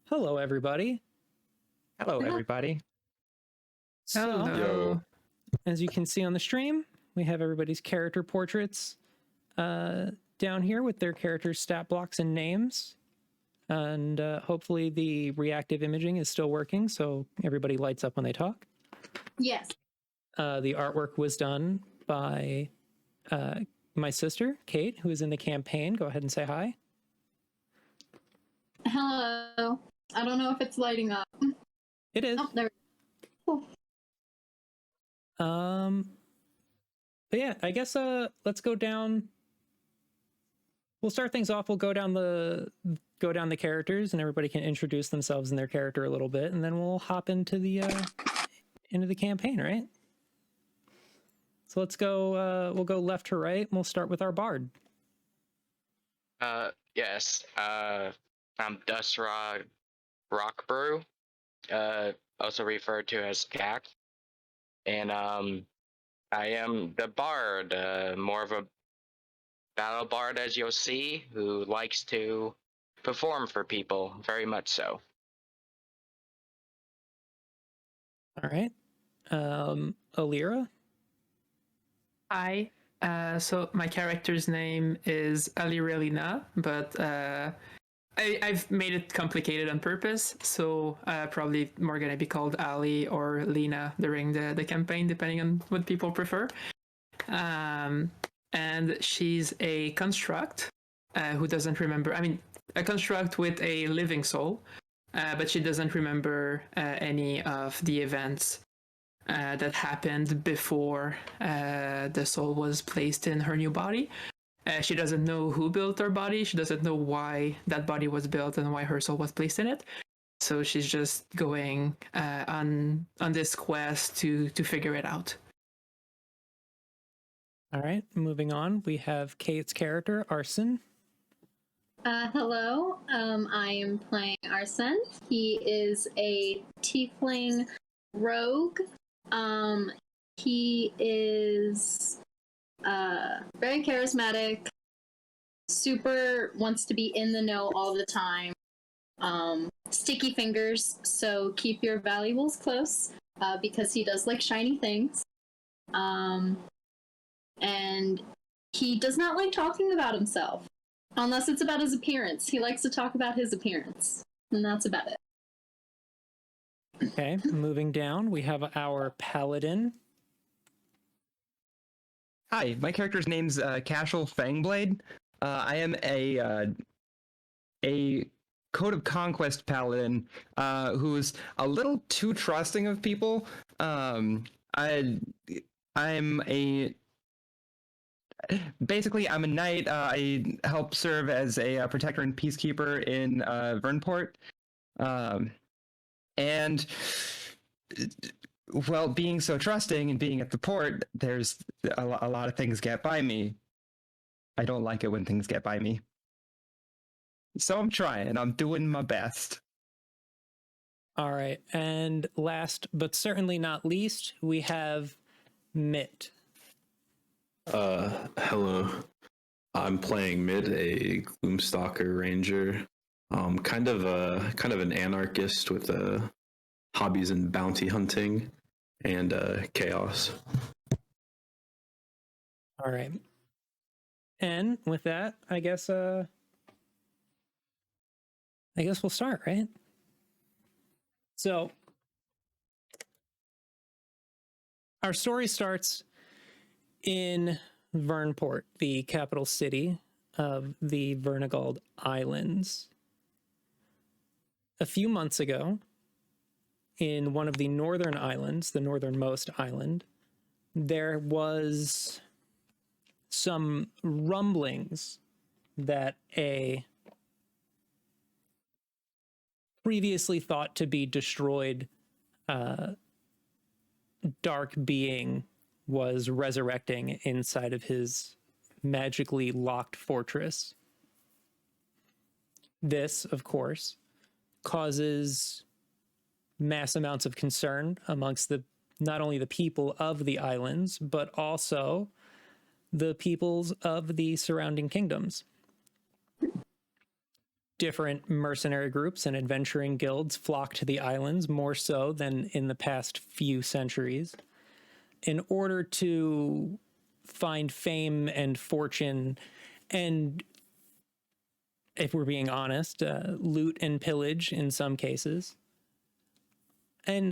Hello, everybody. Hello, everybody. So, Yo. as you can see on the stream, we have everybody's character portraits down here with their characters' stat blocks and names. And hopefully the reactive imaging is still working, so everybody lights up when they talk. Yes. The artwork was done by my sister, Kait, who is in the campaign. Go ahead and say hi. Hello. I don't know if it's lighting up. It is. Oh, there. Cool. But yeah, I guess let's go down. We'll start things off. We'll go down the characters, and everybody can introduce themselves and their character a little bit, and then we'll hop into the campaign, right? So let's go. We'll go left to right, and we'll start with our bard. Yes. I'm Dusra Rockbrew, also referred to as Cac, and I am the bard, more of a battle bard, as you'll see, who likes to perform for people, very much so. All right. Alira. Hi. So my character's name is Alirelina, but I've made it complicated on purpose, so probably more gonna be called Ali or Lena during the campaign, depending on what people prefer. And she's a construct who doesn't remember. I mean, a construct with a living soul, but she doesn't remember any of the events that happened before the soul was placed in her new body. She doesn't know who built her body. She doesn't know why that body was built and why her soul was placed in it. So she's just going on this quest to figure it out. All right. Moving on, we have Kate's character, Arson. Hello. I am playing Arsen. He is a tiefling rogue. He is very charismatic, super wants to be in the know all the time. Sticky fingers, so keep your valuables close because he does like shiny things. And he does not like talking about himself unless it's about his appearance. He likes to talk about his appearance, and that's about it. Okay, moving down, we have our paladin. Hi, my character's name's Kashel Fangblade. I am a Code of Conquest paladin who's a little too trusting of people. Basically, I'm a knight. I help serve as a protector and peacekeeper in Vernport. And, well, being so trusting and being at the port, there's a lot of things get by me. I don't like it when things get by me. So I'm trying. I'm doing my best. All right, and last but certainly not least, we have Mitt. Hello. I'm playing Mid, a Gloomstalker Ranger. Kind of an anarchist with hobbies in bounty hunting and chaos. All right. And with that, I guess we'll start, right? So our story starts in Vernport, the capital city of the Vernagald Islands. A few months ago, in one of the northern islands, the northernmost island, there was some rumblings that a previously thought to be destroyed dark being was resurrecting inside of his magically locked fortress. This, of course, causes mass amounts of concern amongst not only the people of the islands, but also the peoples of the surrounding kingdoms. different mercenary groups and adventuring guilds flock to the islands more so than in the past few centuries in order to find fame and fortune and, if we're being honest, loot and pillage in some cases, and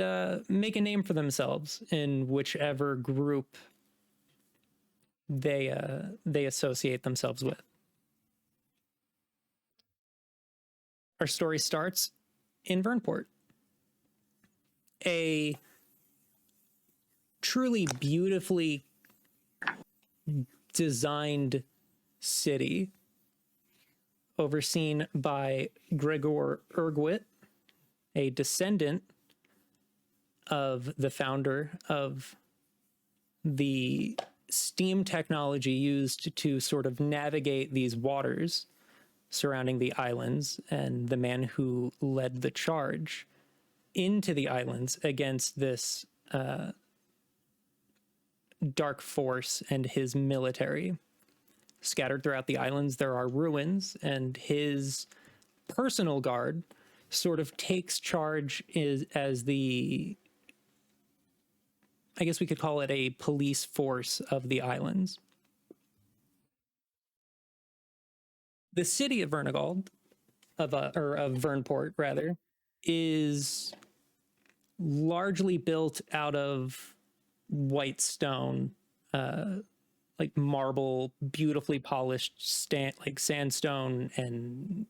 make a name for themselves in whichever group they associate themselves with. Our story starts in Vernport, a truly beautifully designed city overseen by Gregor Ergwit, a descendant of the founder of the steam technology used to sort of navigate these waters surrounding the islands, and the man who led the charge into the islands against this dark force and his military. Scattered throughout the islands, there are ruins, and his personal guard sort of takes charge as the, I guess we could call it a police force of the islands. The city of Vernagald, of Vernport rather, is largely built out of white stone, like marble, beautifully polished like sandstone, and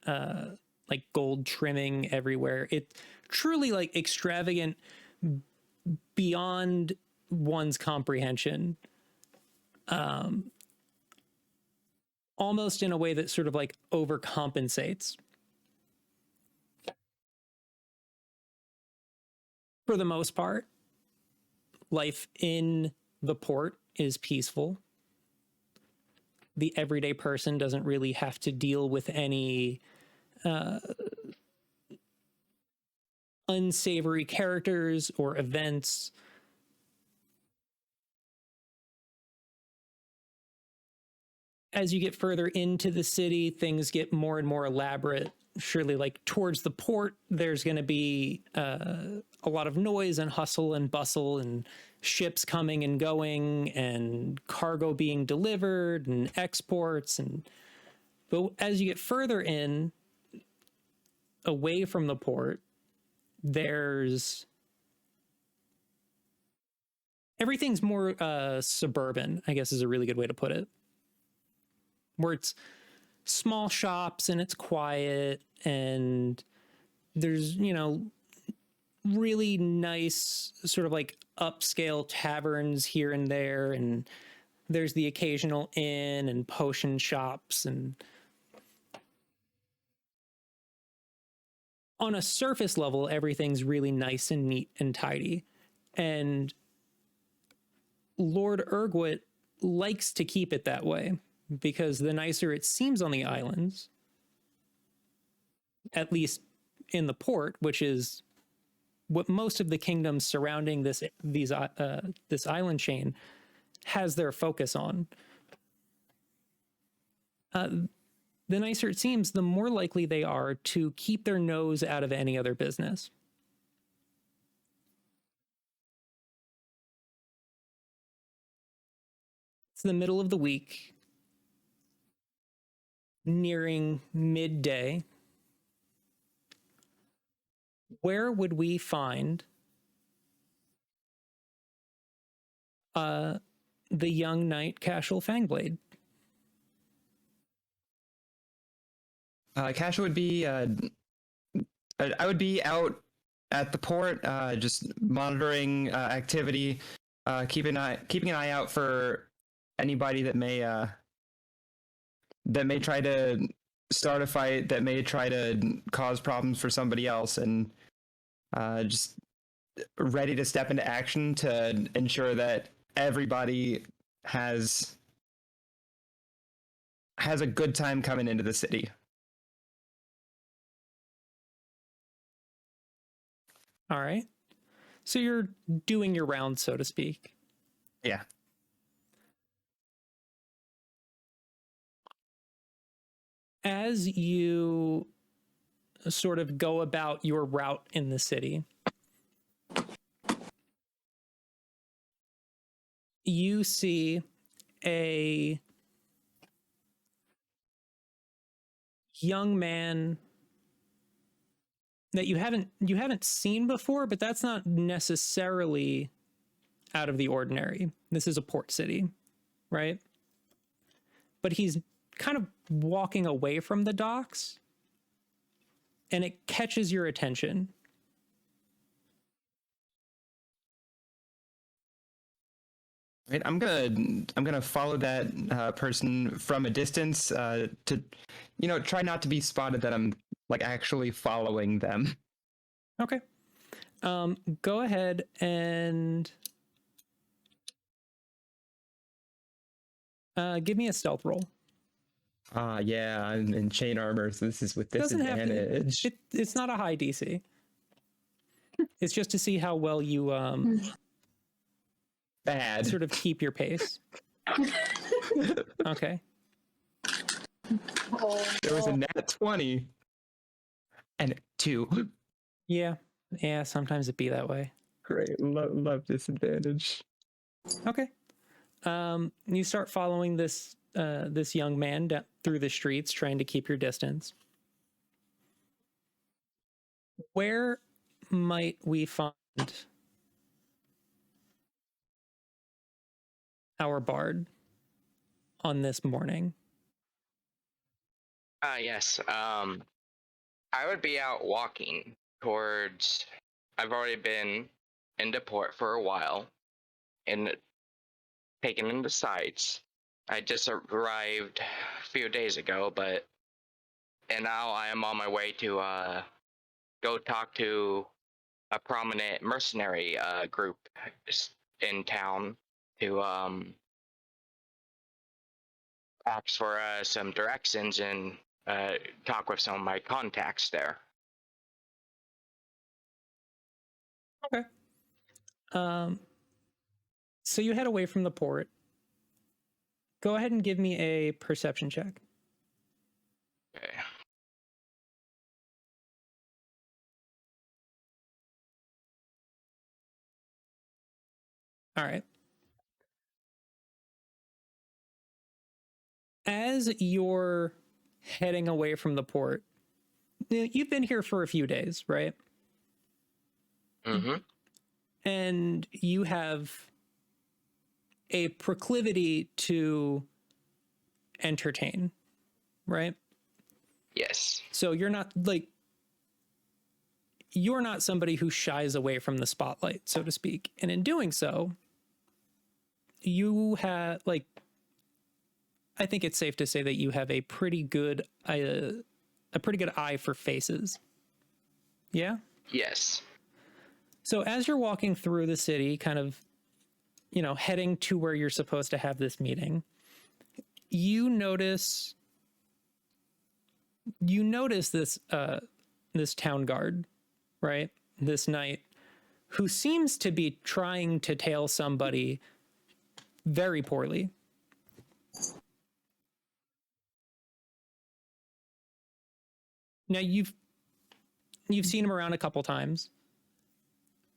like gold trimming everywhere. It's truly like extravagant beyond one's comprehension. Almost in a way that sort of like overcompensates. For the most part, life in the port is peaceful. The everyday person doesn't really have to deal with any unsavory characters or events. As you get further into the city, things get more and more elaborate. Surely, like towards the port, there's going to be a lot of noise and hustle and bustle and ships coming and going and cargo being delivered and exports. But as you get further in, away from the port, everything's more suburban, I guess is a really good way to put it. Where it's small shops and it's quiet and there's, really nice sort of like upscale taverns here and there, and there's the occasional inn and potion shops, and on a surface level, everything's really nice and neat and tidy. And Lord Ergwit likes to keep it that way, because the nicer it seems on the islands, at least in the port, which is what most of the kingdoms surrounding this island chain has their focus on, the nicer it seems, the more likely they are to keep their nose out of any other business. It's the middle of the week, nearing midday. Where would we find the young knight Kashel Fangblade? Kashel would be, I would be out at the port, just monitoring activity, keeping an eye out for anybody that may try to start a fight, that may try to cause problems for somebody else, and just ready to step into action to ensure that everybody has a good time coming into the city. All right. So you're doing your round, so to speak. Yeah. as you sort of go about your route in the city, you see a young man that you haven't seen before, but that's not necessarily out of the ordinary. This is a port city, right? But he's kind of walking away from the docks, and it catches your attention. Right, I'm gonna follow that person from a distance to, try not to be spotted that I'm like actually following them. Okay. Go ahead and give me a stealth roll. Yeah, I'm in chain armor, so this is with disadvantage. It's not a high DC. It's just to see how well you Bad. sort of keep your pace. Okay. There was a nat 20 and a 2. Yeah. Sometimes it be that way. Great, love disadvantage. Okay. You start following this young man through the streets, trying to keep your distance. Where might we find our bard on this morning? Yes. I would be out walking towards. I've already been into port for a while, and taken in the sights. I just arrived a few days ago, and now I am on my way to go talk to a prominent mercenary group in town to ask for some directions and talk with some of my contacts there. Okay. So you head away from the port. Go ahead and give me a perception check. Okay. All right. As you're heading away from the port, you've been here for a few days, right? Mm-hmm. And you have a proclivity to entertain, right? Yes. So you're not somebody who shies away from the spotlight, so to speak. And in doing so, you have I think it's safe to say that you have a pretty good eye for faces. Yeah? Yes. So as you're walking through the city, kind of, heading to where you're supposed to have this meeting, you notice this town guard, right? This knight who seems to be trying to tail somebody very poorly. Now you've seen him around a couple times,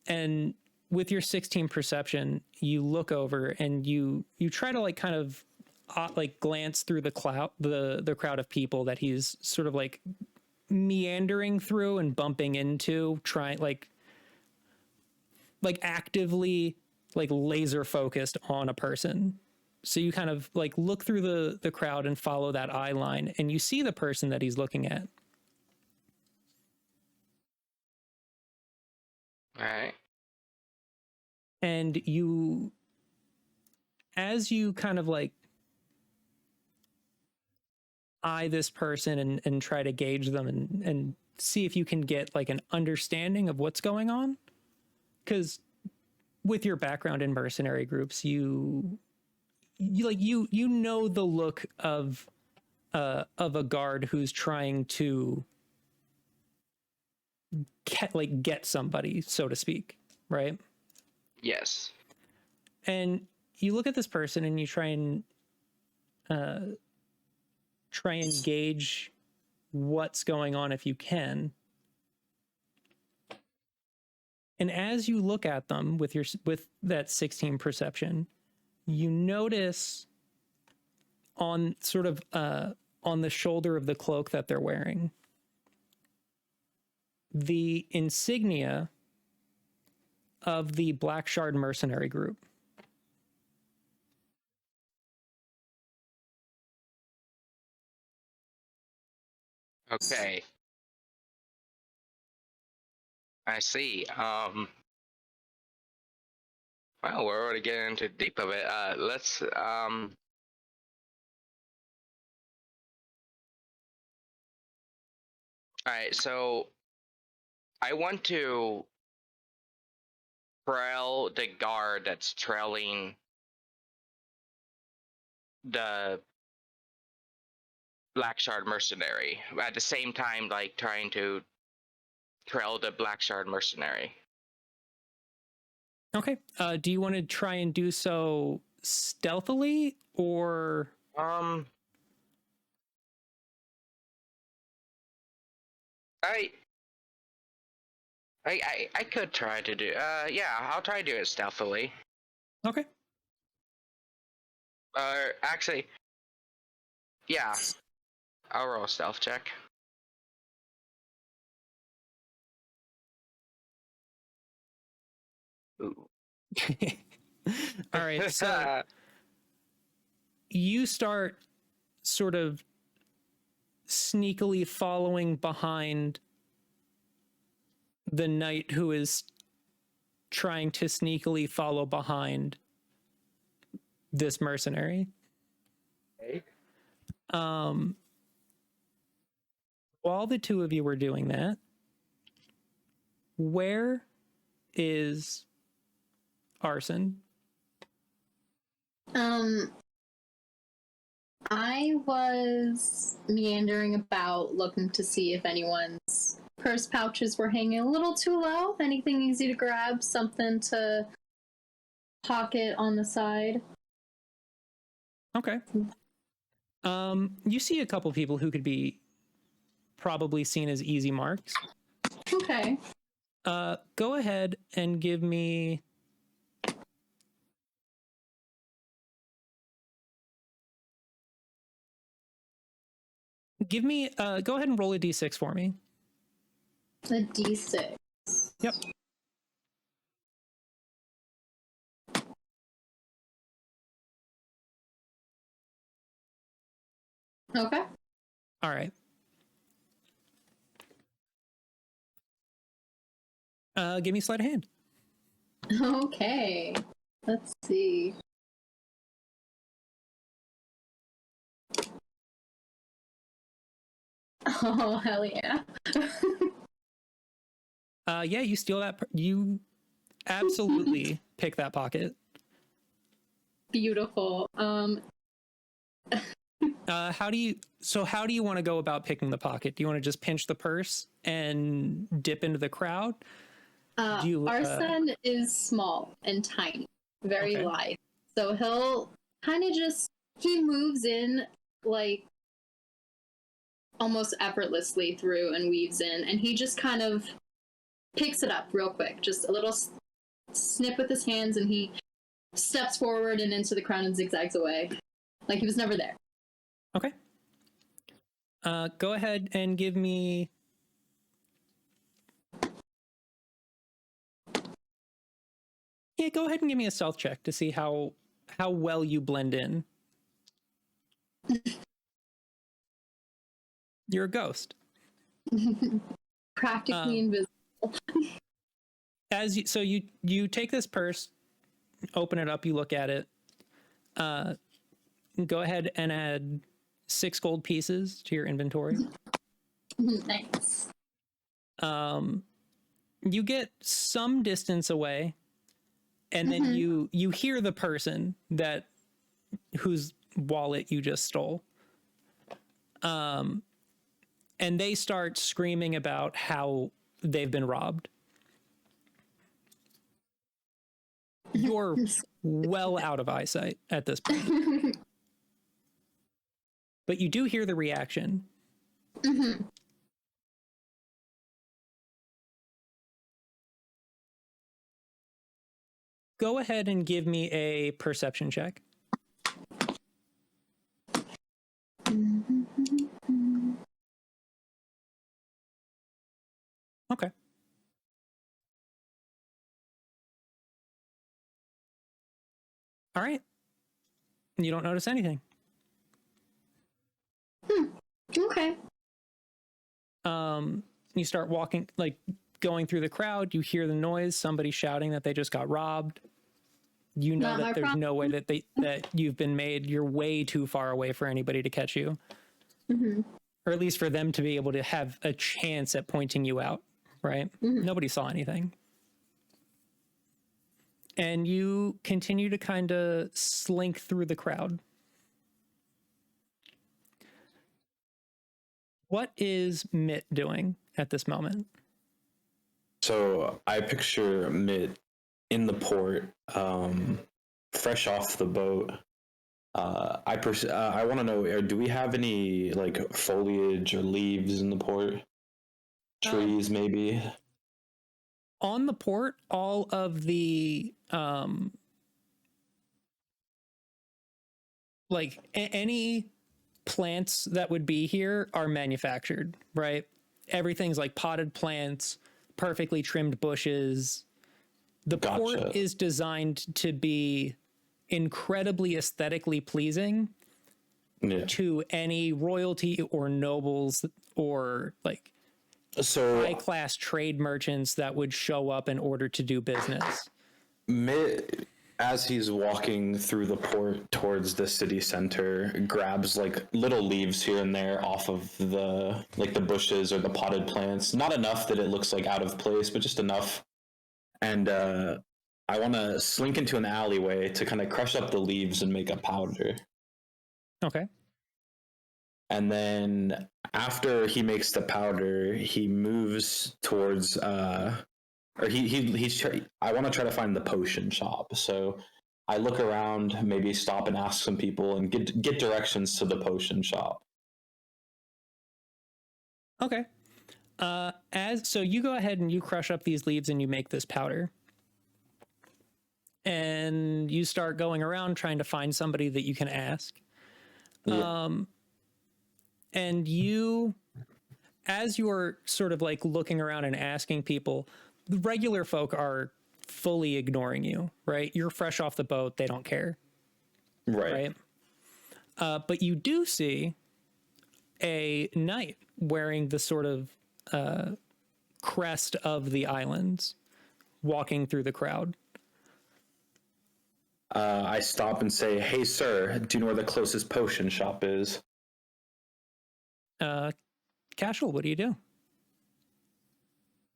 and with your 16 perception, you look over and you try to kind of glance through the crowd of people that he's sort of meandering through and bumping into, trying actively laser focused on a person. So you kind of look through the crowd and follow that eye line, and you see the person that he's looking at. All right. And as you kind of eye this person and try to gauge them and see if you can get an understanding of what's going on, because with your background in mercenary groups, you know the look of a guard who's trying to get somebody, so to speak, right? Yes. And you look at this person and you try and gauge what's going on if you can. And as you look at them with that 16 perception, you notice on sort of on the shoulder of the cloak that they're wearing, the insignia of the Black Shard mercenary group. Okay. I see. Well, we're already getting into deep of it. Let's all right, so I want to trail the guard that's trailing the Black Shard mercenary at the same time, like trying to trail the Black Shard mercenary. Okay. Do you want to try and do so stealthily or? I could try to do. Yeah, I'll try to do it stealthily. Okay. Actually, yeah, I'll roll a stealth check. Ooh. All right. So you start sort of sneakily following behind the knight who is trying to sneakily follow behind this mercenary. Okay. While the two of you were doing that, where is Arson? I was meandering about looking to see if anyone's purse pouches were hanging a little too low. Anything easy to grab, something to pocket on the side. Okay. You see a couple people who could be probably seen as easy marks. Okay. Go ahead and give me... go ahead and roll a d6 for me. A d6. Yep. Okay. All right. Give me sleight of hand. Okay. Let's see. Oh, hell yeah. Yeah, you steal that. You absolutely pick that pocket. Beautiful. How do you want to go about picking the pocket? Do you want to just pinch the purse and dip into the crowd? Arsen is small and tiny, very Okay. lithe. So he'll kind of he moves in like almost effortlessly through and weaves in, and he just kind of picks it up real quick. Just a little snip with his hands, and he steps forward and into the crowd and zigzags away. Like he was never there. Okay. Go ahead and give me... Yeah, go ahead and give me a stealth check to see how well you blend in. You're a ghost. Practically invisible. You take this purse, open it up, you look at it. Go ahead and add 6 gold pieces to your inventory. Nice. You get some distance away, and then you hear the person whose wallet you just stole. And they start screaming about how they've been robbed. You're well out of eyesight at this point. But you do hear the reaction. Mm-hmm. Go ahead and give me a perception check. Okay. All right. You don't notice anything. Okay. You start walking, like going through the crowd. You hear the noise. Somebody shouting that they just got robbed. You know Not my that there's problem. no way that that you've been made. You're way too far away for anybody to catch you, Mm-hmm. or at least for them to be able to have a chance at pointing you out. Right? Mhm. Nobody saw anything. And you continue to kind of slink through the crowd. What is Mitt doing at this moment? So I picture Mitt in the port, fresh off the boat. I want to know, do we have any like foliage or leaves in the port? Trees, maybe. On the port, all of the any plants that would be here are manufactured, right? Everything's like potted plants, perfectly trimmed bushes. The port Gotcha. is designed to be incredibly aesthetically pleasing Yeah. to any royalty or nobles or like So high class trade merchants that would show up in order to do business. Mitt, as he's walking through the port towards the city center, grabs like little leaves here and there off of the bushes or the potted plants. Not enough that it looks like out of place, but just enough. And I want to slink into an alleyway to kind of crush up the leaves and make a powder. Okay. And then after he makes the powder, he moves towards I want to try to find the potion shop. So I look around, maybe stop and ask some people and get directions to the potion shop. Okay. So you go ahead and you crush up these leaves and you make this powder. And you start going around trying to find somebody that you can ask. Yeah. And you, as you're sort of like looking around and asking people, the regular folk are fully ignoring you, right? You're fresh off the boat. They don't care. Right. But you do see a knight wearing the sort of crest of the islands walking through the crowd. I stop and say, "Hey, sir, do you know where the closest potion shop is?" Kashel, what do you do?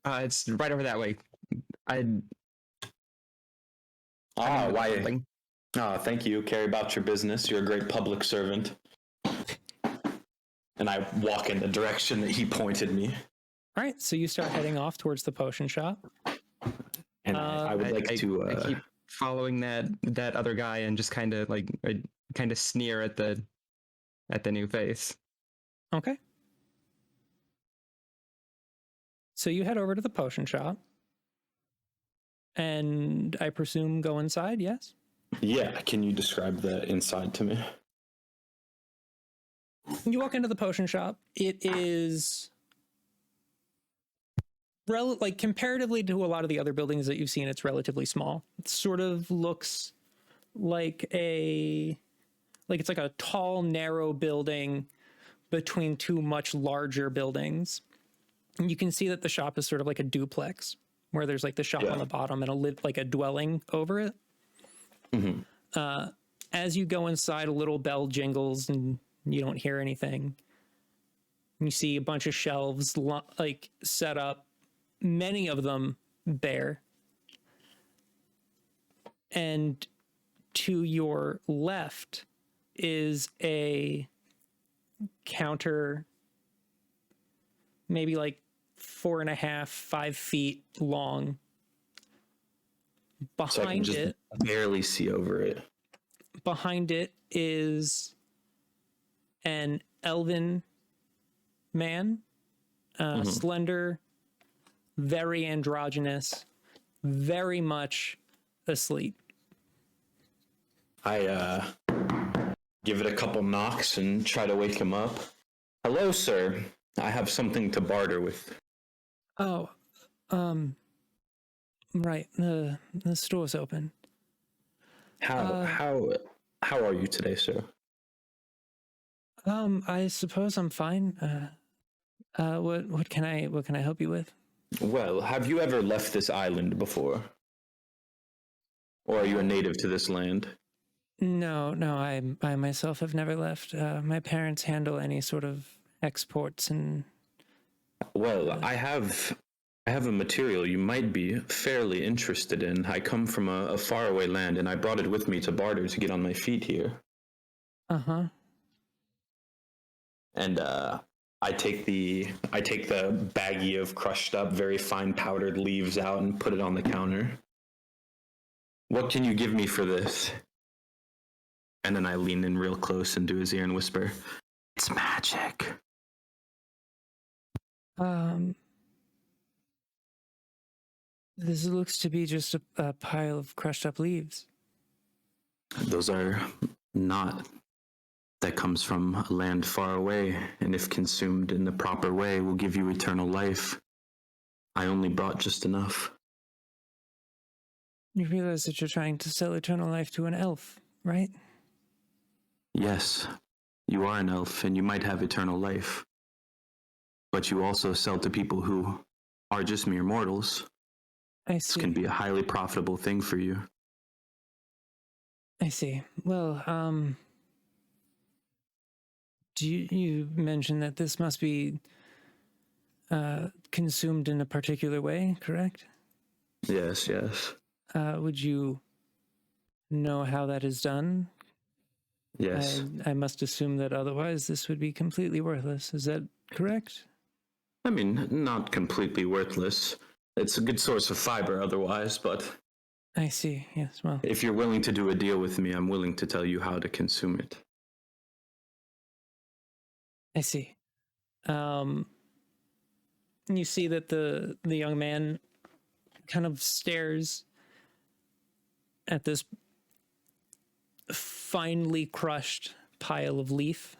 It's right over that way. Why? Something. Thank you. Care about your business. You're a great public servant. And I walk in the direction that he pointed me. All right, so you start heading off towards the potion shop. And I would like to. I keep following that other guy and just kind of like sneer at the new face. Okay. So you head over to the potion shop. And I presume go inside, yes? Yeah, can you describe the inside to me? You walk into the potion shop. It is comparatively to a lot of the other buildings that you've seen, it's relatively small. It sort of looks like it's like a tall, narrow building between two much larger buildings. And you can see that the shop is sort of like a duplex, where there's like the shop on the bottom and a dwelling over it. Mm-hmm. As you go inside, a little bell jingles and you don't hear anything. You see a bunch of shelves set up, many of them bare. And to your left is a counter, maybe like 4.5, 5 feet long. So I can just barely see over it. Behind it is an elven man, slender, very androgynous, very much asleep. I give it a couple knocks and try to wake him up. Hello, sir. I have something to barter with. Oh, right. The store's open. How are you today, sir? I suppose I'm fine. What can I help you with? Well, have you ever left this island before? Or are you a native to this land? No, I myself have never left. My parents handle any sort of exports and. Well, I have a material you might be fairly interested in. I come from a faraway land, and I brought it with me to barter to get on my feet here. Uh-huh. And I take the baggie of crushed up, very fine powdered leaves out and put it on the counter. What can you give me for this? And then I lean in real close into his ear and whisper, "It's magic." This looks to be just a pile of crushed up leaves. Those are not. That comes from a land far away, and if consumed in the proper way, will give you eternal life. I only brought just enough. You realize that you're trying to sell eternal life to an elf, right? Yes, you are an elf, and you might have eternal life. But you also sell to people who are just mere mortals. I This see. can be a highly profitable thing for you. I see. Well, you mentioned that this must be consumed in a particular way, correct? Yes, yes. Would you know how that is done? Yes. I must assume that otherwise this would be completely worthless. Is that correct? I mean, not completely worthless. It's a good source of fiber otherwise, but I see. Yes, well. if you're willing to do a deal with me, I'm willing to tell you how to consume it. I see. You see that the young man kind of stares at this finely crushed pile of leaf.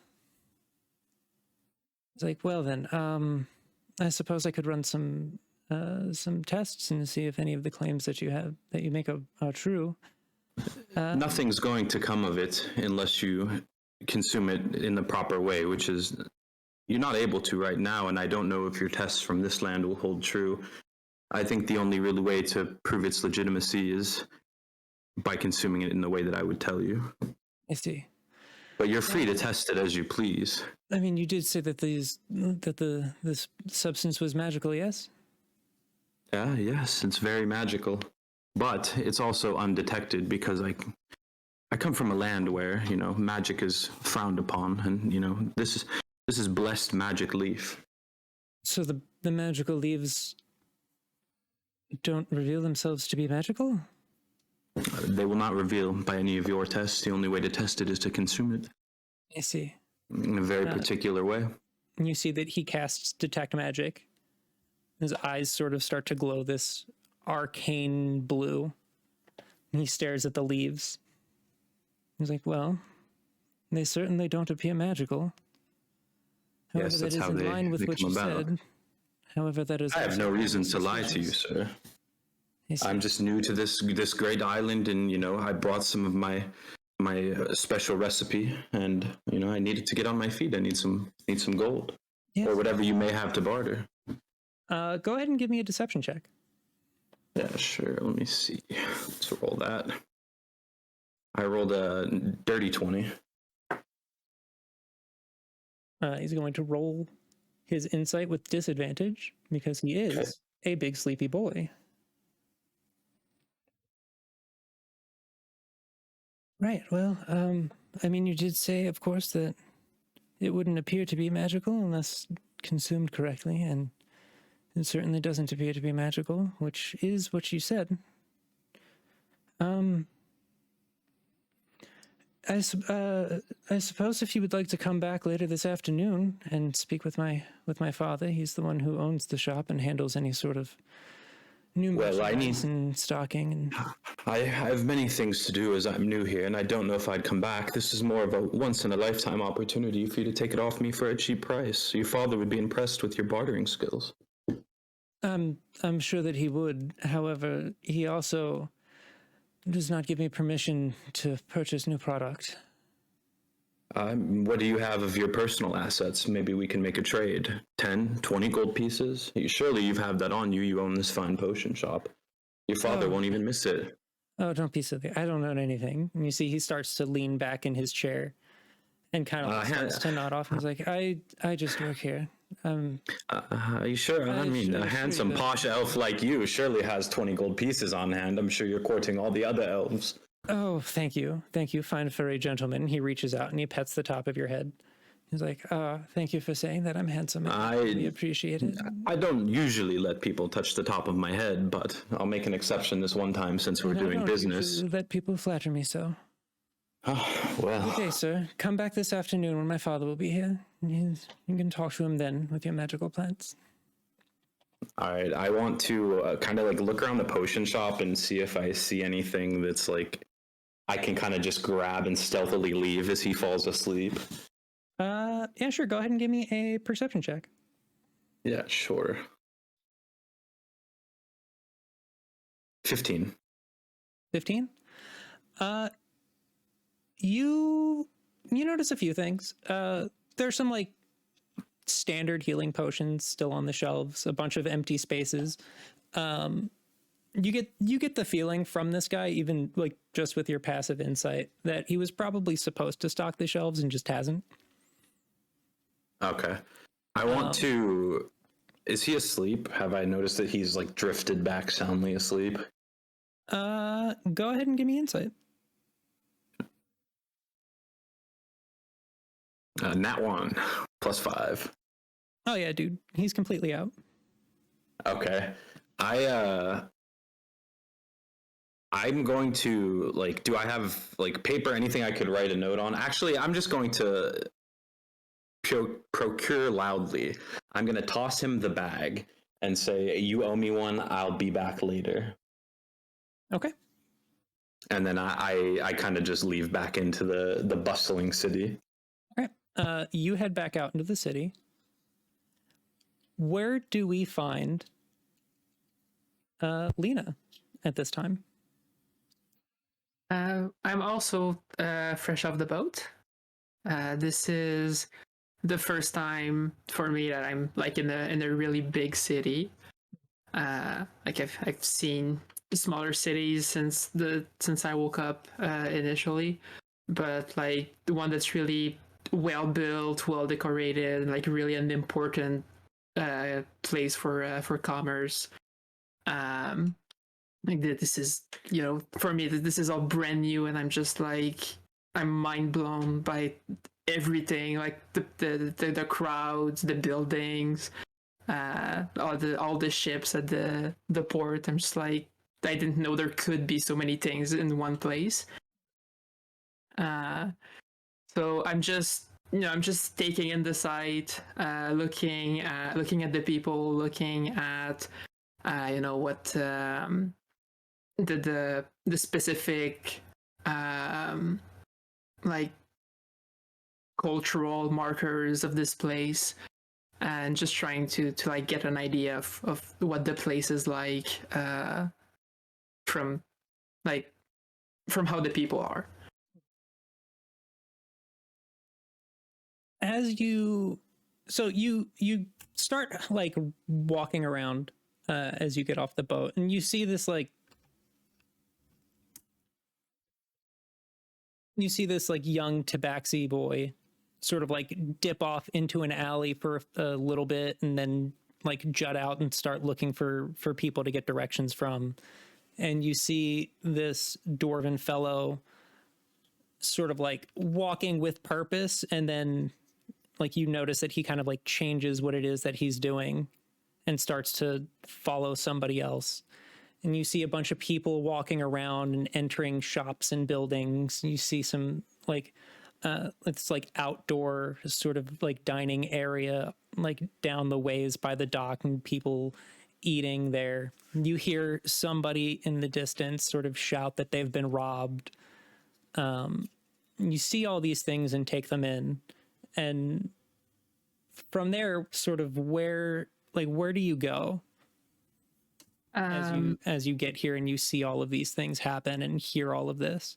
It's like, well then, I suppose I could run some tests and see if any of the claims that you make are true. Nothing's going to come of it unless you consume it in the proper way, which is you're not able to right now, and I don't know if your tests from this land will hold true. I think the only real way to prove its legitimacy is by consuming it in the way that I would tell you. I see. But you're free to test it as you please. I mean, you did say that this substance was magical, yes? Yeah, yes, it's very magical. But it's also undetected because I come from a land where, magic is frowned upon, and, this is blessed magic leaf. So the magical leaves don't reveal themselves to be magical? They will not reveal by any of your tests. The only way to test it is to consume it. I see. In a very particular way. And you see that he casts Detect Magic. His eyes sort of start to glow this arcane blue. And he stares at the leaves. He's like, well, they certainly don't appear magical. However, Yes, that that's is how in line with they what come you about. said. However, that is I have also no reason to suspicious. lie to you, sir. I see. I'm just new to this great island, and I brought some of my special recipe, and I needed to get on my feet. I need some gold, Yes. or whatever you may have to barter. Go ahead and give me a deception check. Yeah, sure. Let me see. Let's roll that. I rolled a dirty 20. He's going to roll his insight with disadvantage because he is a big sleepy boy. Right. Well, I mean, you did say, of course, that it wouldn't appear to be magical unless consumed correctly, and it certainly doesn't appear to be magical, which is what you said. I suppose if you would like to come back later this afternoon and speak with my father, he's the one who owns the shop and handles any sort of new merchandise and stocking. And I have many things to do as I'm new here, and I don't know if I'd come back. This is more of a once-in-a-lifetime opportunity for you to take it off me for a cheap price. Your father would be impressed with your bartering skills. I'm sure that he would. However, he also does not give me permission to purchase new product. What do you have of your personal assets? Maybe we can make a trade. 10, 20 gold pieces? Surely you have that on you. You own this fine potion shop. Your father won't even miss it. Oh, don't be silly. I don't own anything. And you see he starts to lean back in his chair and kind of starts to nod off. He's like, I just work here. Are you sure? I mean, a handsome posh elf like you surely has 20 gold pieces on hand. I'm sure you're courting all the other elves. Oh, thank you. Thank you, fine furry gentleman. He reaches out and he pets the top of your head. He's like, thank you for saying that I'm handsome. We appreciate it. I don't usually let people touch the top of my head, but I'll make an exception this one time since we're doing business. I don't let people flatter me so. Oh, well. Okay, sir. Come back this afternoon when my father will be here. You can talk to him then with your magical plants. All right. I want to kind of like look around the potion shop and see if I see anything that's like I can kind of just grab and stealthily leave as he falls asleep. Yeah, sure. Go ahead and give me a perception check. Yeah, sure. 15. 15? You notice a few things. There's some like standard healing potions still on the shelves, a bunch of empty spaces. You get the feeling from this guy, even like just with your passive insight, that he was probably supposed to stock the shelves and just hasn't. Okay. I want to... Is he asleep? Have I noticed that he's like drifted back soundly asleep? Go ahead and give me insight. Nat 1, +5. Oh yeah, dude. He's completely out. Okay. I'm going to, like, do I have, like, paper, anything I could write a note on? Actually, I'm just going to procure loudly. I'm going to toss him the bag and say, you owe me one, I'll be back later. Okay. And then I kind of just leave back into the bustling city. All right. You head back out into the city. Where do we find Lena at this time? I'm also fresh off the boat. This is the first time for me that I'm like in a really big city. Like I've seen smaller cities since I woke up initially, but like the one that's really well built, well decorated, and like really an important place for commerce. Like this is, for me, this is all brand new, and I'm just like, I'm mind blown by everything, like the crowds, the buildings, all the ships at the port. I'm just like, I didn't know there could be so many things in one place. So I'm just taking in the sight, looking at the people, looking at what the specific like cultural markers of this place, and just trying to like get an idea of what the place is like from how the people are. As you start like walking around as you get off the boat, and you see this like young tabaxi boy sort of like dip off into an alley for a little bit and then like jut out and start looking for people to get directions from. And you see this dwarven fellow sort of like walking with purpose, and then like you notice that he kind of like changes what it is that he's doing and starts to follow somebody else. And you see a bunch of people walking around and entering shops and buildings. You see some like it's like outdoor sort of like dining area, like down the ways by the dock, and people eating there. You hear somebody in the distance sort of shout that they've been robbed. You see all these things and take them in, and from there, sort of where do you go as you get here and you see all of these things happen and hear all of this?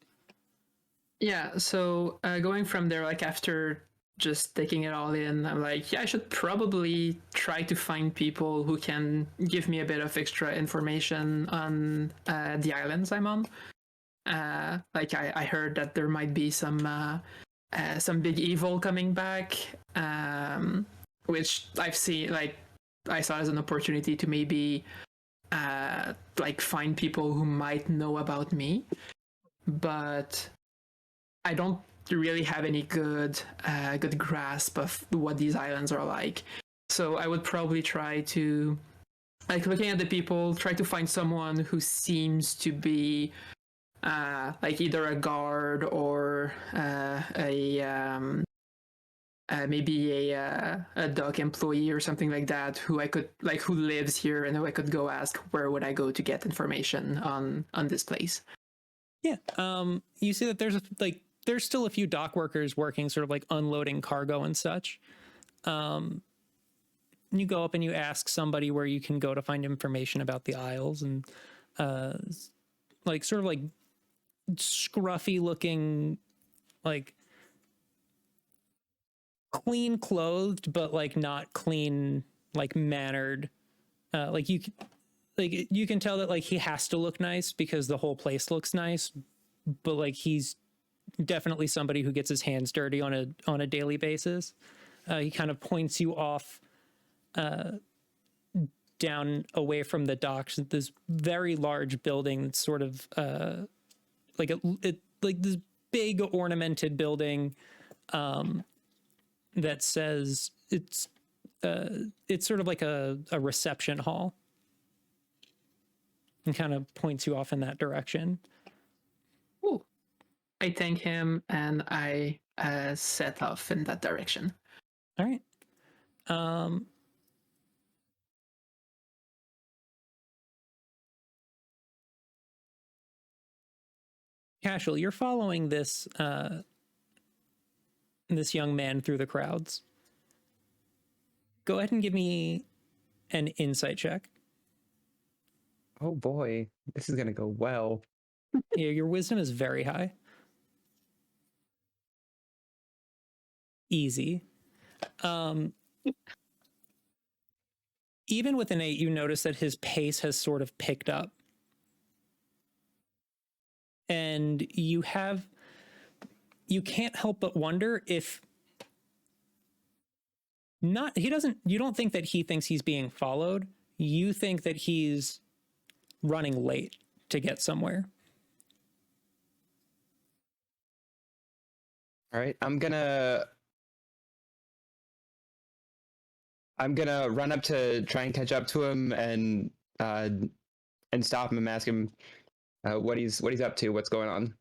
Yeah, so going from there, like after just taking it all in, I'm like, yeah, I should probably try to find people who can give me a bit of extra information on the islands I'm on. Like I heard that there might be some big evil coming back, which I've seen, like I saw as an opportunity to maybe like find people who might know about me, but I don't really have any good grasp of what these islands are like. So I would probably try to, like, looking at the people, try to find someone who seems to be like either a guard or maybe a dock employee or something like that, who I could, like, who lives here and who I could go ask where would I go to get information on this place. Yeah. You see that there's still a few dock workers working, sort of like unloading cargo and such. You go up and you ask somebody where you can go to find information about the Isles, and like sort of like scruffy looking, like clean clothed, but like not clean, like mannered. Like you can tell that like he has to look nice because the whole place looks nice, but like he's definitely somebody who gets his hands dirty on a daily basis. He kind of points you off down away from the docks, this very large building, sort of like this big ornamented building that says it's sort of like a reception hall, and kind of points you off in that direction. Ooh. I thank him and I set off in that direction. All right. Kashel, you're following this this young man through the crowds. Go ahead and give me an insight check. Oh boy, this is gonna go well. Yeah, your wisdom is very high. Easy. Even with an 8, you notice that his pace has sort of picked up. And you can't help but wonder if you don't think that he thinks he's being followed. You think that he's running late to get somewhere. All right, I'm gonna run up to try and catch up to him and stop him and ask him what he's up to, what's going on.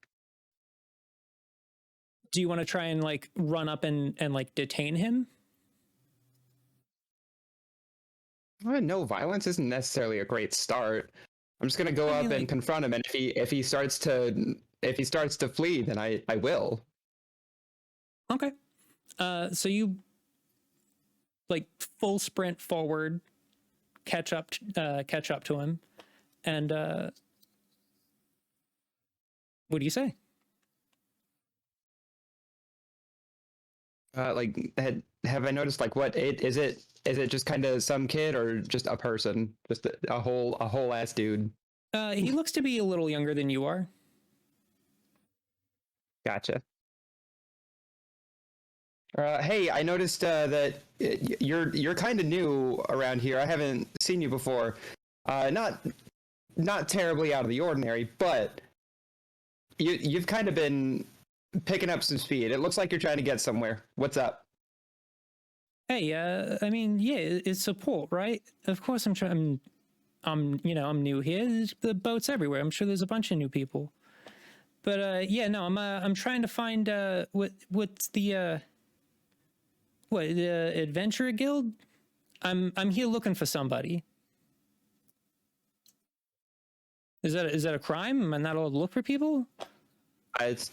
Do you want to try and like run up and like detain him? No, violence isn't necessarily a great start. I'm just gonna go up and confront him, and if he starts to flee, then I will. Okay. So you like full sprint forward, catch up to him, and what do you say? Like, have I noticed, like, what is it? Is it just kind of some kid or just a person, just a whole ass dude? He looks to be a little younger than you are. Gotcha. Hey, I noticed that you're kind of new around here. I haven't seen you before. Not terribly out of the ordinary, but you've kind of been picking up some speed. It looks like you're trying to get somewhere. What's up? Hey, I mean, yeah, it's support, right? Of course, I'm new here. The boat's everywhere. I'm sure there's a bunch of new people. But yeah, no, I'm trying to find what's the adventurer guild? I'm here looking for somebody. Is that a crime? Am I not allowed to look for people? It's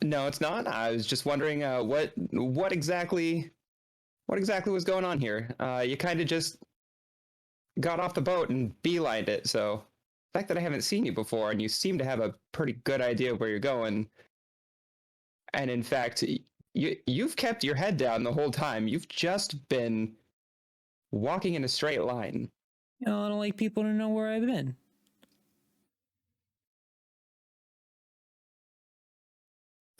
no, it's not. I was just wondering what exactly was going on here. You kind of just got off the boat and beelined it. So the fact that I haven't seen you before and you seem to have a pretty good idea of where you're going, and in fact, you've kept your head down the whole time. You've just been walking in a straight line. You know, I don't like people to know where I've been.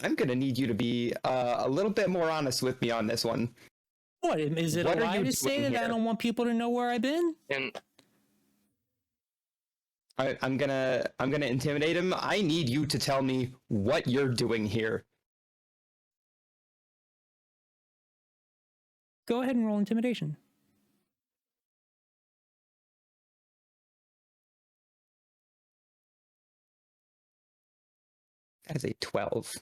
I'm gonna need you to be a little bit more honest with me on this one. What is it? What A are lie you to say doing that I here? don't want people to know where I've been? And I'm gonna intimidate him. I need you to tell me what you're doing here. Go ahead and roll intimidation. That is a 12.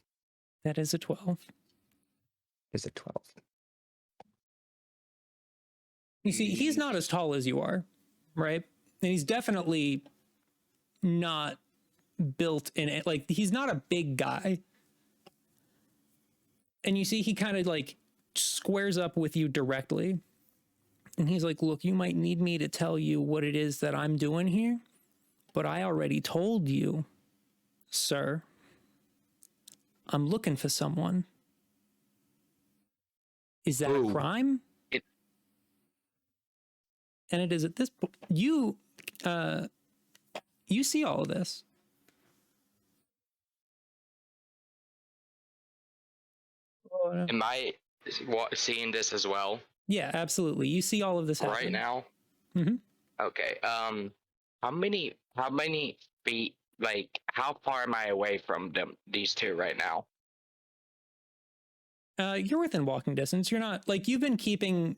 That is a 12. Is a 12. You see, he's not as tall as you are, right? And he's definitely not built in it. Like, he's not a big guy. And you see, he kind of like squares up with you directly. And he's like, look, you might need me to tell you what it is that I'm doing here, but I already told you, sir. I'm looking for someone. Is that a crime? And it is at this point you see all of this. am I seeing this as well Yeah, absolutely. You see all of this happen. right now? Mm-hmm. Okay. How many feet? Like, how far am I away from these two right now? You're within walking distance. You're not like you've been keeping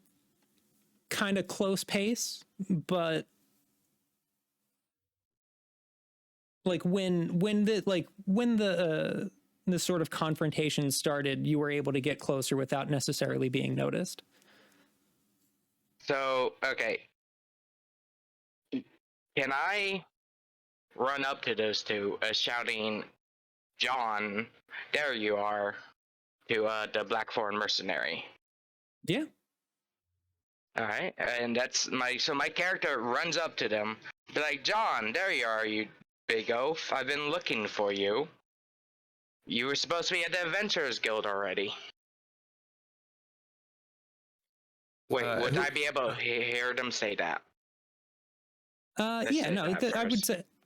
kind of close pace, but like when the sort of confrontation started, you were able to get closer without necessarily being noticed. So, okay. Can I run up to those two, shouting, "John, there you are," to the Blackthorn mercenary? Yeah. All right, and that's my character runs up to them, be like, "John, there you are, you big oaf! I've been looking for you. You were supposed to be at the Adventurers Guild already." Wait, would I be able to hear them say that? Let's Yeah, say no, that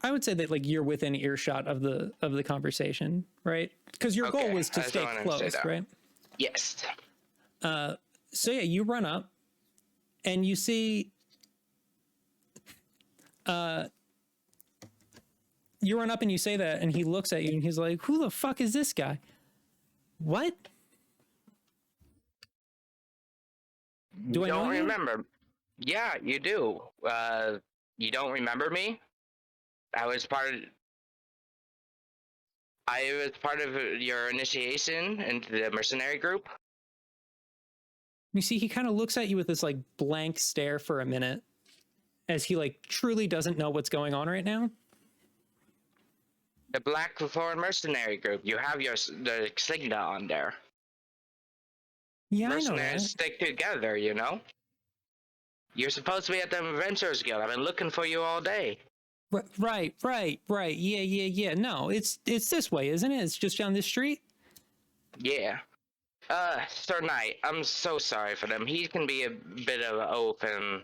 I would say that like you're within earshot of the conversation, right? Because your goal Okay, was to I just stay wanted to say close, that. right? Yes. So yeah, you run up and you see you run up and you say that and he looks at you and he's like, who the fuck is this guy? What? Do I know Don't you? remember? Yeah, you do. You don't remember me? I was part of your initiation into the mercenary group. You see, he kind of looks at you with this like blank stare for a minute as he like truly doesn't know what's going on right now. The Blackthorn mercenary group. You have the signa on there. Yeah, I know Mercenaries that. stick together, you know? You're supposed to be at the Adventurers Guild. I've been looking for you all day. Right. Yeah. No, it's this way, isn't it? It's just down this street. Yeah. Sir Knight, I'm so sorry for them. He can be a bit of an oaf, and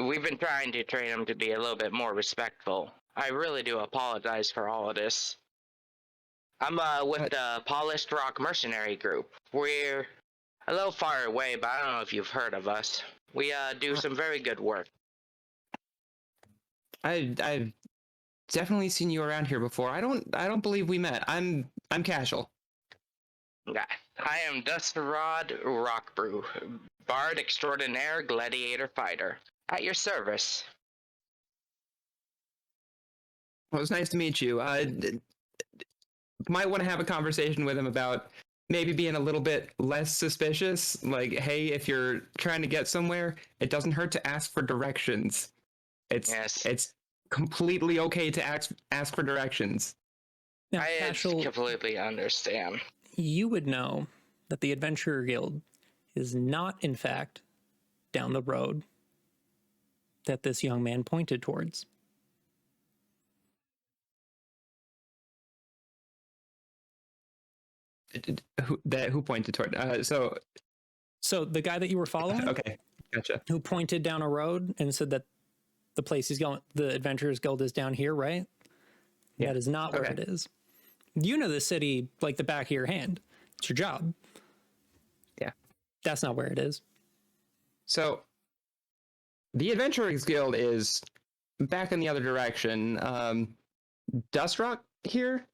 we've been trying to train him to be a little bit more respectful. I really do apologize for all of this. I'm with the Polished Rock Mercenary Group. We're a little far away, but I don't know if you've heard of us. We do some very good work. I've definitely seen you around here before. I don't believe we met. I'm Kashel. Yeah. I am Dustarod Rockbrew, Bard Extraordinaire Gladiator Fighter. At your service. Well, it was nice to meet you. might want to have a conversation with him about maybe being a little bit less suspicious. Like, hey, if you're trying to get somewhere, it doesn't hurt to ask for directions. It's completely okay to ask for directions. Now, I Kashel, completely understand. you would know that the Adventurer Guild is not, in fact, down the road that this young man pointed towards. Who pointed toward? So the guy that you were following, Okay, gotcha. who pointed down a road and said that the place he's going, the Adventurers Guild is down here, right? Yeah. That is not where Okay. it is. You know the city like the back of your hand. It's your job. Yeah. That's not where it is. So, the Adventurers Guild is back in the other direction. Dustrod here?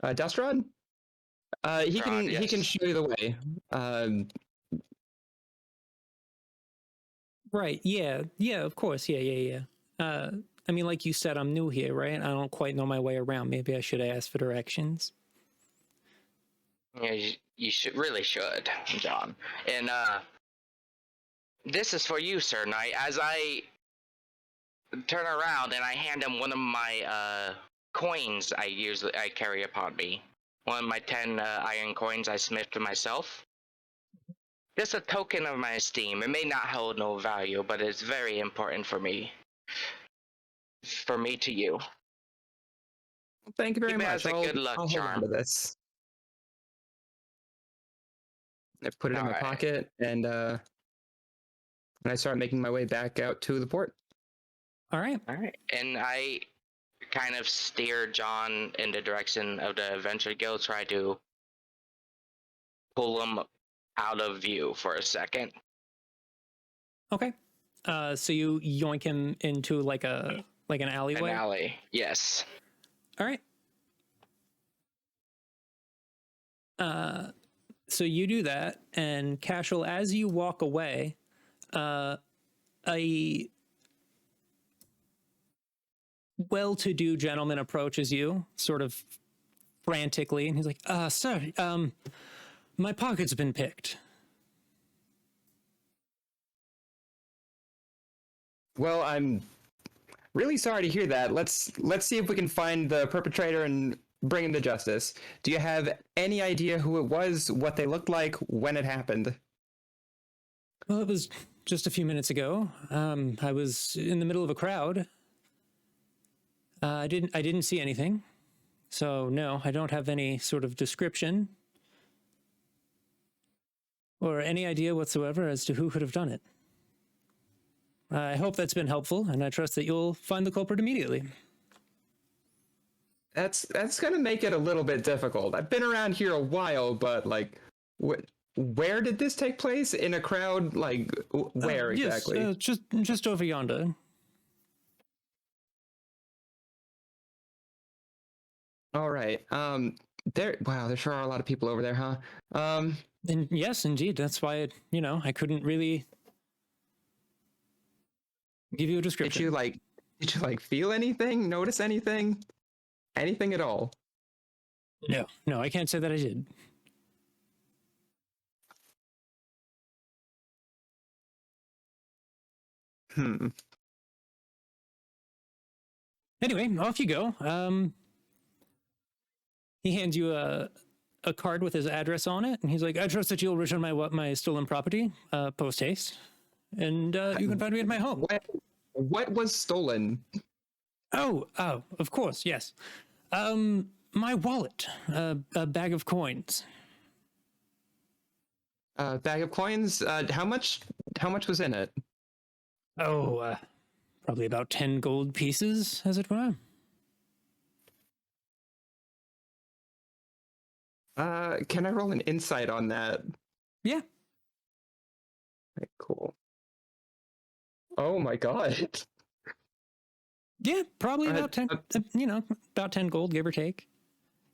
Dustrod? He can yes. show you the way. Right. Yeah. Yeah, of course. Yeah. I mean, like you said, I'm new here, right? I don't quite know my way around. Maybe I should ask for directions. Yeah, you really should, John. And this is for you, Sir Knight. As I turn around and I hand him one of my coins I carry upon me. One of my 10 iron coins I smith to myself. Just a token of my esteem. It may not hold no value, but it's very important for me. For me to you. Thank you very Keep it much. as a good luck I'll hold on charm. to this. I put it in my Alright. pocket, and I start making my way back out to the port. All right. Alright. And I kind of steer John in the direction of the Adventure Guild, try to pull him out of view for a second. Okay. So you yoink him into like an alleyway. An alley, yes. All right. So you do that, and Kashel, as you walk away, a well-to-do gentleman approaches you, sort of frantically, and he's like, "Sir, my pocket's been picked." Well, I'm really sorry to hear that. Let's see if we can find the perpetrator and bring him to justice. Do you have any idea who it was, what they looked like, when it happened? Well, it was just a few minutes ago. I was in the middle of a crowd. I didn't see anything. So no, I don't have any sort of description or any idea whatsoever as to who could have done it. I hope that's been helpful, and I trust that you'll find the culprit immediately. That's gonna make it a little bit difficult. I've been around here a while, but like, where did this take place? In a crowd? Like, where exactly? Yes, just over yonder. All right. Wow, there sure are a lot of people over there, huh? And yes, indeed, that's why I couldn't really give you a description. Did you feel anything? Notice anything? Anything at all? No, I can't say that I did. Anyway, off you go. He hands you a card with his address on it, and he's like, "I trust that you'll return my stolen property post haste, and you can find me at my home." What was stolen? Oh, of course, yes. My wallet, a bag of coins. Bag of coins. How much was in it? Oh, probably about 10 gold pieces, as it were. Can I roll an insight on that? Yeah. Okay, cool. Oh my god. Yeah, probably Alright, about 10, about 10 gold, give or take.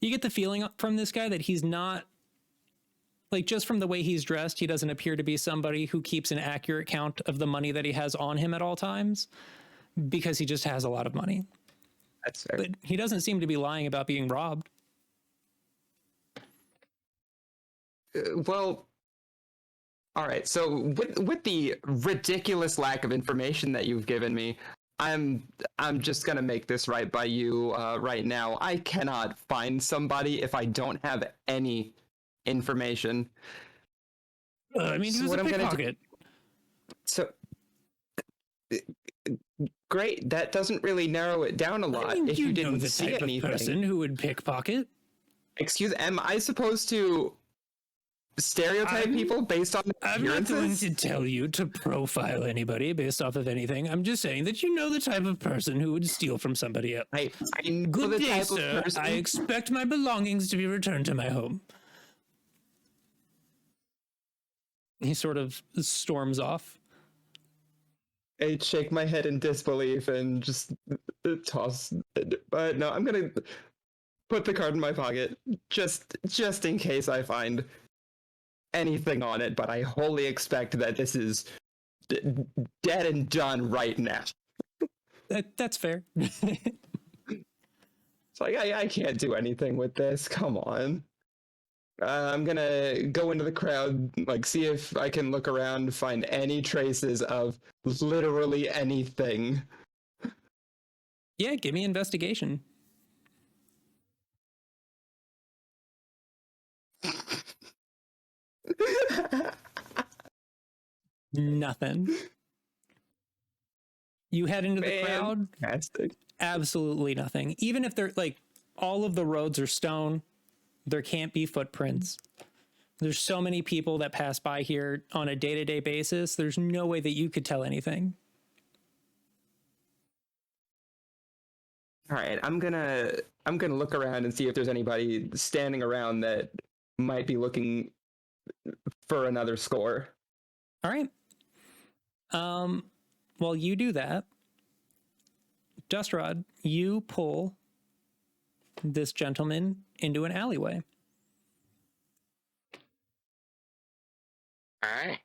You get the feeling from this guy that he's not, like, just from the way he's dressed, he doesn't appear to be somebody who keeps an accurate count of the money that he has on him at all times, because he just has a lot of money. That's fair. But he doesn't seem to be lying about being robbed. Well, all right. So with the ridiculous lack of information that you've given me, I'm just gonna make this right by you right now. I cannot find somebody if I don't have any information. I mean, he So was what a I'm gonna do- pickpocket. So great. That doesn't really narrow it down a lot. I mean, if you you know didn't the see type anything. of person who would pickpocket. Excuse, am I supposed to stereotype people based on I'm not going appearances? to tell you to profile anybody based off of anything. I'm just saying that you know the type of person who would steal from somebody else. I know Good the day, type sir. of person. I expect my belongings to be returned to my home. He sort of storms off. I shake my head in disbelief and just toss. But no, I'm gonna put the card in my pocket just in case I find anything on it. But I wholly expect that this is dead and done right now. That's fair. It's like I can't do anything with this. Come on. I'm gonna go into the crowd, like see if I can look around, find any traces of literally anything. Yeah, give me investigation. Nothing. You head into the crowd. Fantastic. Absolutely nothing. Even if they're like all of the roads are stone, there can't be footprints. There's so many people that pass by here on a day-to-day basis. There's no way that you could tell anything. All right, I'm gonna look around and see if there's anybody standing around that might be looking for another score. All right. While you do that, Dustrod, you pull this gentleman into an alleyway. All right.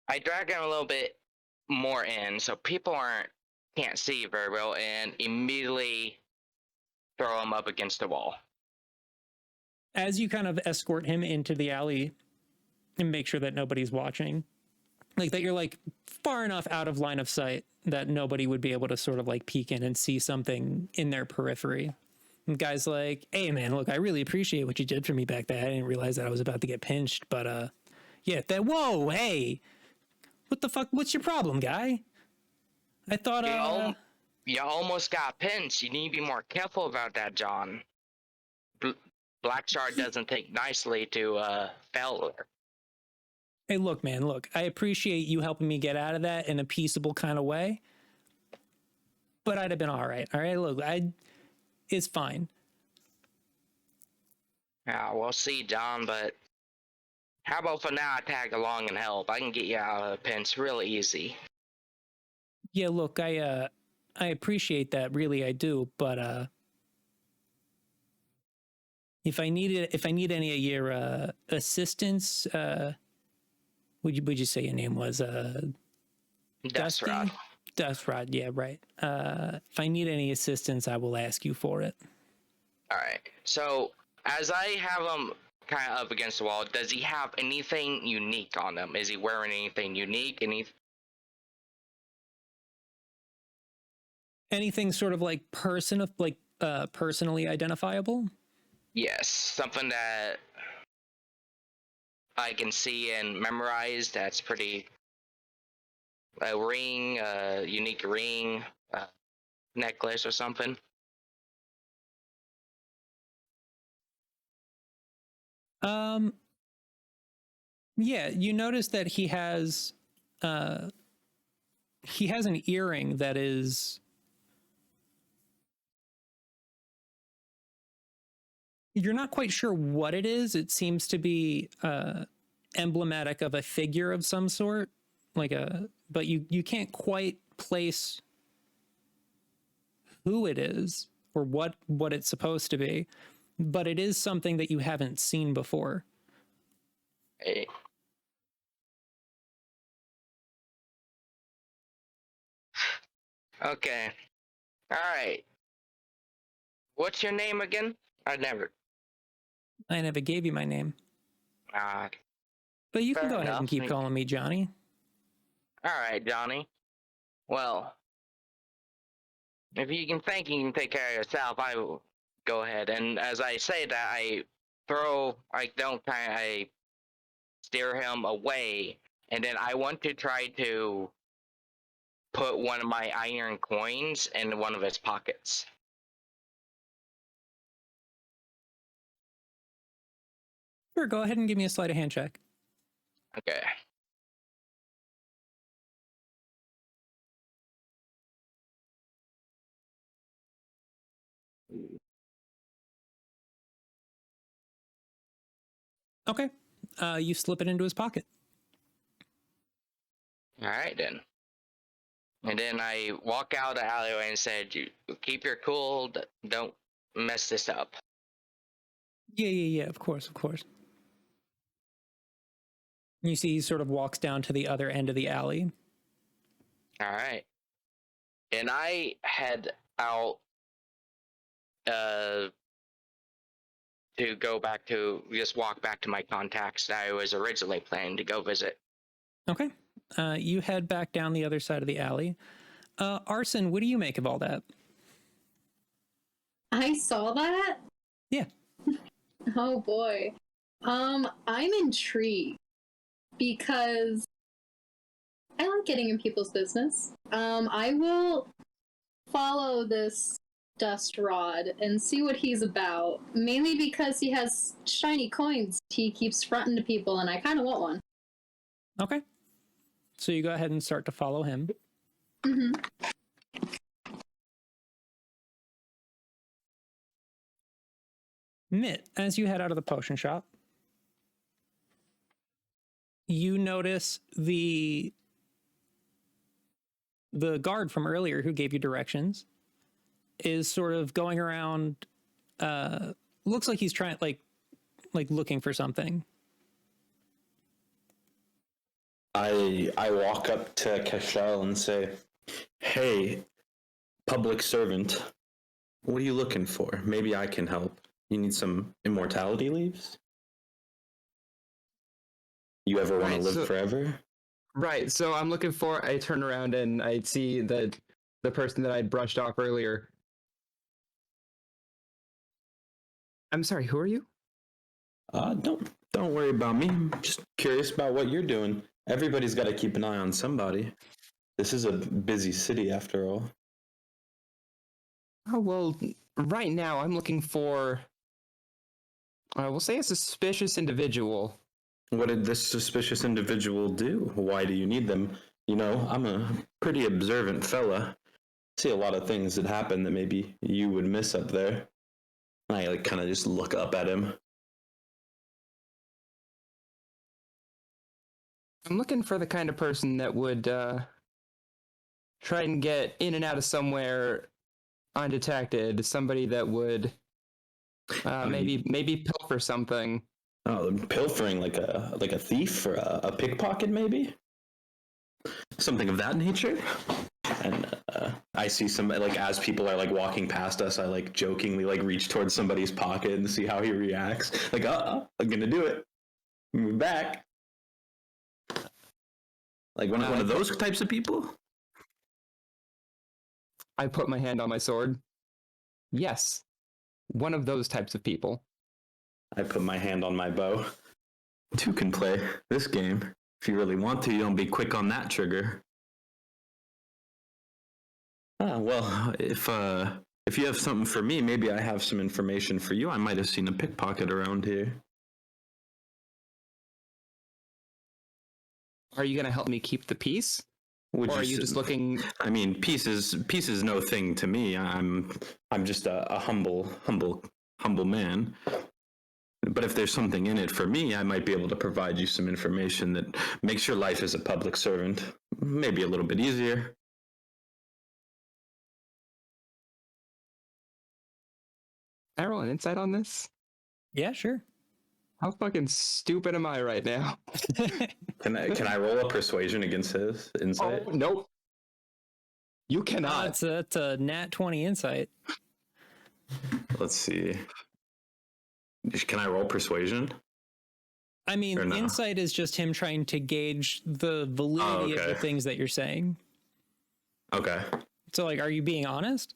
I drag him a little bit more in so people can't see very well, and immediately throw him up against the wall. As you kind of escort him into the alley and make sure that nobody's watching, like that you're like far enough out of line of sight that nobody would be able to sort of like peek in and see something in their periphery. And guy's like, hey man, look, I really appreciate what you did for me back there. I didn't realize that I was about to get pinched, but yeah, whoa, hey, what the fuck, what's your problem, guy? I thought You almost got pinched. You need to be more careful about that, John. Black Shard doesn't take nicely to failure. Hey, look, man, look, I appreciate you helping me get out of that in a peaceable kind of way, but I'd have been all right. All right, look, it's fine. Yeah, we'll see, John, but how about for now I tag along and help? I can get you out of the pinch real easy. Yeah, look, I appreciate that, really, I do, but if I need any of your assistance, would you say your name was Dusty? Dustrod, yeah, right. If I need any assistance, I will ask you for it. All right. So as I have him kind of up against the wall, does he have anything unique on him? Is he wearing anything unique? Anything sort of like personally identifiable? Yes, something that I can see and memorize. That's pretty. A ring, a unique ring, necklace or something. Yeah, you notice that he has an earring that is, you're not quite sure what it is. It seems to be emblematic of a figure of some sort, but you can't quite place who it is or what it's supposed to be, but it is something that you haven't seen before. Hey. Okay. All right. What's your name again? I never I never gave you my name. But you can Fair go ahead and enough. keep calling me Johnny. All right, Johnny. Well, if you can think you can take care of yourself, I will go ahead. And as I say that, I steer him away, and then I want to try to put one of my iron coins in one of his pockets. Sure, go ahead and give me a sleight of hand check. Okay. Okay. You slip it into his pocket. All right then. And then I walk out the alleyway and said, "You keep your cool. Don't mess this up." Yeah. Of course. You see he sort of walks down to the other end of the alley. All right. And I head out to go back to just walk back to my contacts that I was originally planning to go visit. Okay. You head back down the other side of the alley. Arson, what do you make of all that? I saw that. Yeah. Oh boy. I'm intrigued because I like getting in people's business. I will follow this dust rod and see what he's about. Mainly because he has shiny coins he keeps fronting to people, and I kind of want one. Okay. So you go ahead and start to follow him. Mm-hmm. Mitt, as you head out of the potion shop, you notice the guard from earlier who gave you directions is sort of going around. Looks like he's trying, like looking for something. I walk up to Kashel and say, "Hey, public servant, what are you looking for? Maybe I can help. You need some immortality leaves? You ever want to live forever?" Right. So I'm looking for. I turn around and I see the person that I'd brushed off earlier. I'm sorry. Who are you? Don't worry about me. I'm just curious about what you're doing. Everybody's got to keep an eye on somebody. This is a busy city, after all. Oh well. Right now, I'm looking for. We'll say a suspicious individual. What did this suspicious individual do? Why do you need them? You know, I'm a pretty observant fella. See a lot of things that happen that maybe you would miss up there. I kind of just look up at him. I'm looking for the kind of person that would try and get in and out of somewhere undetected. Somebody that would maybe pilfer something. Oh, pilfering like a thief or a pickpocket, maybe? Something of that nature? And I see some, as people are walking past us, I jokingly reach towards somebody's pocket and see how he reacts. I'm gonna do it. Move back. One of those types of people? I put my hand on my sword. Yes, one of those types of people. I put my hand on my bow. Two can play this game. If you really want to, you don't be quick on that trigger. Well, if you have something for me, maybe I have some information for you. I might have seen a pickpocket around here. Are you gonna help me keep the peace? Or are you just looking? I mean, peace is no thing to me. I'm just a humble man. But if there's something in it for me, I might be able to provide you some information that makes your life as a public servant maybe a little bit easier. Can I roll an insight on this? Yeah, sure. How fucking stupid am I right now? Can I roll a persuasion against his insight? Oh, nope. You cannot. It's a nat 20 insight. Let's see. Can I roll persuasion? I mean, Or no? insight is just him trying to gauge the validity of the okay. things that you're saying. Okay. So, like, are you being honest?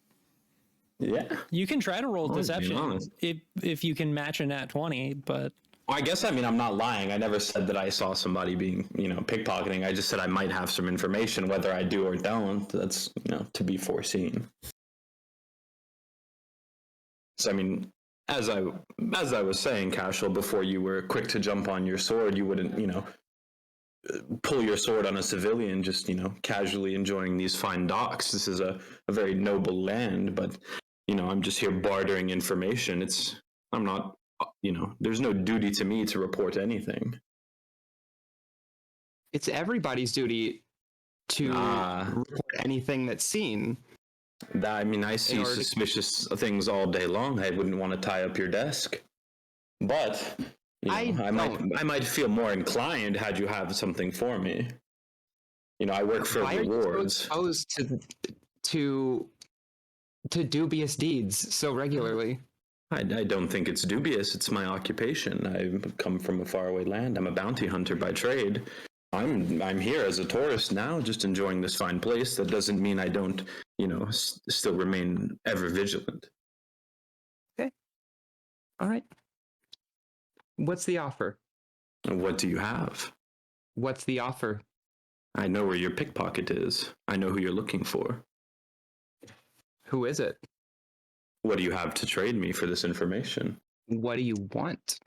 Yeah. You can try to roll I'm being deception honest. if you can match a nat 20, but I guess, I mean, I'm not lying. I never said that I saw somebody being, pickpocketing. I just said I might have some information, whether I do or don't. That's, to be foreseen. So, I mean, as I was saying, Kashel, before you were quick to jump on your sword, you wouldn't, pull your sword on a civilian just, casually enjoying these fine docks. This is a very noble land, but, I'm just here bartering information. I'm not, there's no duty to me to report anything. It's everybody's duty to report anything that's seen. I see suspicious things all day long. I wouldn't want to tie up your desk, but I might feel more inclined had you have something for me. I work for rewards. Why are you so exposed to dubious deeds so regularly? I don't think it's dubious. It's my occupation. I've come from a faraway land. I'm a bounty hunter by trade. I'm here as a tourist now, just enjoying this fine place. That doesn't mean I don't, still remain ever vigilant. Okay. All right. What's the offer? What do you have? What's the offer? I know where your pickpocket is. I know who you're looking for. Who is it? What do you have to trade me for this information? What do you want?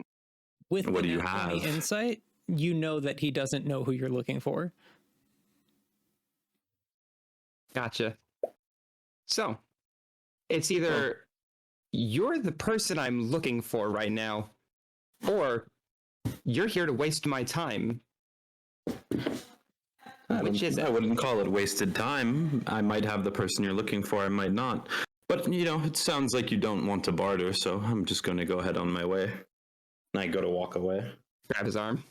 with What the do you nat 20 have? insight, you know that he doesn't know who you're looking for. Gotcha. So, it's either you're the person I'm looking for right now, or you're here to waste my time. Which is it? I wouldn't call it wasted time. I might have the person you're looking for, I might not. But, it sounds like you don't want to barter, so I'm just going to go ahead on my way. And I go to walk away. Grab his arm.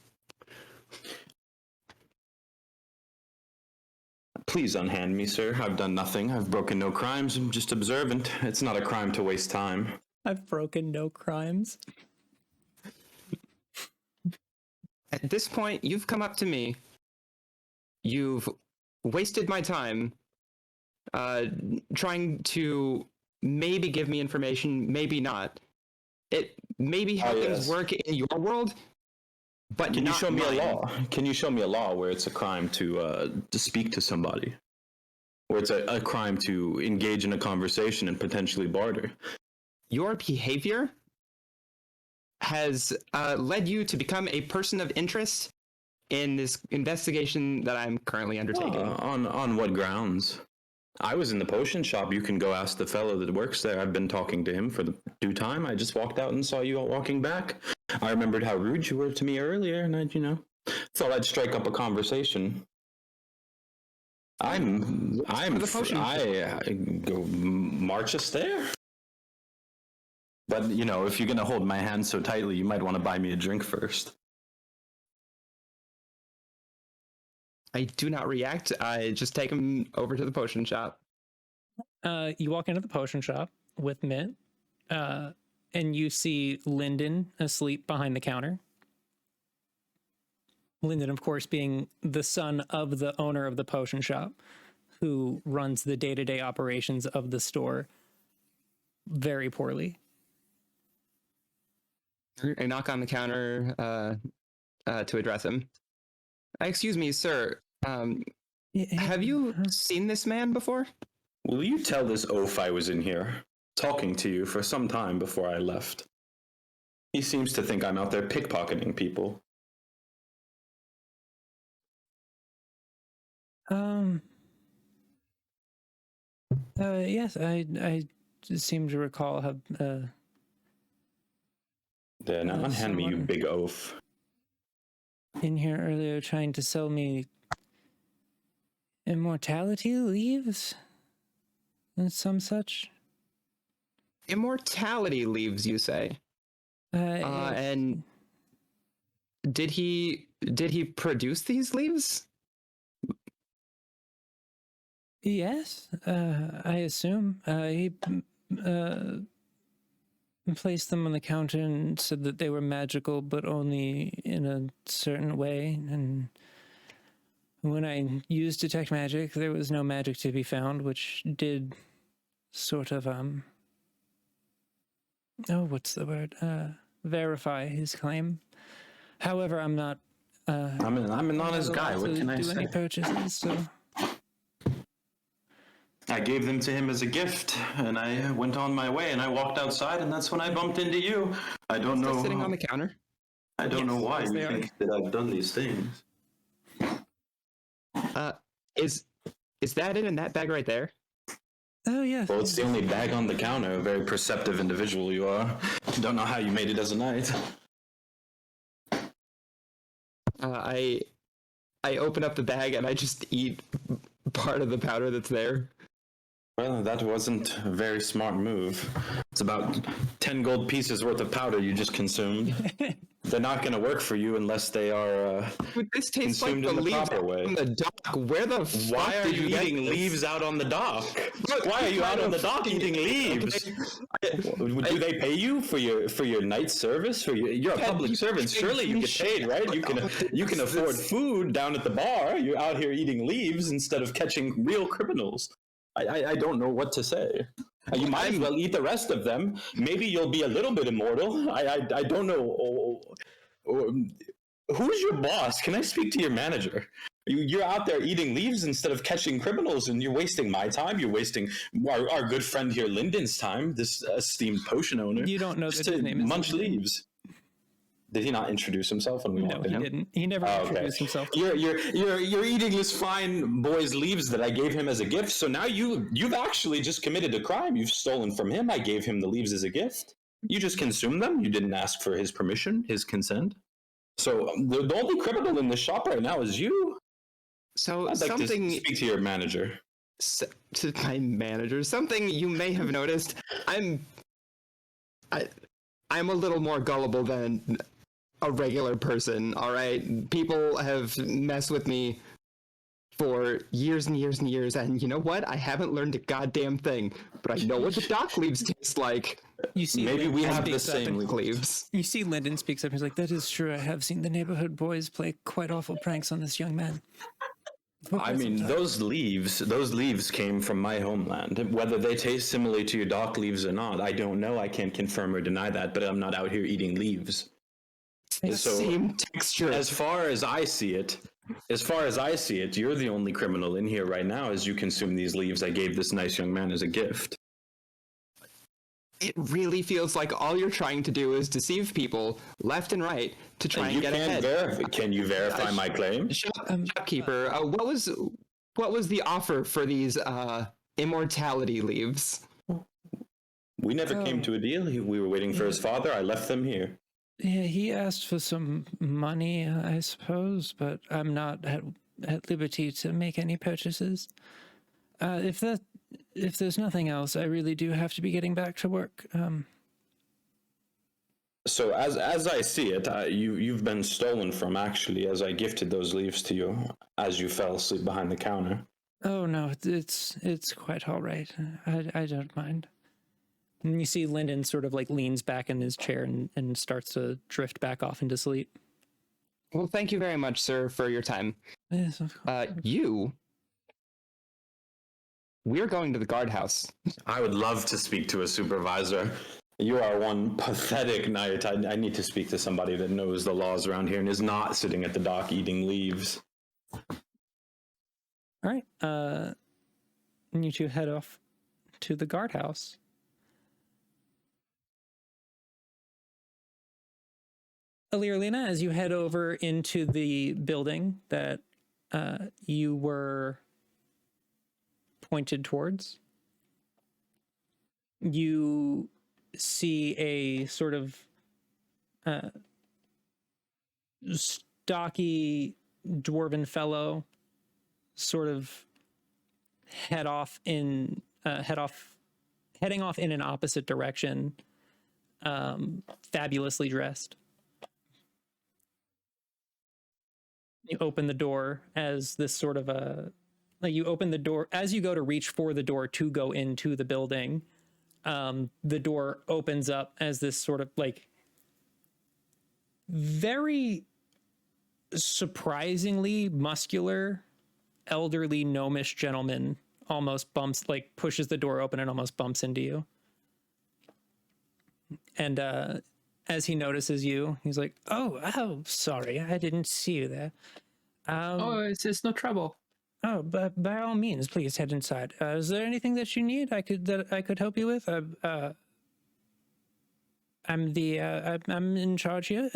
Please unhand me, sir. I've done nothing. I've broken no crimes. I'm just observant. It's not a crime to waste time. I've broken no crimes. At this point, you've come up to me. You've wasted my time trying to maybe give me information, maybe not. It may be how things work in your world, but Can you show me mine. a law? Can you show me a law where it's a crime to speak to somebody? Where it's a crime to engage in a conversation and potentially barter? Your behavior has led you to become a person of interest in this investigation that I'm currently undertaking. On what grounds? I was in the potion shop. You can go ask the fellow that works there. I've been talking to him for the due time. I just walked out and saw you all walking back. I remembered how rude you were to me earlier, and I, thought I'd strike up a conversation. I go march us there. But, if you're going to hold my hand so tightly, you might want to buy me a drink first. I do not react. I just take him over to the potion shop. You walk into the potion shop with Mitt, and you see Lyndon asleep behind the counter. Lyndon, of course, being the son of the owner of the potion shop, who runs the day-to-day operations of the store very poorly. I knock on the counter to address him. Excuse me, sir. Have you seen this man before? Will you tell this oaf I was in here, talking to you for some time before I left? He seems to think I'm out there pickpocketing people. Yes, I seem to recall how. Then unhand me, you big oaf. In here earlier trying to sell me immortality leaves and some such. Immortality leaves, you say? And did he produce these leaves? Yes, I assume he placed them on the counter and said that they were magical, but only in a certain way. And when I used detect magic, there was no magic to be found, which did sort of what's the word? Verify his claim. However, I'm not. I'm an honest guy. What can I do say? any purchases, so I gave them to him as a gift, and I went on my way, and I walked outside, and that's when I bumped into you. I don't know. Still sitting on the counter. I don't know why yes, you they are. think that I've done these things. Is that it in that bag right there? oh yeah. Well, it's the only bag on the counter. A very perceptive individual you are. Don't know how you made it as a knight. I open up the bag and I just eat part of the powder that's there. Well, that wasn't a very smart move. It's about 10 gold pieces worth of powder you just consumed. They're not going to work for you unless they are Dude, this tastes like consumed the in the leaves proper way. on the dock. Where the Why fuck are did you get eating this? leaves out on the dock? Look, Why are you out on the dock fucking- eating leaves? Do they pay you for your night service? You're a public servant. Surely you get paid, right? You can afford food down at the bar. You're out here eating leaves instead of catching real criminals. I don't know what to say. You might as well eat the rest of them. Maybe you'll be a little bit immortal. I don't know. Who's your boss? Can I speak to your manager? You're out there eating leaves instead of catching criminals, and you're wasting my time. You're wasting our good friend here, Lyndon's time, this esteemed potion owner. You don't know just that his to name is munch Lyndon. leaves. Did he not introduce himself when we No, walked he in? didn't. He never Oh, okay. introduced himself. You're eating this fine boy's leaves that I gave him as a gift. So now you've actually just committed a crime. You've stolen from him. I gave him the leaves as a gift. You just consumed them. You didn't ask for his permission, his consent. So the only criminal in this shop right now is you. So I'd like something to speak to your manager. to my manager. Something you may have noticed. I'm a little more gullible than a regular person. All right, people have messed with me for years and years and years, and you know what? I haven't learned a goddamn thing, but I know what the dock leaves taste like. You see, Maybe we Lyndon have the speaks up same and- Leaves. You see, Lyndon speaks up. He's like, "That is true. I have seen the neighborhood boys play quite awful pranks on this young man." I mean, those leaves came from my homeland. Whether they taste similarly to your dock leaves or not, I don't know. I can't confirm or deny that, but I'm not out here eating leaves. So, Same texture. as far as I see it, you're the only criminal in here right now as you consume these leaves I gave this nice young man as a gift. It really feels like all you're trying to do is deceive people left and right to try and You get can't ahead. Can you verify my claim? Shopkeeper, what was the offer for these immortality leaves? We never came to a deal. We were waiting for his father. I left them here. Yeah, he asked for some money, I suppose, but I'm not at liberty to make any purchases. If there's nothing else, I really do have to be getting back to work. So as I see it, you've been stolen from, actually, as I gifted those leaves to you as you fell asleep behind the counter. Oh no, it's quite all right. I don't mind. And you see Lyndon sort of like leans back in his chair and starts to drift back off into sleep. Well, thank you very much, sir, for your time. Yes, of course. We're going to the guardhouse. I would love to speak to a supervisor. You are one pathetic knight. I need to speak to somebody that knows the laws around here and is not sitting at the dock eating leaves. All right. And you two head off to the guardhouse. Alirlina, as you head over into the building that you were pointed towards, you see a sort of stocky dwarven fellow sort of heading off in an opposite direction, fabulously dressed. You open the door as this sort of you open the door as you go to reach for the door to go into the building. the door opens up as this sort of like very surprisingly muscular, elderly, gnomish gentleman almost pushes the door open and almost bumps into you. And as he notices you, he's like, oh, sorry, I didn't see you there. It's no trouble. Oh, but by all means, please head inside. Is there anything that you need I could help you with? I'm in charge here.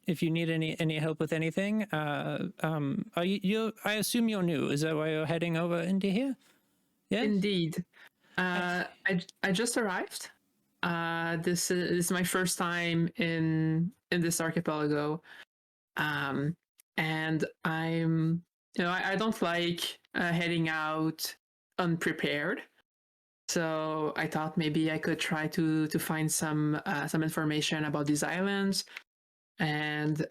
If you need any help with anything, I assume you're new. Is that why you're heading over into here? Yeah. Indeed. I just arrived. This is my first time in this archipelago, and I'm I don't like heading out unprepared. So I thought maybe I could try to find some information about these islands, and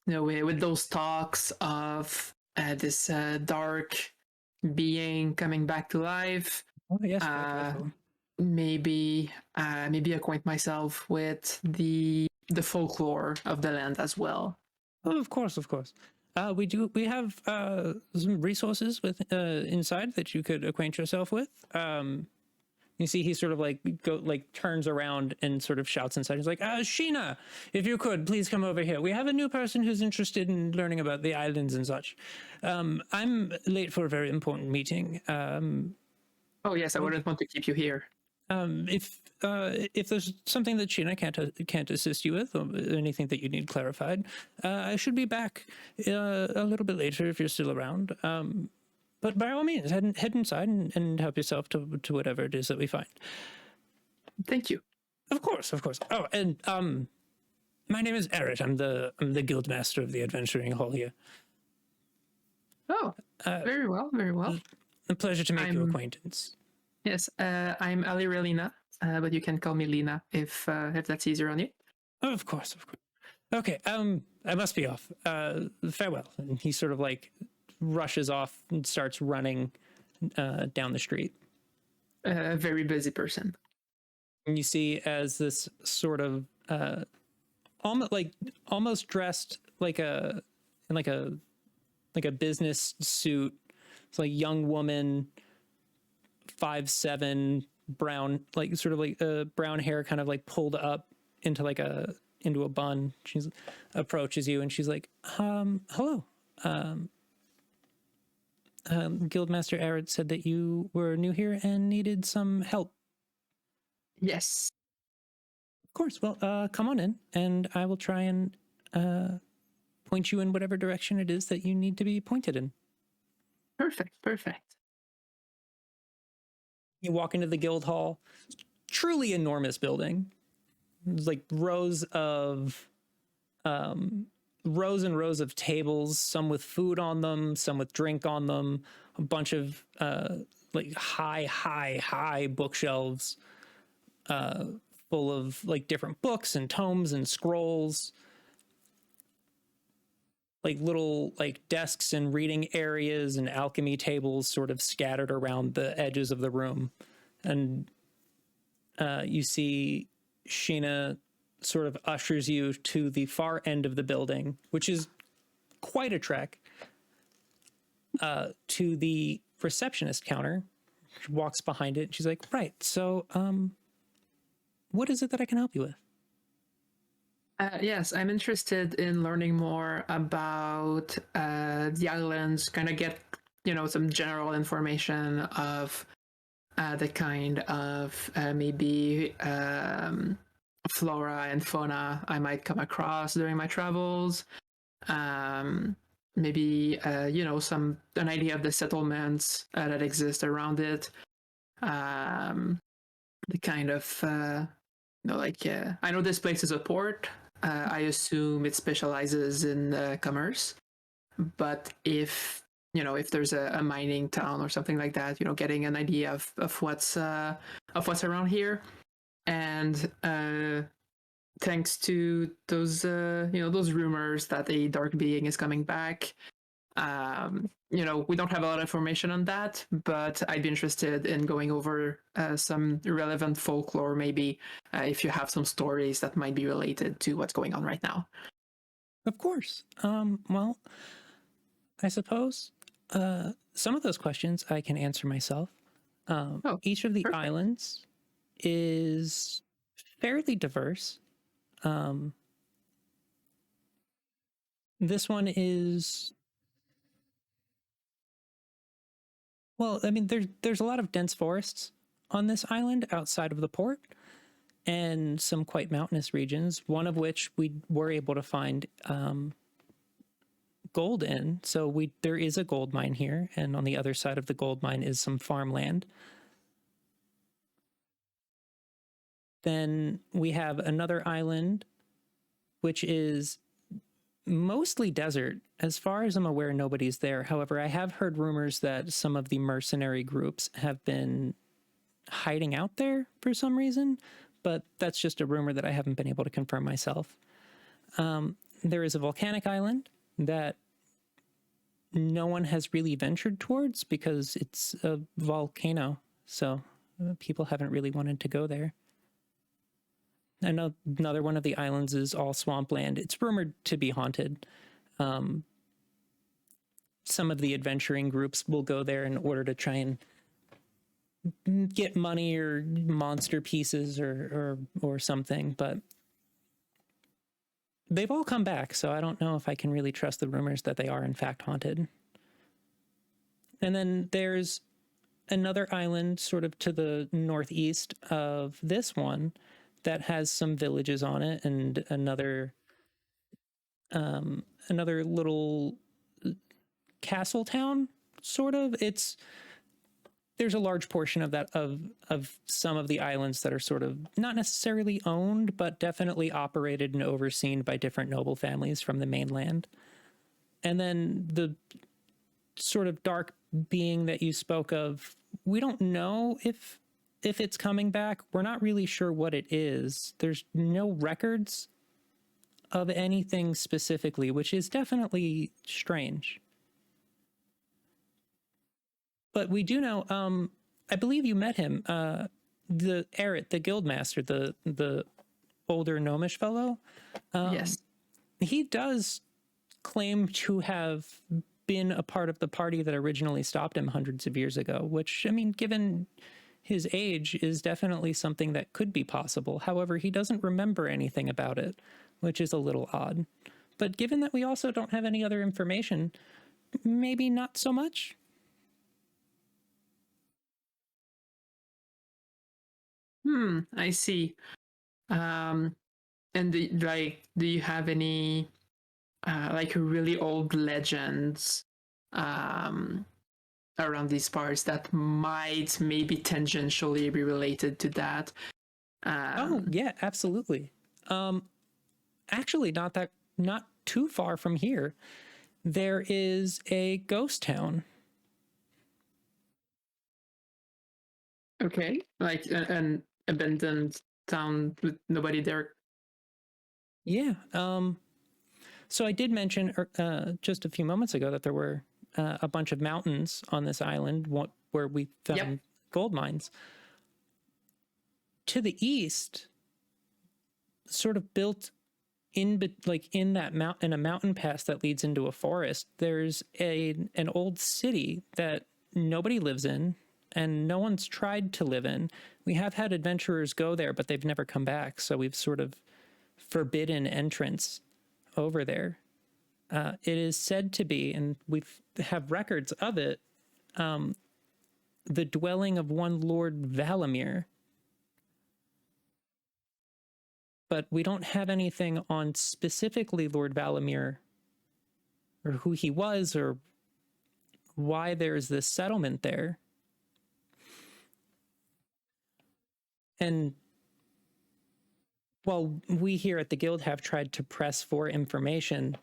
with those talks of this dark being coming back to life. Oh yes. Maybe acquaint myself with the folklore of the land as well. Oh, of course. We have some resources inside that you could acquaint yourself with. You see, he sort of turns around and sort of shouts inside. He's like, Sheena, if you could please come over here. We have a new person who's interested in learning about the islands and such. I'm late for a very important meeting. Oh yes, I wouldn't want to keep you here. If there's something that Sheena can't assist you with, or anything that you need clarified, I should be back a little bit later if you're still around. But by all means, head inside and help yourself to whatever it is that we find. Thank you. Of course. Oh, and my name is Eric. I'm the guild master of the adventuring hall here. Oh, very well. A pleasure to make your acquaintance. Yes, I'm Ali Relina, but you can call me Lina if that's easier on you. Oh, of course. Okay, I must be off. Farewell. And he sort of rushes off and starts running down the street. A very busy person. And you see as this sort of almost dressed in a business suit. It's like young woman, 5'7", brown, brown hair, kind of like pulled up into a bun. She approaches you and she's like, hello. Guildmaster Arid said that you were new here and needed some help. Yes. Of course. Well, come on in and I will try and point you in whatever direction it is that you need to be pointed in. Perfect. You walk into the guild hall. Truly enormous building. There's rows and rows of tables, some with food on them, some with drink on them, a bunch of high bookshelves full of different books and tomes and scrolls, little desks and reading areas and alchemy tables sort of scattered around the edges of the room. And you see Sheena sort of ushers you to the far end of the building, which is quite a trek, to the receptionist counter. She walks behind it. She's like, right, so what is it that I can help you with? Yes, I'm interested in learning more about the islands, kind of get, some general information of the kind of maybe flora and fauna I might come across during my travels. Maybe, an idea of the settlements that exist around it. The kind of, I know this place is a port. I assume it specializes in commerce, but if there's a mining town or something like that, getting an idea of what's around here, and thanks to those those rumors that a dark being is coming back, We don't have a lot of information on that, but I'd be interested in going over some relevant folklore, maybe if you have some stories that might be related to what's going on right now. Of course. Well, I suppose some of those questions I can answer myself. Each of the perfect. islands is fairly diverse. This one is, well, I mean, there's a lot of dense forests on this island outside of the port, and some quite mountainous regions, one of which we were able to find gold in. So there is a gold mine here, and on the other side of the gold mine is some farmland. Then we have another island, which is mostly desert. As far as I'm aware, nobody's there. However, I have heard rumors that some of the mercenary groups have been hiding out there for some reason, but that's just a rumor that I haven't been able to confirm myself. There is a volcanic island that no one has really ventured towards because it's a volcano, so people haven't really wanted to go there. I know another one of the islands is all swampland. It's rumored to be haunted. Some of the adventuring groups will go there in order to try and get money or monster pieces or something, but they've all come back, so I don't know if I can really trust the rumors that they are in fact haunted. And then there's another island sort of to the northeast of this one that has some villages on it, and another little castle town, sort of. There's a large portion of that of some of the islands that are sort of not necessarily owned, but definitely operated and overseen by different noble families from the mainland. And then the sort of dark being that you spoke of, we don't know if it's coming back. We're not really sure what it is. There's no records of anything specifically, which is definitely strange. But we do know, I believe you met him, the Eret, the guildmaster, the older gnomish fellow. Yes. He does claim to have been a part of the party that originally stopped him hundreds of years ago, which, I mean, given his age, is definitely something that could be possible. However, he doesn't remember anything about it, which is a little odd. But given that we also don't have any other information, maybe not so much. I see. And do you have any like really old legends around these parts that might maybe tangentially be related to that? Oh yeah, absolutely. Actually, not too far from here, there is a ghost town. Okay, like an abandoned town with nobody there. Yeah. So I did mention just a few moments ago that there were a bunch of mountains on this island where we found gold mines. To the east, sort of built in that mountain, in a mountain pass that leads into a forest, there's an old city that nobody lives in and no one's tried to live in. We have had adventurers go there, but they've never come back. So we've sort of forbidden entrance over there. It is said to be, and we have records of it, the dwelling of one Lord Valamir. But we don't have anything on specifically Lord Valamir, or who he was, or why there's this settlement there. And while we here at the Guild have tried to press for information,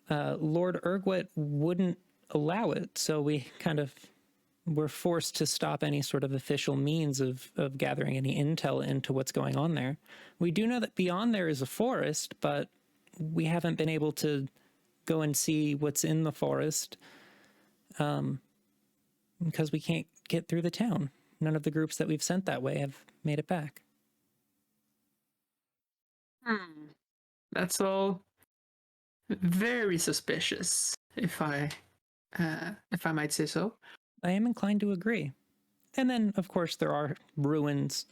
Lord Urgwit wouldn't allow it. So we kind of were forced to stop any sort of official means of gathering any intel into what's going on there. We do know that beyond there is a forest, but we haven't been able to go and see what's in the forest. because we can't get through the town. None of the groups that we've sent that way have made it back. That's all very suspicious, if I might say so. I am inclined to agree. And then, of course, there are ruins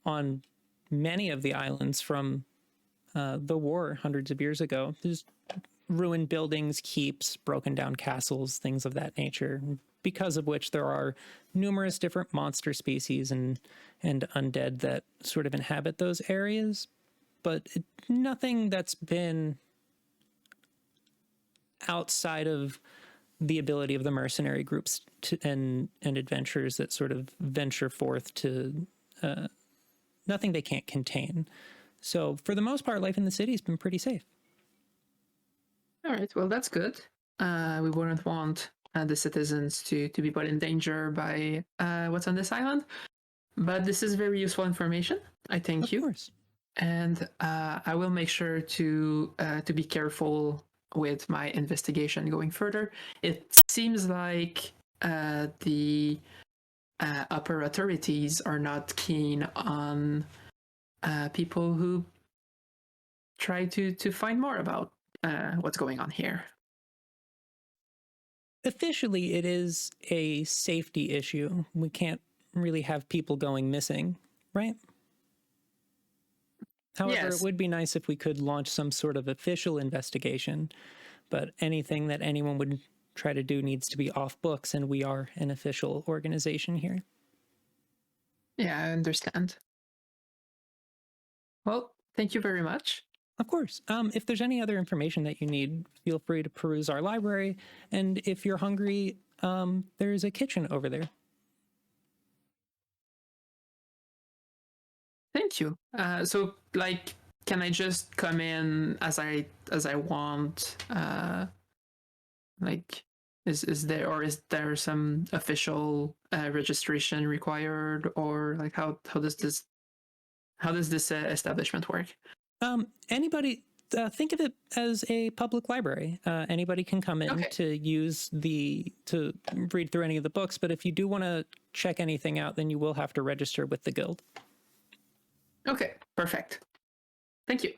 on many of the islands from the war hundreds of years ago. There's ruined buildings, keeps, broken down castles, things of that nature, because of which there are numerous different monster species and undead that sort of inhabit those areas. But nothing that's been outside of the ability of the mercenary groups and adventurers that sort of venture forth to nothing they can't contain. So for the most part, life in the city has been pretty safe. All right, well, that's good. We wouldn't want the citizens to be put in danger by what's on this island. But this is very useful information. I thank you. Of course. And I will make sure to be careful with my investigation going further. It seems like the upper authorities are not keen on people who try to find more about what's going on here. Officially, it is a safety issue. We can't really have people going missing, right? However, Yes. It would be nice if we could launch some sort of official investigation, but anything that anyone would try to do needs to be off books, and we are an official organization here. Yeah, I understand. Well, thank you very much. Of course. If there's any other information that you need, feel free to peruse our library, and if you're hungry, there's a kitchen over there. Thank you. So, like, can I just come in as I want? Like, is there some official registration required, or like how does this establishment work? Anybody, think of it as a public library. Anybody can come in Okay. to read through any of the books, but if you do want to check anything out, then you will have to register with the guild. Okay, perfect. Thank you.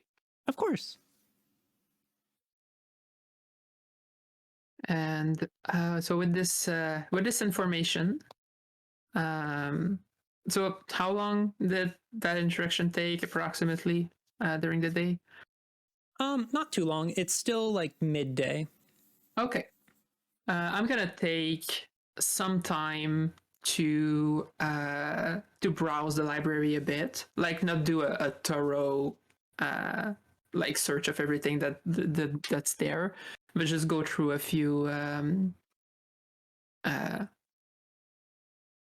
Of course. And so with this information, so how long did that interaction take approximately during the day? Not too long. It's still like midday. Okay. I'm gonna take some time to browse the library a bit, like not do a thorough like search of everything that's there, but just go through a few I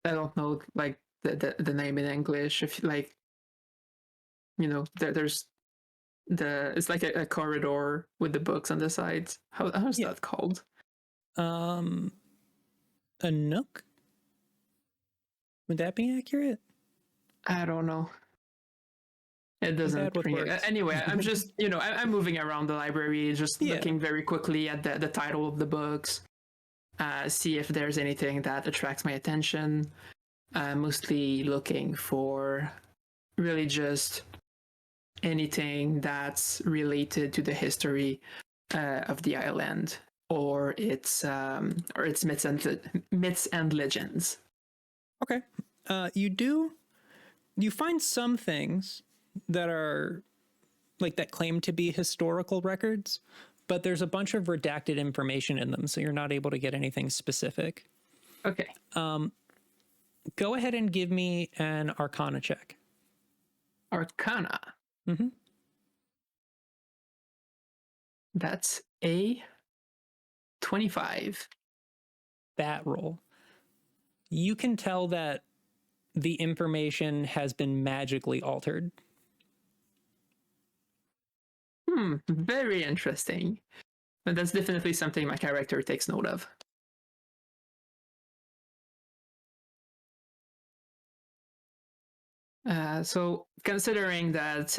don't know, like the name in English, if like, you know, there's it's like a corridor with the books on the sides. How's Yeah. that called? A nook? Would that be accurate? I don't know. It doesn't bad with ring it. words. Anyway, I'm just, you know, I'm moving around the library, just Yeah. looking very quickly at the title of the books, see if there's anything that attracts my attention. Mostly looking for really just anything that's related to the history of the island or its myths and legends. Okay. You find some things that are like that claim to be historical records, but there's a bunch of redacted information in them, so you're not able to get anything specific. Okay. Go ahead and give me an Arcana check. Arcana. Mm-hmm. That's a 25. That roll. You can tell that the information has been magically altered. Very interesting. But that's definitely something my character takes note of. So considering that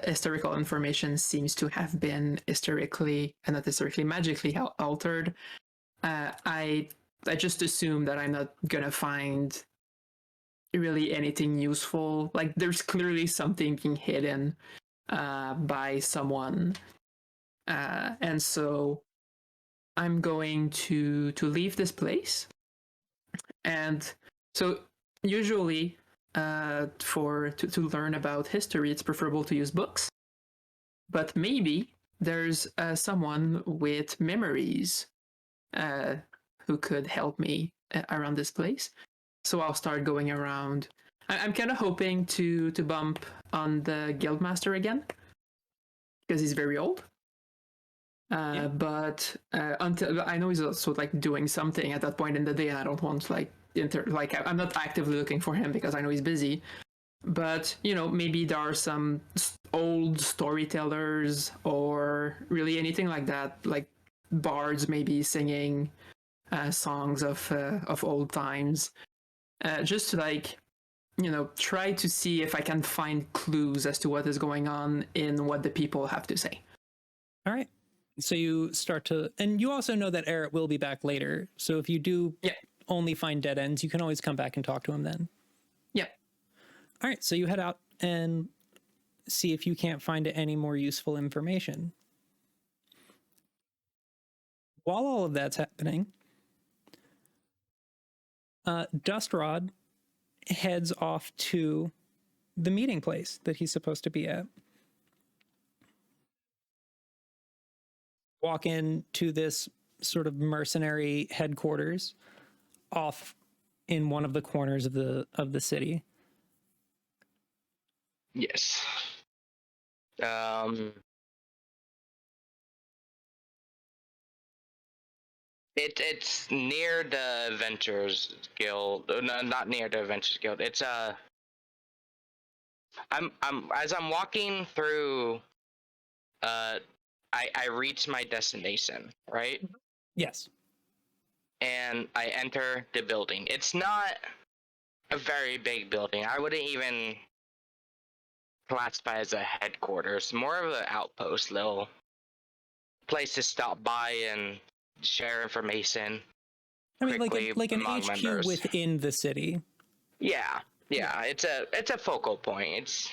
historical information seems to have been historically, and not historically, magically altered, I just assume that I'm not gonna find really anything useful. Like there's clearly something being hidden by someone, and so I'm going to leave this place. And so usually, to learn about history, it's preferable to use books. But maybe there's someone with memories who could help me around this place. So I'll start going around. I'm kind of hoping to bump on the guildmaster again because he's very old. But until I know he's also like doing something at that point in the day, and I don't want like I'm not actively looking for him because I know he's busy. But maybe there are some old storytellers or really anything like that, like bards maybe singing songs of old times. Just to like try to see if I can find clues as to what is going on in what the people have to say. All right. So you start to, and you also know that Eric will be back later. So if you do only find dead ends, you can always come back and talk to him then. Yep. All right. So you head out and see if you can't find any more useful information. While all of that's happening, Dustrod heads off to the meeting place that he's supposed to be at. Walk into this sort of mercenary headquarters off in one of the corners of the city. Yes. It's near the Adventurers Guild. No, not near the Adventurers Guild. It's I'm as I'm walking through I reach my destination, right? Yes. And I enter the building. It's not a very big building. I wouldn't even classify as a headquarters. More of an outpost, little place to stop by and share information. I mean, like an HQ members. within the city. Yeah. It's a focal point. It's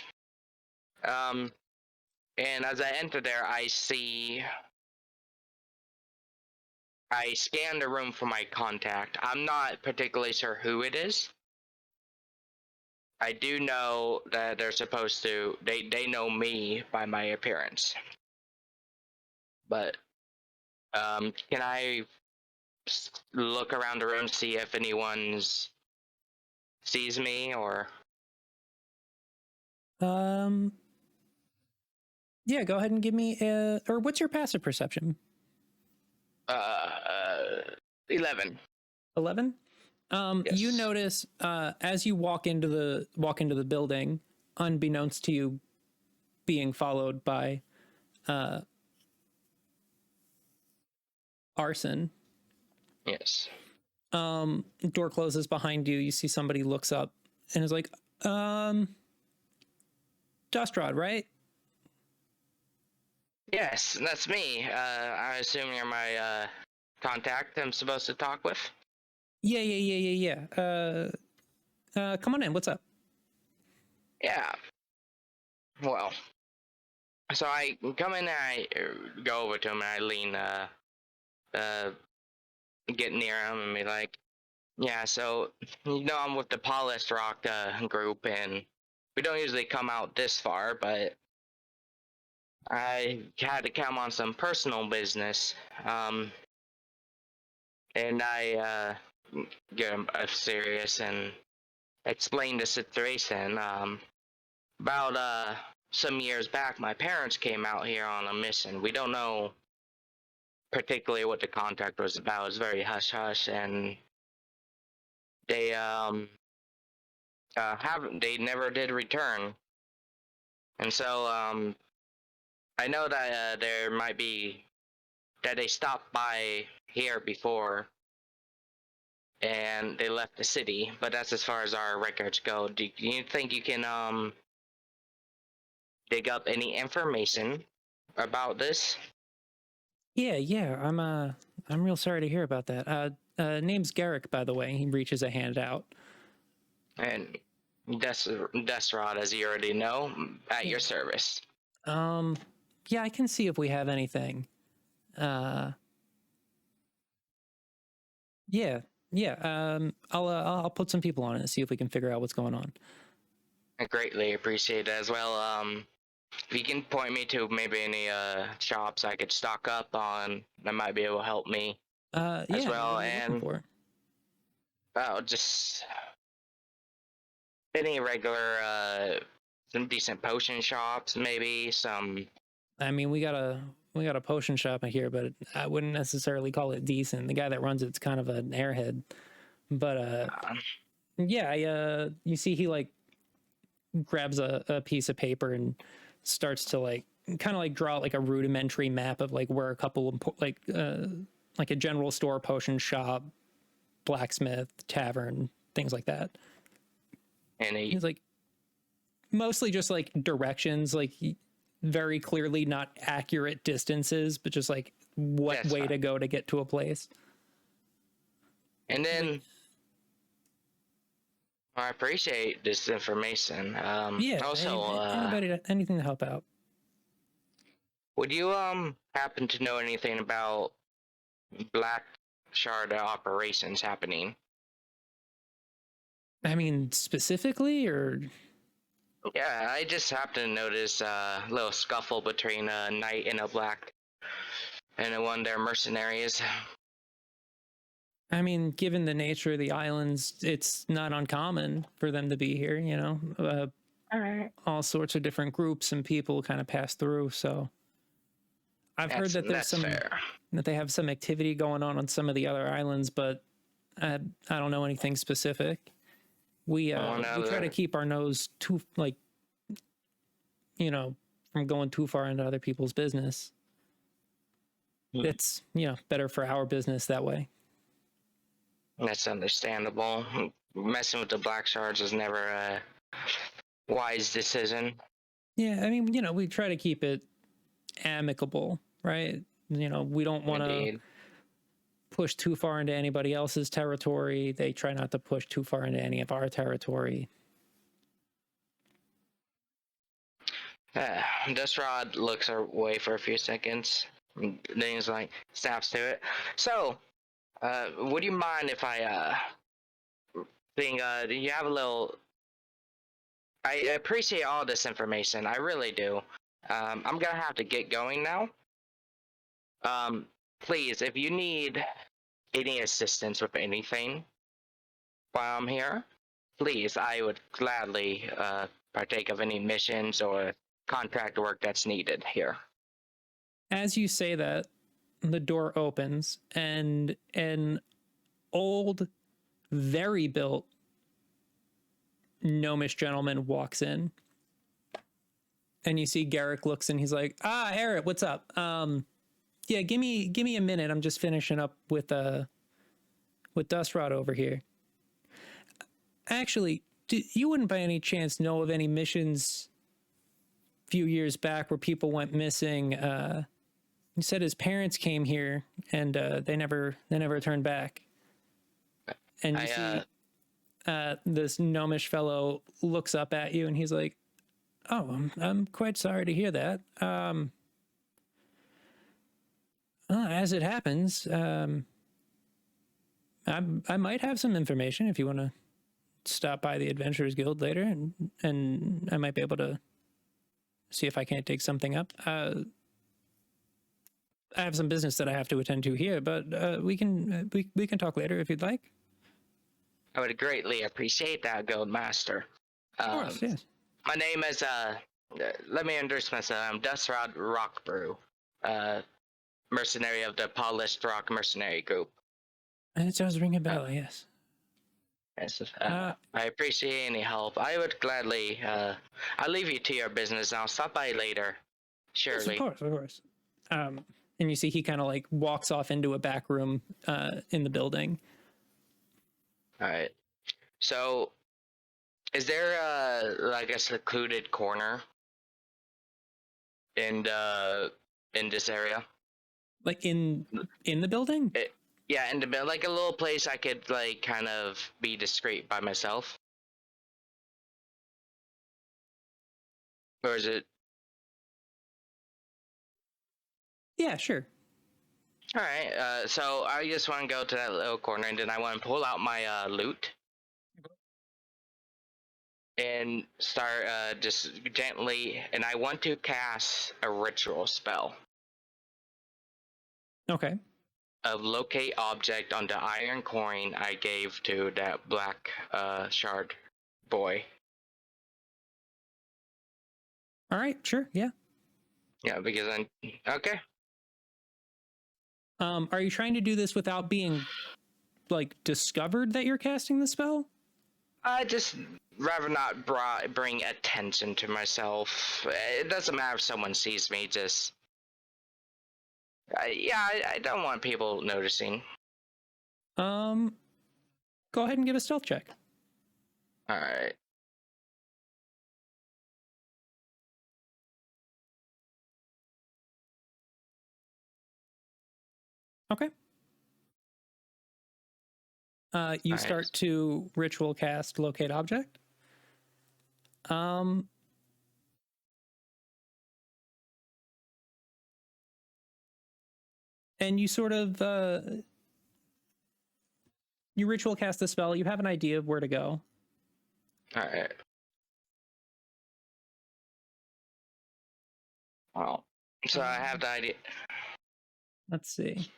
and as I enter there, I scan the room for my contact. I'm not particularly sure who it is. I do know that they're supposed to, they know me by my appearance. But, can I look around the room, see if anyone sees me or? Yeah, go ahead and give me or what's your passive perception? 11. 11? Yes. You notice as you walk into the building, unbeknownst to you, being followed by Arson. Yes. Door closes behind you. You see somebody looks up and is like, Dustrod, right? Yes, that's me. I assume you're my contact I'm supposed to talk with? Yeah. Come on in. What's up? Yeah. Well, so I come in and I go over to him and I lean, get near him and be like, yeah, so, I'm with the Polished Rock group and we don't usually come out this far, but I had to come on some personal business, and I get him serious and explain the situation. About some years back, my parents came out here on a mission. We don't know particularly what the contract was about. It was very hush hush, and they they never did return. And so I know that there might be that they stopped by here before and they left the city, but that's as far as our records go. Do you think you can dig up any information about this? Yeah. I'm real sorry to hear about that. Name's Garrick, by the way. He reaches a hand out. And Desrod, as you already know, at your service. Yeah, I can see if we have anything. Yeah. I'll put some people on it and see if we can figure out what's going on. I greatly appreciate it as well. If you can point me to maybe any shops I could stock up on, that might be able to help me Yeah, as well. what are you looking And for? just any regular, some decent potion shops, maybe some. I mean, we got a potion shop in here, but I wouldn't necessarily call it decent. The guy that runs it's kind of an airhead. But yeah, you see he like grabs a piece of paper and starts to like kind of like draw like a rudimentary map of like where a couple of like a general store, potion shop, blacksmith, tavern, things like that. And He's like mostly just like directions, like very clearly not accurate distances, but just like what That's way fine. to go to get to a place. And then I appreciate this information. Yeah. Also, Anything to help out. would you happen to know anything about Black Shard operations happening? I mean, specifically, or Yeah, I just happened to notice a little scuffle between a knight and a black and one of their mercenaries. I mean, given the nature of the islands, it's not uncommon for them to be here. You know, All right. all sorts of different groups and people kind of pass through. So I've heard that there's some fair. that they have some activity going on some of the other islands, but I don't know anything specific. We try to keep our nose too like, you know, from going too far into other people's business. It's, you know, better for our business that way. That's understandable. Messing with the Black Shards is never a wise decision. Yeah, I mean, you know, we try to keep it amicable, right? You know, we don't want to Indeed. push too far into anybody else's territory. They try not to push too far into any of our territory. Dustrod looks away for a few seconds. Then he's like, snaps to it. So, would you mind if I think you have a little? I appreciate all this information. I really do. I'm gonna have to get going now. Please, if you need any assistance with anything while I'm here, please, I would gladly partake of any missions or contract work that's needed here. As you say that, the door opens and an old, very built gnomish gentleman walks in. And you see Garrick looks and he's like, Eric, what's up? Yeah, give me a minute. I'm just finishing up with Dustrod over here. Actually, you wouldn't by any chance know of any missions a few years back where people went missing? He said his parents came here and they never turned back. And you see this gnomish fellow looks up at you and he's like, "Oh, I'm quite sorry to hear that. As it happens, I might have some information if you want to stop by the Adventurers Guild later, and I might be able to see if I can't dig something up. I have some business that I have to attend to here, but we can talk later if you'd like." I would greatly appreciate that, Guild Master. Of course, yes. My name is let me introduce myself. I'm Dustrod Rockbrew, mercenary of the Polished Rock Mercenary Group. It does ring a bell, yes. Yes, I appreciate any help. I would gladly. I'll leave you to your business. I'll stop by later. Yes, Surely. of course. And you see he kind of like walks off into a back room in the building. All right. So, is there like a secluded corner in this area? Like in the building? Yeah, and like a little place I could like kind of be discreet by myself. Or is it? Yeah, sure. All right. So I just want to go to that little corner, and then I want to pull out my loot and start just gently. And I want to cast a ritual spell Okay. of locate object on the iron coin I gave to that black shard boy. All right, sure. Yeah. Yeah, because I'm okay. Are you trying to do this without being like discovered that you're casting the spell? I just rather not bring attention to myself. It doesn't matter if someone sees me. Just I don't want people noticing. Go ahead and give a stealth check. All right. Okay. You All start right. to ritual cast locate object. And you sort of you ritual cast the spell. You have an idea of where to go. All right. Well, so I have the idea. Let's see.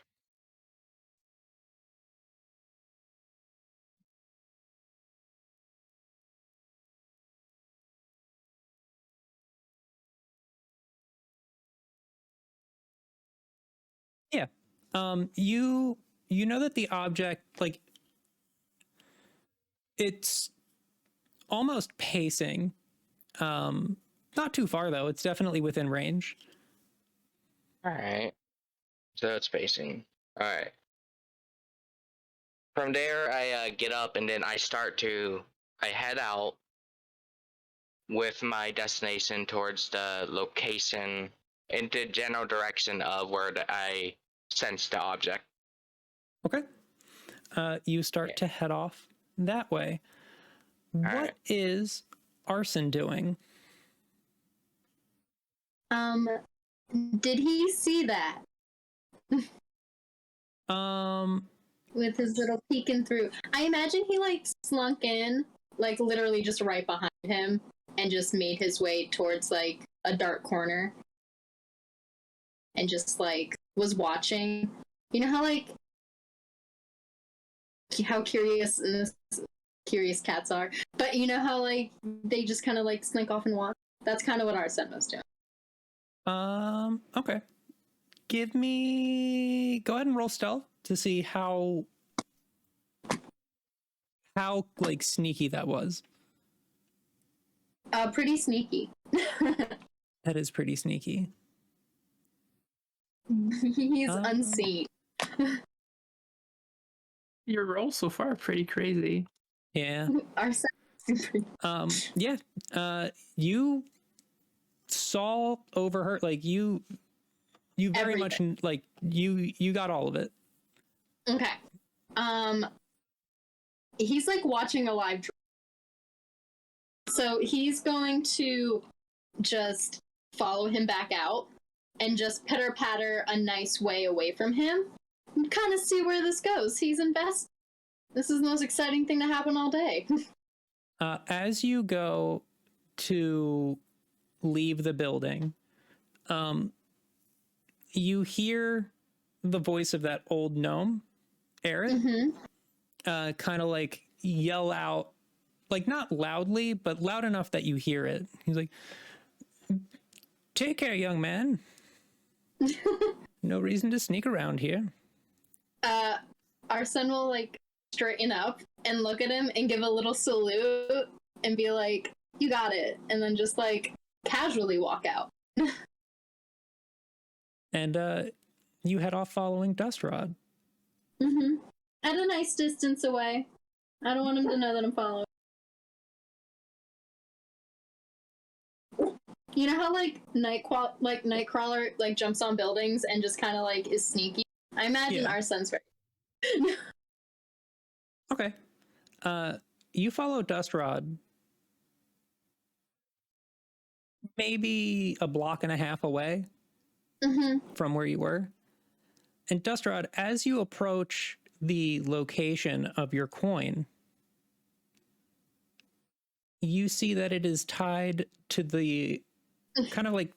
Yeah. You know that the object, like, it's almost pacing. Not too far though. It's definitely within range. All right. So it's facing. All right. From there, I get up and then I head out with my destination towards the location in the general direction of where I sense the object. Okay. You start to head off that way. What is Arson doing? Did he see that? With his little peeking through. I imagine he like slunk in, like literally just right behind him, and just made his way towards like a dark corner. And just like was watching. You know how like how curious cats are. But you know how like they just kind of like slink off and walk? That's kind of what Arsen was doing. Okay. Go ahead and roll stealth to see how like sneaky that was. Pretty sneaky. That is pretty sneaky. He's unseen. Your roll so far pretty crazy. Yeah. Arsen. Yeah. You saw, overheard, like you very much like you got all of it. Okay. He's like watching a live draw. So he's going to just follow him back out and just pitter patter a nice way away from him and kind of see where this goes. He's invested. This is the most exciting thing to happen all day. As you go to leave the building, you hear the voice of that old gnome, Eric, kind of like yell out, like not loudly, but loud enough that you hear it. He's like, "Take care, young man. No reason to sneak around here." Arsen will like straighten up and look at him and give a little salute and be like, "You got it," and then just like casually walk out. And you head off following Dustrod. At a nice distance away. I don't want him to know that I'm following. You know how like Nightcrawler like jumps on buildings and just kind of like is sneaky? I imagine Yeah. Arsen's right. Okay. You follow Dustrod maybe a block and a half away from where you were. And Dustrod, as you approach the location of your coin, you see that it is tied to the kind of like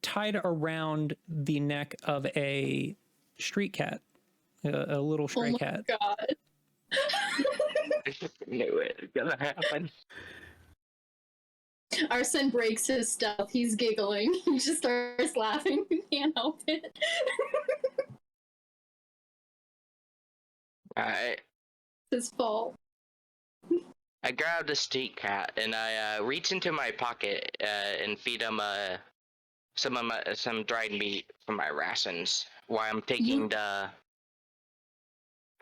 tied around the neck of a street cat, a little stray cat. God. I just knew it was gonna happen. Arsen breaks his stuff. He's giggling. He just starts laughing. He can't help it. I His fault. I grabbed a street cat and I reach into my pocket and feed him some dried meat from my rations while I'm taking the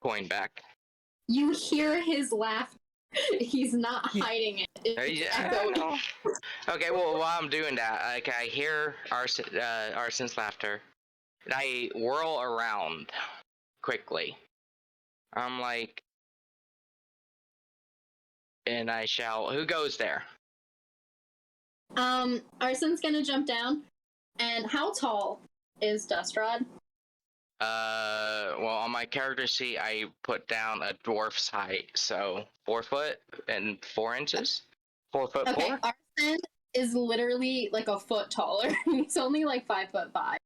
coin back. You hear his laughter. He's not hiding it. It's Yeah, echoing. I know. Okay, well, while I'm doing that, I hear Arsen's laughter, and I whirl around quickly. I'm like, and I shout, "Who goes there?" Arsen's gonna jump down. And how tall is Dustrod? Well, on my character sheet, I put down a dwarf's height, so 4 foot and 4 inches. 4 foot Okay, 4. Arsen is literally like a foot taller. He's only like 5'5".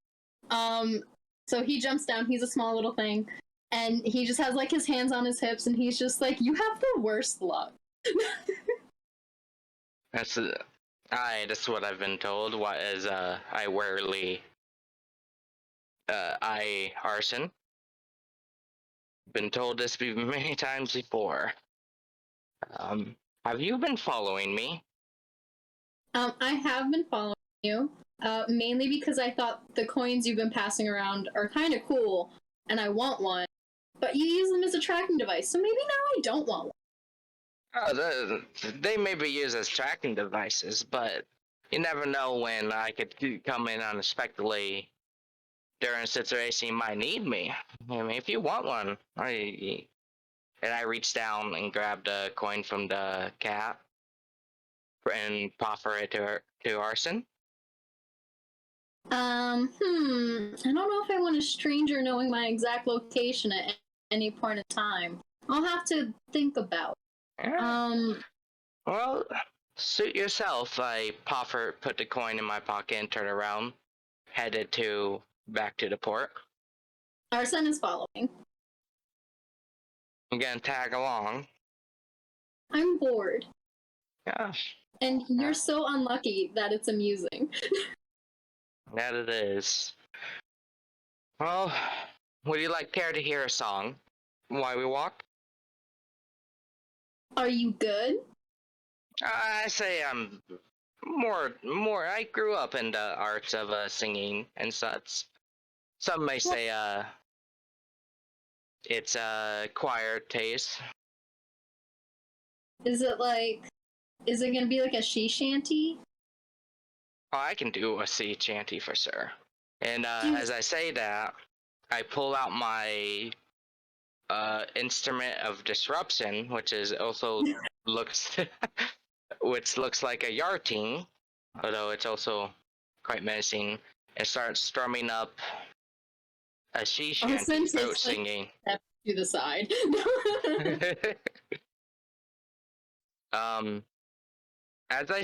So he jumps down. He's a small little thing, and he just has like his hands on his hips, and he's just like, "You have the worst luck." That's what I've been told. What is I rarely Arson. Been told this many times before. Have you been following me? I have been following you, mainly because I thought the coins you've been passing around are kind of cool, and I want one. But you use them as a tracking device, so maybe now I don't want one. Oh, they may be used as tracking devices, but you never know when I could come in unexpectedly during a situation you might need me. I mean, if you want one, and I reached down and grabbed a coin from the cat and offer it to Arson. I don't know if I want a stranger knowing my exact location at any point in time. I'll have to think about it. Yeah. Well, suit yourself. I put the coin in my pocket and turned around, headed back to the port. Arsen is following. I'm gonna tag along. I'm bored. Gosh, And you're so unlucky that it's amusing. that it is. Well, would you care to hear a song while we walk? Are you good? I say I'm more. I grew up in the arts of singing and such. Some may say it's a choir taste. Is it gonna be like a she shanty? Oh, I can do a sea chanty for sure. And as I say that, I pull out my instrument of disruption, which is also looks like a yarting, although it's also quite menacing, and start strumming up a she shanty throat singing. To the side. As I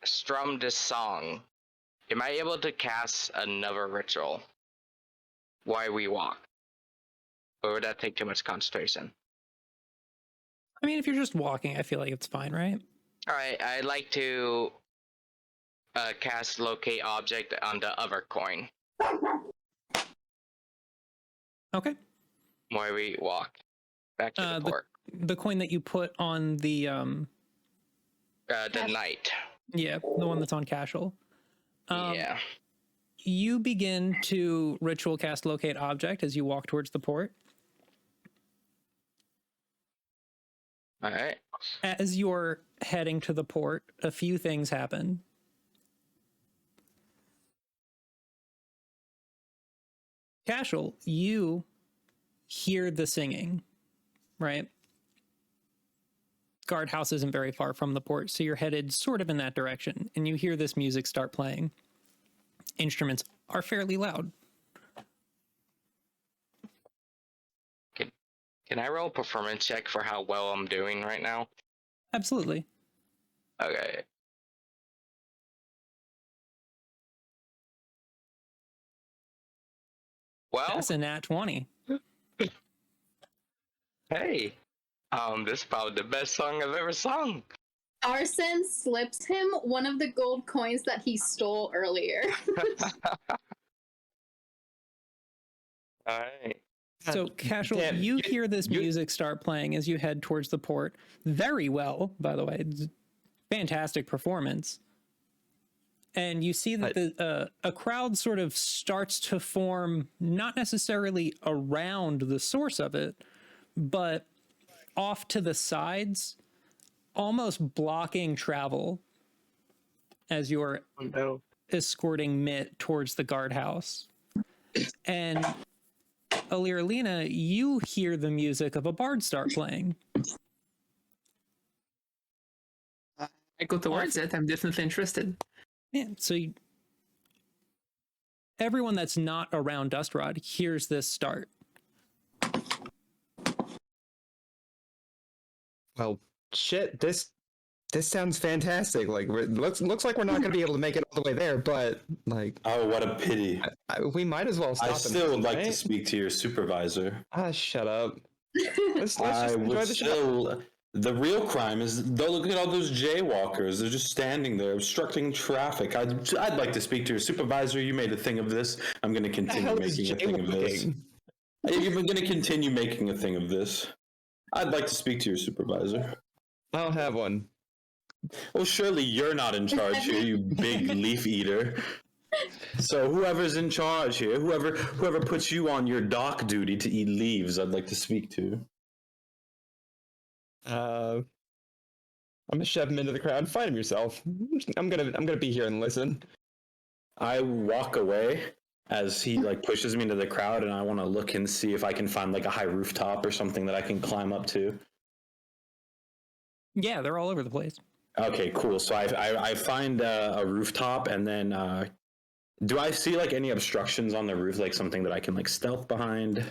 strum this song, am I able to cast another ritual while we walk? Or would that take too much concentration? I mean, if you're just walking, I feel like it's fine, right? Alright, I'd like to cast Locate Object on the other coin Okay. while we walk back to the port. The coin that you put on the Knight. yeah, the one that's on Kashel. Yeah. You begin to ritual cast Locate Object as you walk towards the port. Alright. As you're heading to the port, a few things happen. Kashel, you hear the singing, right? Guardhouse isn't very far from the port, so you're headed sort of in that direction, and you hear this music start playing. Instruments are fairly loud. Can I roll a performance check for how well I'm doing right now? Absolutely. Okay. Well, That's a nat 20. hey, this is probably the best song I've ever sung. Arsen slips him one of the gold coins that he stole earlier. All right. So, Kashel, Damn, you hear this music start playing as you head towards the port. Very well, by the way. It's fantastic performance. And you see that a crowd sort of starts to form, not necessarily around the source of it, but off to the sides, almost blocking travel as you're escorting Mitt towards the guardhouse. And Aliralina, you hear the music of a bard start playing. I go towards it. I'm definitely interested. Yeah, so everyone that's not around Dustrod hears this start. Well, shit. This sounds fantastic. Like, looks like we're not going to be able to make it all the way there, but like, Oh, what a pity. we might as well stop. I still would like to right? speak to your supervisor. Ah, shut up. Let's I just enjoy would the show. still. The real crime is, don't look at all those jaywalkers. They're just standing there obstructing traffic. I'd like to speak to your supervisor. You made a thing of this. I'm going to What the continue hell is making a thing of this. jaywalking? You're going to continue making a thing of this. I'd like to speak to your supervisor. I'll have one. Well, surely you're not in charge here, you big leaf eater. So whoever's in charge here, whoever puts you on your dock duty to eat leaves, I'd like to speak to. I'm gonna shove him into the crowd. Find him yourself. I'm gonna be here and listen. I walk away as he like pushes me into the crowd, and I want to look and see if I can find like a high rooftop or something that I can climb up to. Yeah, they're all over the place. Okay, cool. So I find a rooftop, and then do I see like any obstructions on the roof, like something that I can like stealth behind?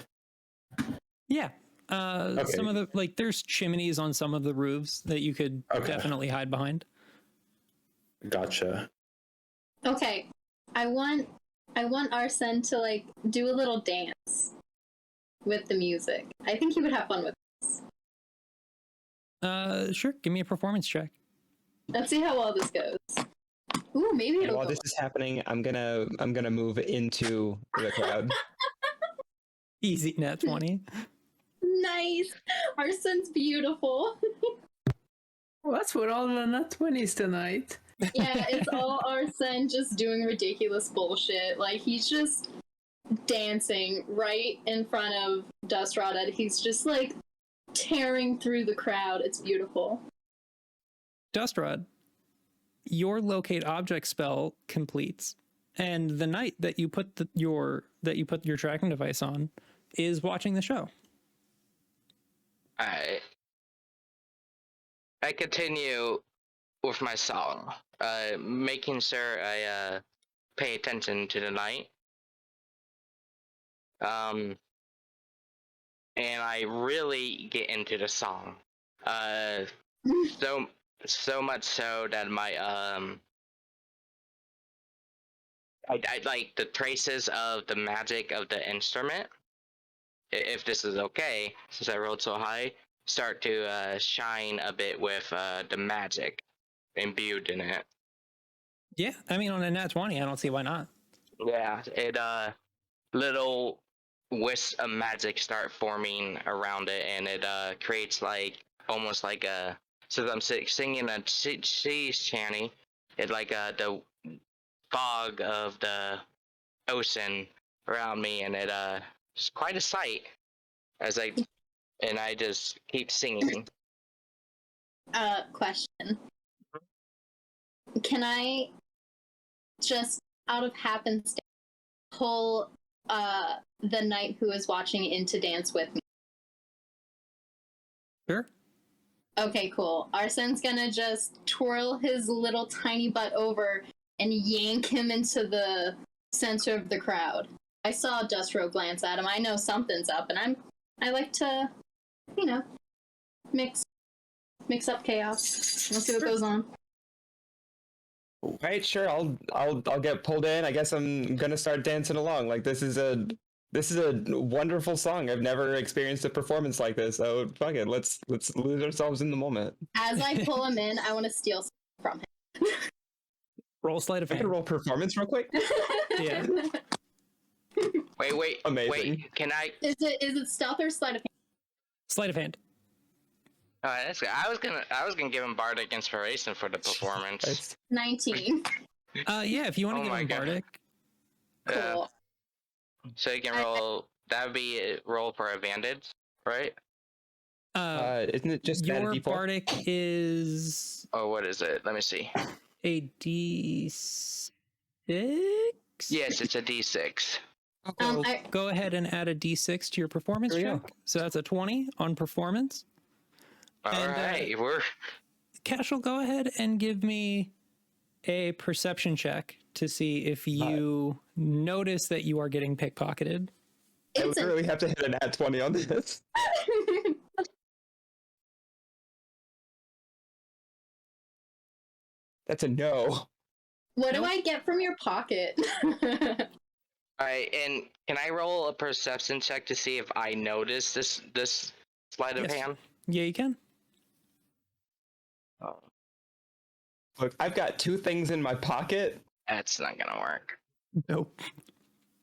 Yeah. Okay. Some of the, like, there's chimneys on some of the roofs that you could definitely hide behind. Gotcha. Okay, I want Arsen to like do a little dance with the music. I think he would have fun with this. Sure. Give me a performance check. Let's see how well this goes. Ooh, maybe And it'll while go this is happening, I'm gonna move into the crowd. Easy nat 20. nice. Arsen's beautiful. What's with all the nat 20s tonight? Yeah, it's all Arsen just doing ridiculous bullshit. Like, he's just dancing right in front of Dustrod, and he's just like tearing through the crowd. It's beautiful. Dustrod, your locate object spell completes, and the knight that you put your tracking device on is watching the show. I continue with my song, making sure I pay attention to the night. And I really get into the song. So much so that my I like the traces of the magic of the instrument, if this is okay, since I rolled so high, start to shine a bit with the magic imbued in it. Yeah, I mean, on a nat 20, I don't see why not. Yeah, it little wisps of magic start forming around it, and it creates like almost like a, so I'm singing a sea chanty, it like the fog of the ocean around me, and it's quite a sight as I just keep singing. Question. Can I just out of happenstance pull the knight who is watching in to dance with me. Sure. Okay, cool. Arsen's gonna just twirl his little tiny butt over and yank him into the center of the crowd. I saw Dustro glance at him. I know something's up, and I like to, mix up chaos. We'll see what goes on. Right, sure. I'll get pulled in. I guess I'm gonna start dancing along. Like this is a wonderful song. I've never experienced a performance like this. So fuck it. Let's lose ourselves in the moment. As I pull him in, I want to steal something from him. Roll sleight of I hand. can roll performance real quick. Yeah. Wait. Amazing. Wait, can I? Is it stealth or sleight of hand? Sleight of hand. That's good. I was gonna give him bardic inspiration for the performance. It's- 19. Yeah, if you want to Oh give my him God. bardic. Cool. So you can roll. That would be a roll for advantage, right? isn't it just add a Your D4? bardic is Oh, what is it? Let me see. a D6. Yes, it's a D6. Okay. Go ahead and add a D6 to your performance There we check. So that's a 20 on performance. All And, right, we're Kashel, go ahead and give me a perception check to see if you notice that you are getting pickpocketed. I It's literally have to hit an at 20 on this. That's a no. What do Nope. I get from your pocket? all right. And can I roll a perception check to see if I notice this sleight of Yes. hand? Yeah, you can. Oh, Look, I've got two things in my pocket. that's not gonna work. Nope.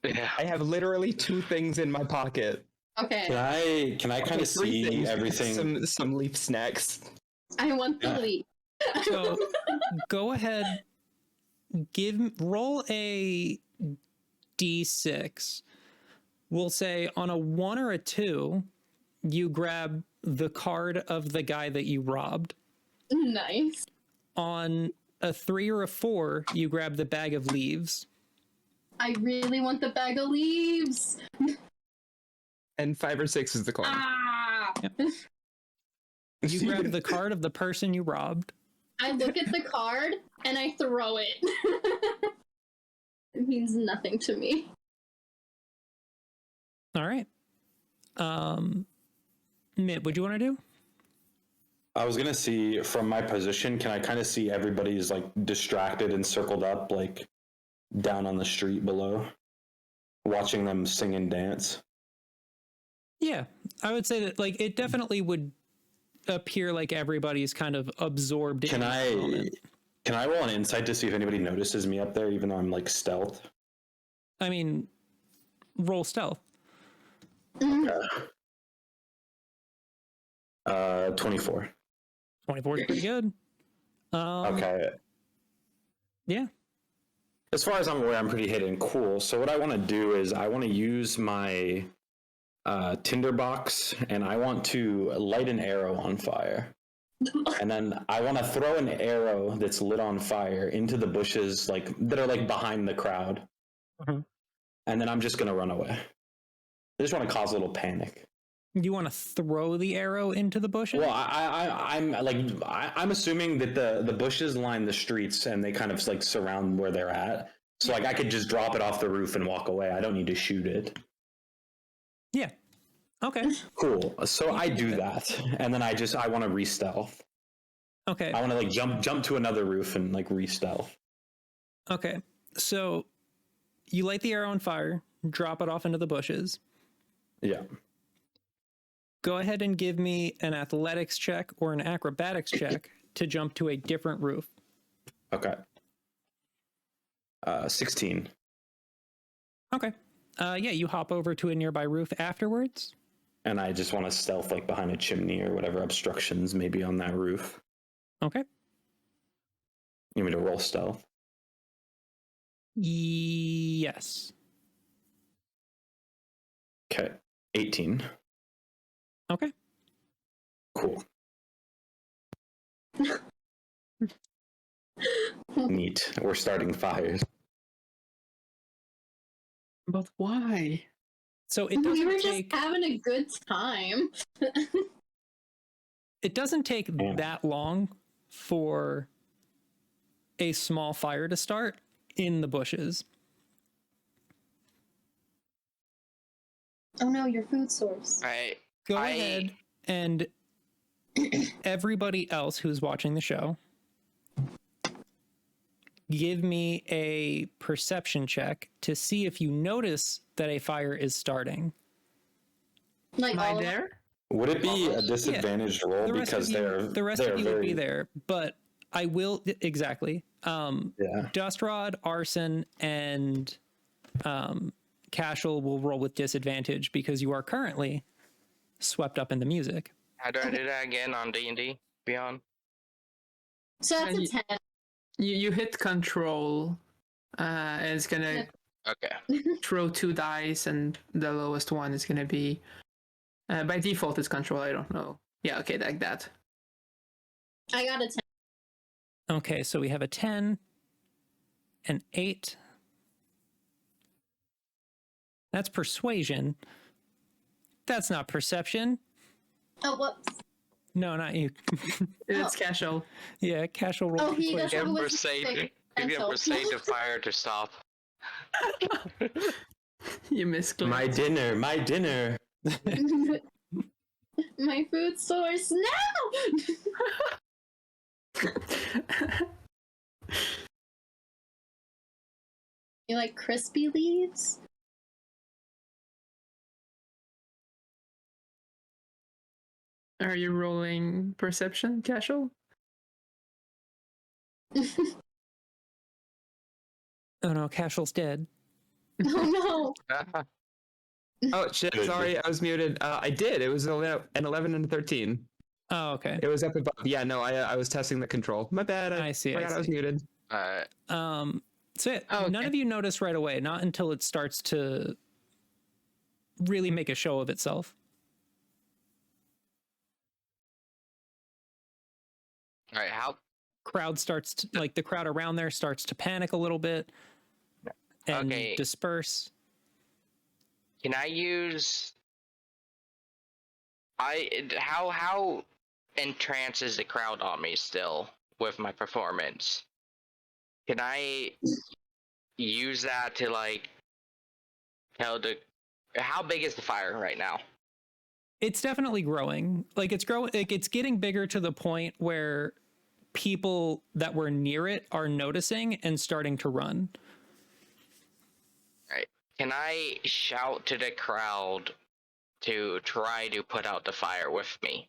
Yeah. I have literally two things in my pocket. Okay, Can I kind Okay, of three see things. everything? Some leaf snacks. I want the Yeah. leap. So go ahead, roll a D6. We'll say on a 1 or a 2, you grab the card of the guy that you robbed. Nice. On a 3 or a 4, you grab the bag of leaves. I really want the bag of leaves. And 5 or 6 is the coin. Ah! You grab the card of the person you robbed. I look at the card and I throw it. It means nothing to me. All right. Mitt, what do you want to do? I was gonna see from my position. Can I kind of see everybody's like distracted and circled up, like down on the street below, watching them sing and dance? Yeah, I would say that like it definitely would appear like everybody's kind of absorbed in the moment. Can I roll an insight to see if anybody notices me up there, even though I'm like stealth? I mean, roll stealth. 24. 24 is pretty good. Okay. Yeah. As far as I'm aware, I'm pretty hidden. Cool. So what I want to do is I want to use my tinderbox and I want to light an arrow on fire. And then I want to throw an arrow that's lit on fire into the bushes like that are like behind the crowd. Mhm. And then I'm just going to run away. I just want to cause a little panic. You want to throw the arrow into the bushes? Well, I'm assuming that the bushes line the streets and they kind of like surround where they're at. So like I could just drop it off the roof and walk away. I don't need to shoot it. Yeah. Okay. Cool. So I do that, and then I want to re-stealth. Okay. I want to like jump to another roof and like re-stealth. Okay. So you light the arrow on fire, drop it off into the bushes. Yeah. Go ahead and give me an athletics check or an acrobatics check to jump to a different roof. Okay. 16. Okay. Yeah, you hop over to a nearby roof afterwards. And I just want to stealth like behind a chimney or whatever obstructions may be on that roof. Okay. You want me to roll stealth? Yes. Okay. 18. Okay. Cool. Neat. We're starting fires. But why? So it We doesn't were just take having a good time. it doesn't take Damn. that long for a small fire to start in the bushes. Oh no, your food source. Alright. Go ahead and everybody else who's watching the show, give me a perception check to see if you notice that a fire is starting. Like Am I all of there? Would it be a disadvantaged roll The rest because of you, they're the rest they're of you very would be there, but I will exactly. yeah. Dustrod, Arson, and Kashel will roll with disadvantage because you are currently swept up in the music. How do I do that again on D&D Beyond? So that's And a 10. You hit control, and it's gonna Okay. throw 2 dice, and the lowest one is gonna be. By default, it's control. I don't know. Yeah, okay, like that. I got a 10. Okay, so we have a 10, an 8. That's persuasion. That's not perception. Oh, whoops. No, not you. It's Kashel. Yeah, Kashel rolled Oh, he persuasion. doesn't Give was Persuade. sick. Give Mental. Persuade the fire to stop. You misclicked. My dinner, my dinner. My food source. No! You like crispy leaves? Are you rolling perception, Kashel? Oh no, Kashel's dead. Oh no! Oh shit! Good. Sorry, I was muted. I did. It was an 11 and a 13. Oh, okay. It was up above. Yeah, no, I was testing the control. My bad. I see, I Forgot I was see. muted. So yeah, Oh, none okay. of you notice right away, not until it starts to really make a show of itself. Alright, how Crowd starts to, like the crowd around there starts to panic a little bit and Okay. disperse. can I use how entranced is the crowd on me still with my performance? Can I use that to like tell the how big is the fire right now? It's definitely growing. Like it's growing, like it's getting bigger to the point where people that were near it are noticing and starting to run. Right. Can I shout to the crowd to try to put out the fire with me?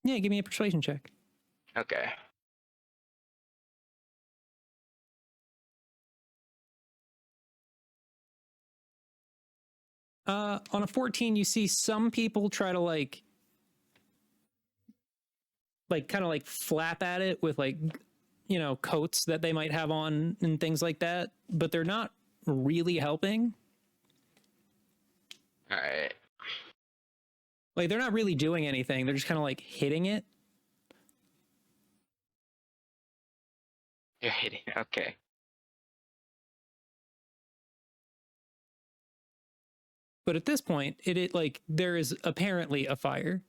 Yeah, give me a persuasion check. Okay. On a 14, you see some people try to like kind of like flap at it with like, you know, coats that they might have on and things like that, but they're not really helping. Alright. Like they're not really doing anything. They're just kind of like hitting it. You're hitting. Okay. But at this point, it like there is apparently a fire.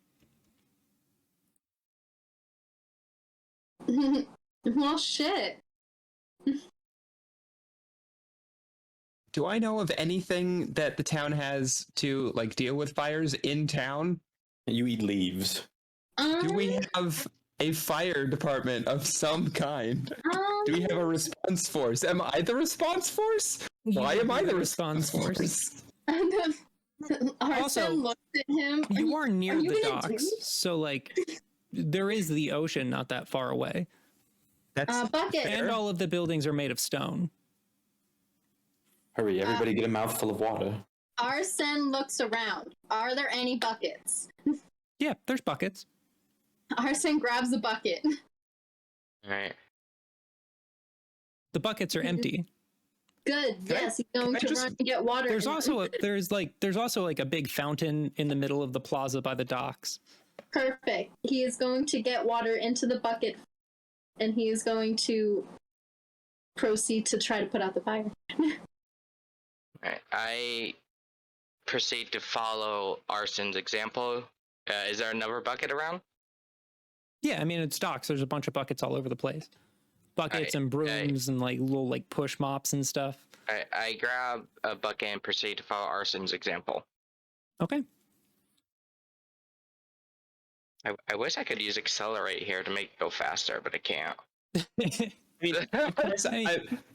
Well, shit. Do I know of anything that the town has to like deal with fires in town? You eat leaves. Do we have a fire department of some kind? Do we have a response force? Am I the response force? Why You am I are the response force? Arsen Also, looked at him. You are near you the gonna do docks, so like there is the ocean not that far away, That's bucket. and all of the buildings are made of stone. Hurry, everybody get a mouthful of water. Arsen looks around. Are there any buckets? Yeah, there's buckets. Arsen grabs a bucket. Alright. The buckets are empty. Good. Yes, he's going I to just- run and get water. There's and- also a big fountain in the middle of the plaza by the docks. Perfect. He is going to get water into the bucket and he is going to proceed to try to put out the fire. Alright, I proceed to follow Arsen's example. Is there another bucket around? Yeah, I mean it's docks. There's a bunch of buckets all over the place. Buckets Alright, and brooms and like little like push mops and stuff. I grab a bucket and proceed to follow Arsen's example. Okay. I wish I could use accelerate here to make it go faster, but I can't. I mean,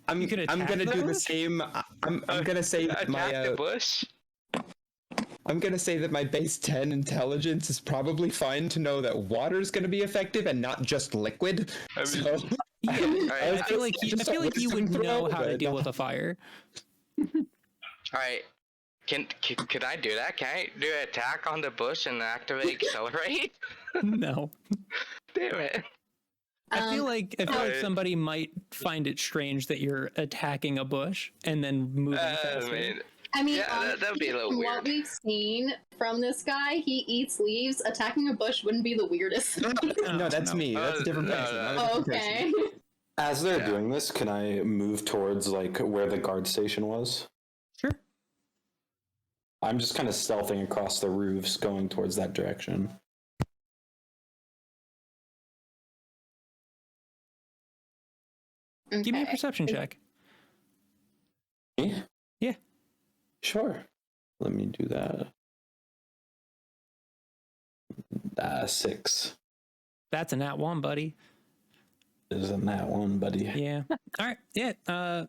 I'm You could attack gonna do the those? same. I'm gonna say that Attack the bush. I'm gonna say that my base 10 intelligence is probably fine to know that water is gonna be effective and not just liquid. So Yeah, Alright, I feel like you would know how to deal with a fire. Alright. Can I do that? Can I do an attack on the bush and activate accelerate? No. Damn it. I feel like Alright. somebody might find it strange that you're attacking a bush and then moving faster. I mean, Yeah, that'd be a little from weird. what we've seen from this guy, he eats leaves. Attacking a bush wouldn't be the weirdest. no, that's no. me. That's a different No, person. no. I'm a different person. Okay. As they're Yeah. doing this, can I move towards like where the guard station was? Sure. I'm just kind of stealthing across the roofs, going towards that direction. Give me a Okay. perception check. Me? Yeah. Sure. Let me do that. 6. That's a nat one, buddy. Isn't that one, buddy? Yeah. All right. Yeah.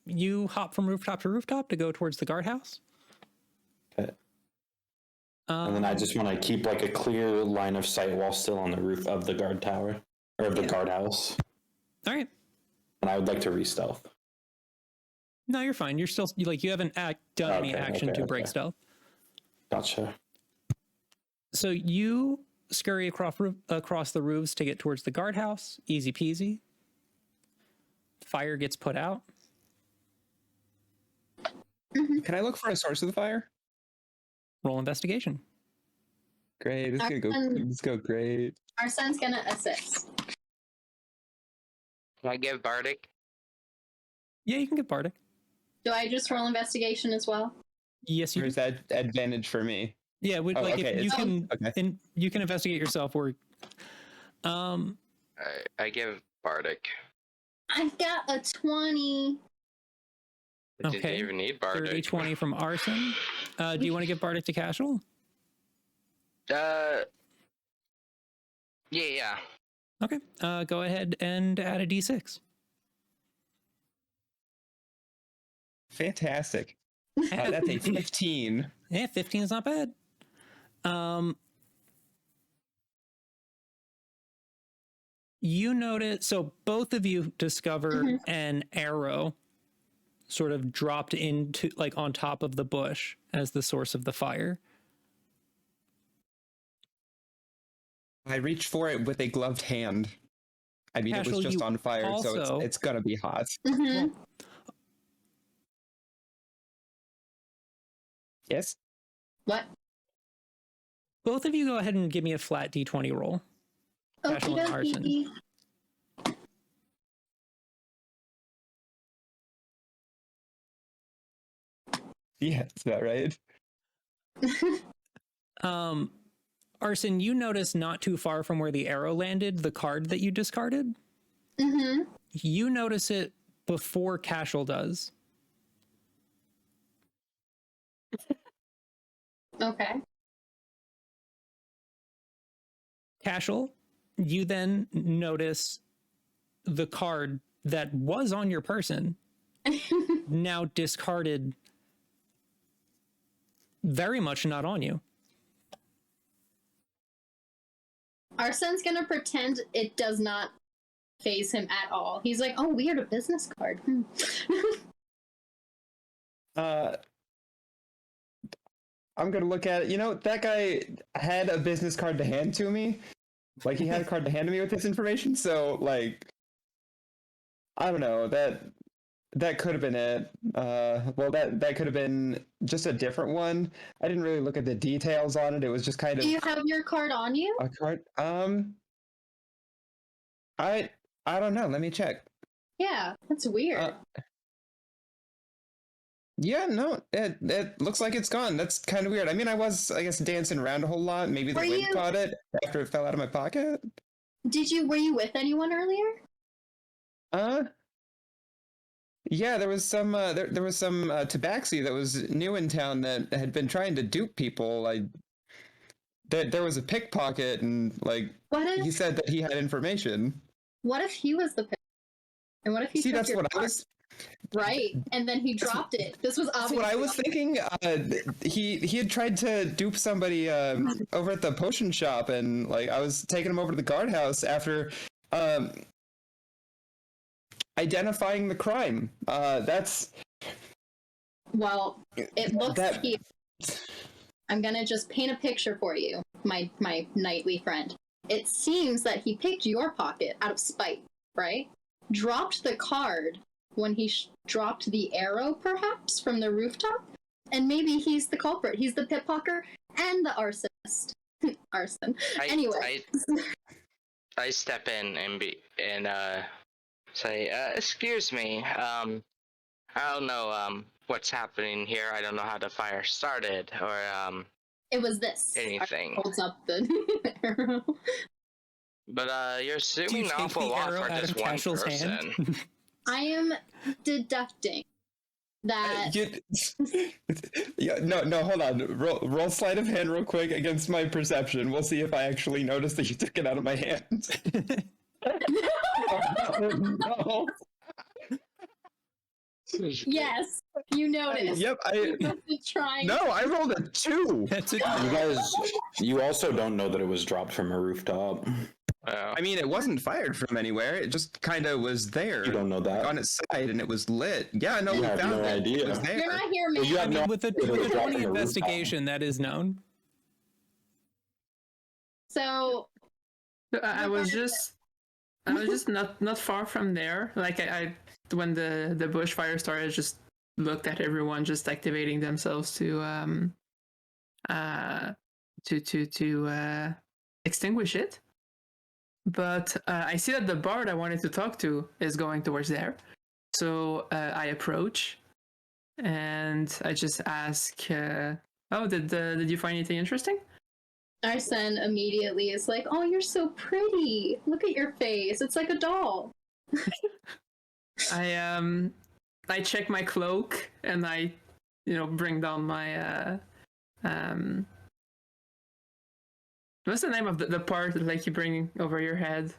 You hop from rooftop to rooftop to go towards the guardhouse. Okay. And then I just want to keep like a clear line of sight while still on the roof of the guard tower or the guardhouse. All right. And I would like to re-stealth. No, you're fine. You're still you haven't done any Okay, action to break okay. stealth. Gotcha. So you scurry across the roofs to get towards the guardhouse. Easy peasy. Fire gets put out. Can I look for a source of the fire? Roll investigation. Great. This is gonna go. Let's go great. Arsen's gonna assist. Can I give Bardic? Yeah, you can get Bardic. Do I just roll investigation as well? Yes, you Where's can. that advantage for me? Yeah, Oh, like okay, if you it's- can, Okay. you can investigate yourself. Or, I give Bardic. I've got a 20. Did Okay. you even need 30, Bardic? 20 from Arson. Do you want to give Bardic to Kashel? Yeah. Okay. Go ahead and add a d6. Fantastic. That's a 15. Yeah, 15 is not bad. You notice, so both of you discover an arrow sort of dropped into, like, on top of the bush as the source of the fire. I reached for it with a gloved hand. I mean, it Kashel, was just you on fire, so also- it's gonna be hot. Mm-hmm. Yes. What? Both of you go ahead and give me a flat d20 roll. Kashel and Arson. Okey-dokey. Yeah, is that right? Arson, you notice not too far from where the arrow landed, the card that you discarded. Mm-hmm. You notice it before Kashel does. Okay. Kashel, you then notice the card that was on your person, now discarded, very much not on you. Arsen's gonna pretend it does not phase him at all. He's like, oh, weird, a business card. I'm gonna look at it. You know, that guy had a business card to hand to me. Like, he had a card to hand to me with this information. So, like, I don't know. That could have been it. Well, that could have been just a different one. I didn't really look at the details on it. It was just kind of Do you have your card on you? a card. I don't know. Let me check. Yeah, that's weird. Yeah, no, it looks like it's gone. That's kind of weird. I mean, I guess, dancing around a whole lot. Maybe the wind caught it after it fell out of my pocket. Were you with anyone earlier? Yeah, there was some there was some tabaxi that was new in town that had been trying to dupe people. There was a pickpocket, and he said that he had information. What if he was the pick? And what if he See, took that's your what I card? was. Right, and then he dropped it. This was That's obviously what I was thinking. He had tried to dupe somebody over at the potion shop, and I was taking him over to the guardhouse after identifying the crime. Well, it looks here. I'm gonna just paint a picture for you, my knightly friend. It seems that he picked your pocket out of spite, right? Dropped the card when he dropped the arrow, perhaps, from the rooftop? And maybe he's the culprit. He's the pickpocket and the arsonist. Arson. Anyway. I step in and say, excuse me, I don't know what's happening here. I don't know how the fire started or it was this. anything. Holds up the arrow. But you're assuming Do you an take awful the lot arrow for out just of one Kashel's person. hand? I am deducting that. No, hold on. Roll sleight of hand real quick against my perception. We'll see if I actually notice that you took it out of my hand. No. Yes, you noticed. Yep, Trying. No, I rolled a 2. That's it. You also don't know that it was dropped from a rooftop. I mean, it wasn't fired from anywhere. It just kind of was there. You don't know that. On its side, and it was lit. Yeah, no, You we have found no it. idea. It was there. You're not here, man. Well, you have no With a idea that it was dropped 20 from a rooftop. investigation, that is known. So I was just not far from there. I when the bushfire started, I just looked at everyone just activating themselves to extinguish it. But I see that the bard I wanted to talk to is going towards there. So I approach and I just ask, "Oh, did you find anything interesting?" Arsen immediately is like, "Oh, you're so pretty. Look at your face. It's like a doll." I check my cloak and I, bring down my what's the name of the part that you bring over your head?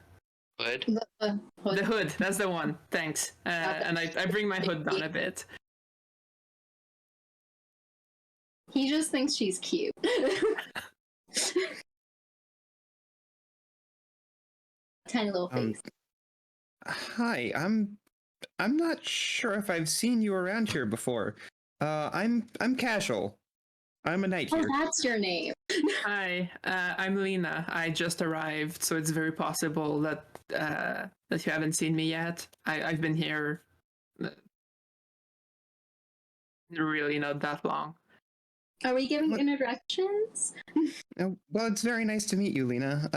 Hood? The hood. That's the one. Thanks. And I bring my hood down a bit. He just thinks she's cute. Tiny little face. Hi, I'm not sure if I've seen you around here before. I'm Kashel. I'm a knight Oh, here. that's your name. Hi, I'm Lena. I just arrived, so it's very possible that you haven't seen me yet. I've been here really not that long. Are we giving introductions? Well, it's very nice to meet you, Lena.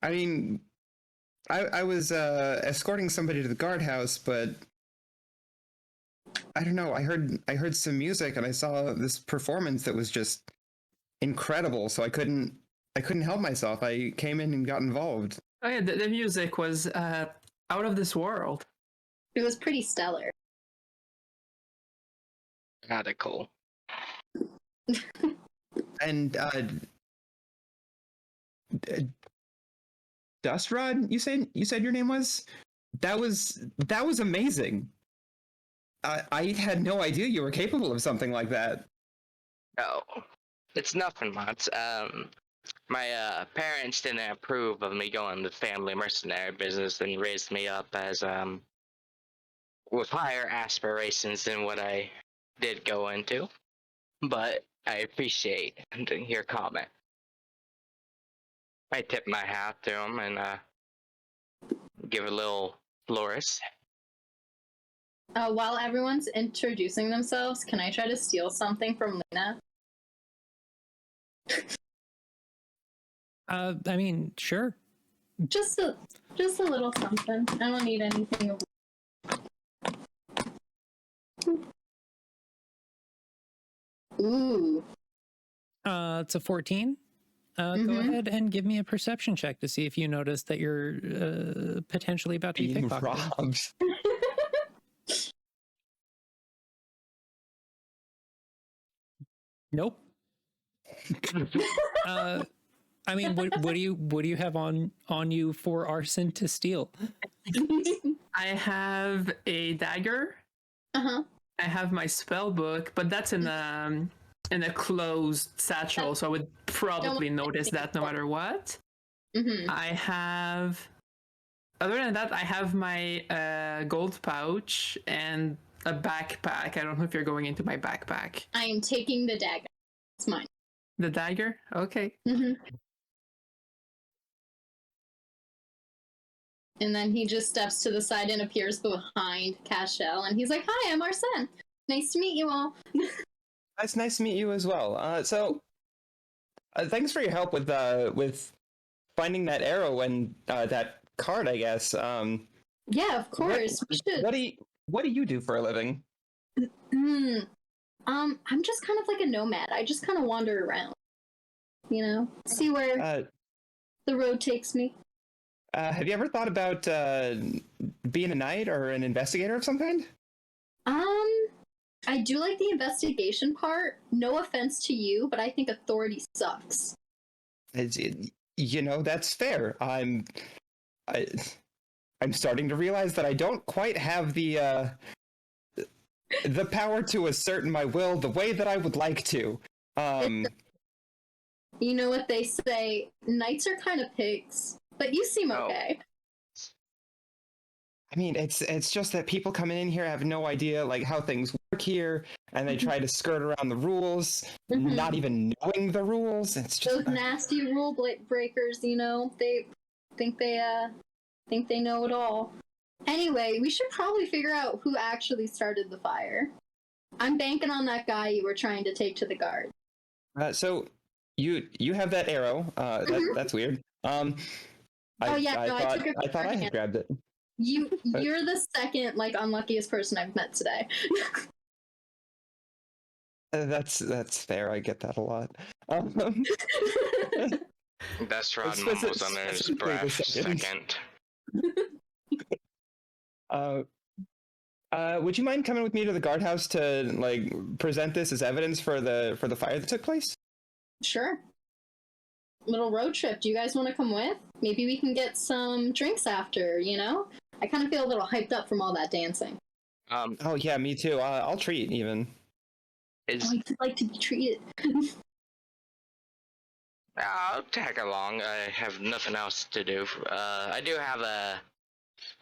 I mean, I was escorting somebody to the guardhouse, but I don't know. I heard some music and I saw this performance that was just incredible. So I couldn't help myself. I came in and got involved. Oh yeah, the music was out of this world. It was pretty stellar. Radical. And Dustrod, you said your name was? That was amazing. I had no idea you were capable of something like that. Oh, it's nothing much. My parents didn't approve of me going the family mercenary business and raised me up as with higher aspirations than what I did go into. But I appreciate your comment. I tip my hat to him and give a little flourish. While everyone's introducing themselves, can I try to steal something from Lena? I mean, sure. Just a little something. I don't need anything. Ooh. It's a 14. Go ahead and give me a perception check to see if you notice that you're potentially about to be Being pickpocketed. robbed. Nope. I mean, what do you have on you for arson to steal? I have a dagger. Uh-huh. I have my spell book, but that's in a closed satchel, so I would probably notice that no matter what. Mm-hmm. I have. Other than that, I have my gold pouch and a backpack. I don't know if you're going into my backpack. I am taking the dagger. It's mine. The dagger? Okay. Mm-hmm. And then he just steps to the side and appears behind Kashel, and he's like, "Hi, I'm Arsen. Nice to meet you all." It's nice to meet you as well. So, thanks for your help with finding that arrow and that card. I guess. Yeah, of course. We should. What do you do for a living? I'm just kind of like a nomad. I just kind of wander around. You know, see where the road takes me. Have you ever thought about being a knight or an investigator of some kind? I do like the investigation part. No offense to you, but I think authority sucks. That's fair. I'm starting to realize that I don't quite have the power to assert my will the way that I would like to. You know what they say, knights are kind of pigs, but you seem okay. I mean, it's just that people coming in here have no idea like how things work here, and they try to skirt around the rules, not even knowing the rules. It's just those nasty rule breakers. You know, they think they know it all. Anyway, we should probably figure out who actually started the fire. I'm banking on that guy you were trying to take to the guard. So you have that arrow. That's weird. I thought I had grabbed it. You're the second unluckiest person I've met today. That's fair. I get that a lot. That's Rod mumbles under his breath. Second. Would you mind coming with me to the guardhouse to present this as evidence for the fire that took place? Sure. Little road trip. Do you guys want to come with? Maybe we can get some drinks after, you know? I kind of feel a little hyped up from all that dancing. Oh yeah, me too. I'll treat even. I'd like to be treated. I'll tag along. I have nothing else to do. I do have a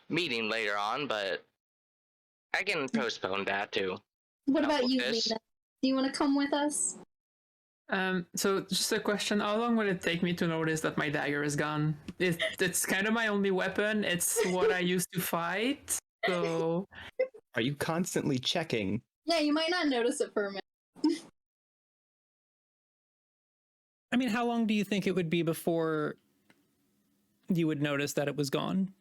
meeting later on, but I can postpone that too. What about you, Lena? Do you want to come with us? So just a question, how long will it take me to notice that my dagger is gone? It's kind of my only weapon. It's what I used to fight, so... Are you constantly checking? Yeah, you might not notice it for a minute. I mean, how long do you think it would be before you would notice that it was gone?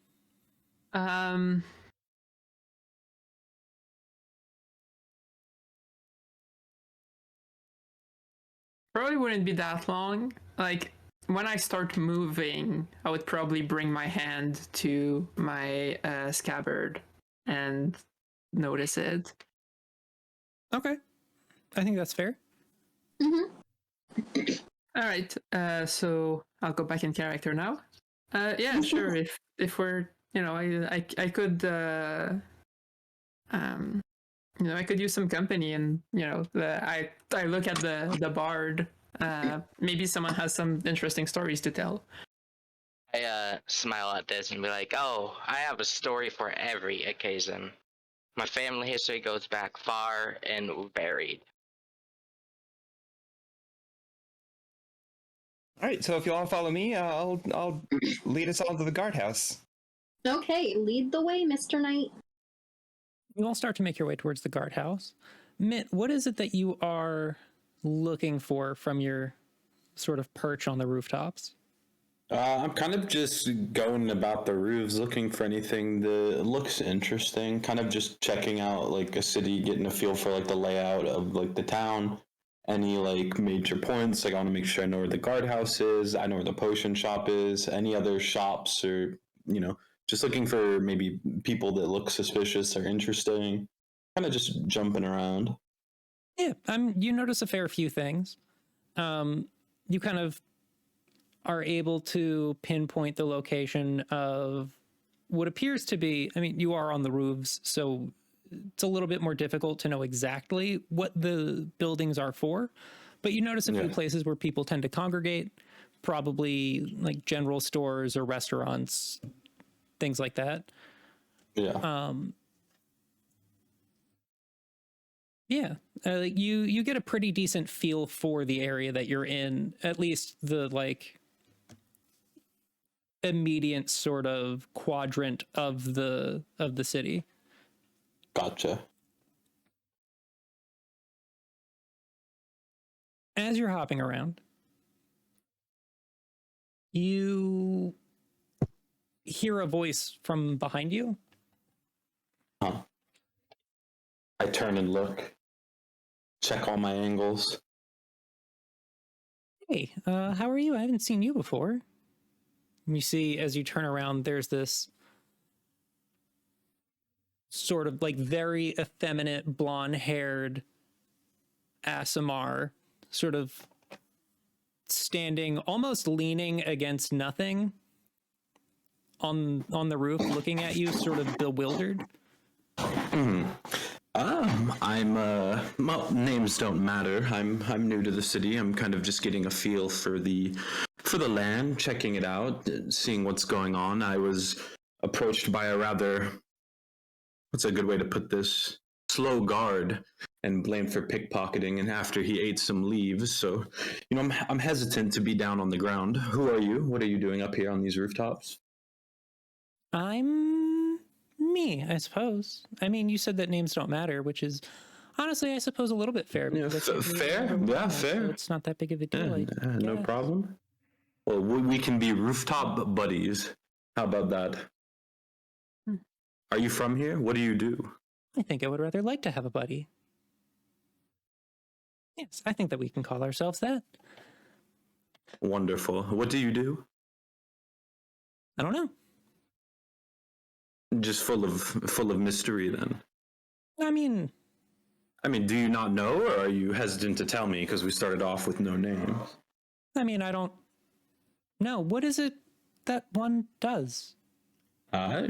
Probably wouldn't be that long. Like, when I start moving, I would probably bring my hand to my scabbard and notice it. Okay. I think that's fair. Mm-hmm. All right. So I'll go back in character now. Yeah, sure. If we're, I could, I could use some company, and I look at the bard. Maybe someone has some interesting stories to tell. I smile at this and be like, "Oh, I have a story for every occasion. My family history goes back far and varied." All right. So if you all follow me, I'll lead us all to the guardhouse. Okay, lead the way, Mr. Knight. You all start to make your way towards the guardhouse. Mitt, what is it that you are looking for from your sort of perch on the rooftops? I'm kind of just going about the roofs, looking for anything that looks interesting. Kind of just checking out like a city, getting a feel for like the layout of like the town. Any like major points. Like I want to make sure I know where the guardhouse is. I know where the potion shop is. Any other shops or just looking for maybe people that look suspicious or interesting. Kind of just jumping around. Yeah, you notice a fair few things. You kind of are able to pinpoint the location of what appears to be, I mean, you are on the roofs, so it's a little bit more difficult to know exactly what the buildings are for, but you notice a few places where people tend to congregate, probably like general stores or restaurants, things like that. Yeah. You get a pretty decent feel for the area that you're in, at least the like immediate sort of quadrant of the city. Gotcha. As you're hopping around, you hear a voice from behind you. Huh. I turn and look. Check all my angles. Hey, how are you? I haven't seen you before. And you see, as you turn around, there's this sort of like very effeminate, blonde-haired Asimar, sort of standing, almost leaning against nothing on the roof, looking at you, sort of bewildered. Well, names don't matter. I'm new to the city. I'm kind of just getting a feel for the land, checking it out, seeing what's going on. I was approached by a rather, what's a good way to put this, slow guard, and blamed for pickpocketing, and after he ate some leaves. So, I'm hesitant to be down on the ground. Who are you? What are you doing up here on these rooftops? I'm me, I suppose. I mean, you said that names don't matter, which is honestly, I suppose, a little bit fair. Yeah, fair. Yeah, fair. So it's not that big of a deal. No problem. Well, we can be rooftop buddies. How about that? Are you from here? What do you do? I think I would rather like to have a buddy. Yes, I think that we can call ourselves that. Wonderful. What do you do? I don't know. Just full of mystery, then. I mean, do you not know, or are you hesitant to tell me because we started off with no names? I mean, I don't know. What is it that one does? I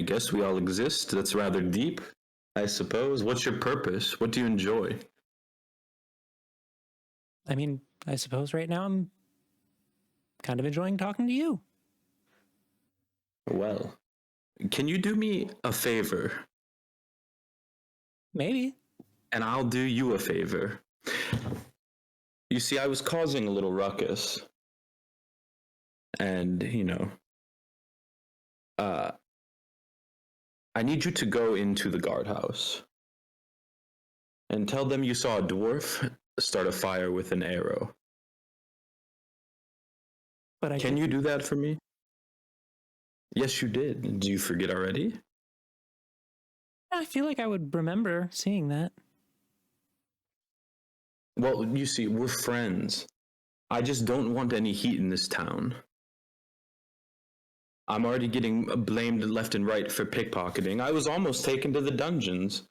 guess we all exist. That's rather deep, I suppose. What's your purpose? What do you enjoy? I mean, I suppose right now I'm kind of enjoying talking to you. Well, can you do me a favor? Maybe. And I'll do you a favor. You see, I was causing a little ruckus. And, I need you to go into the guardhouse and tell them you saw a dwarf start a fire with an arrow. But Can you do that for me? Yes, you did. Do you forget already? I feel like I would remember seeing that. Well, you see, we're friends. I just don't want any heat in this town. I'm already getting blamed left and right for pickpocketing. I was almost taken to the dungeons.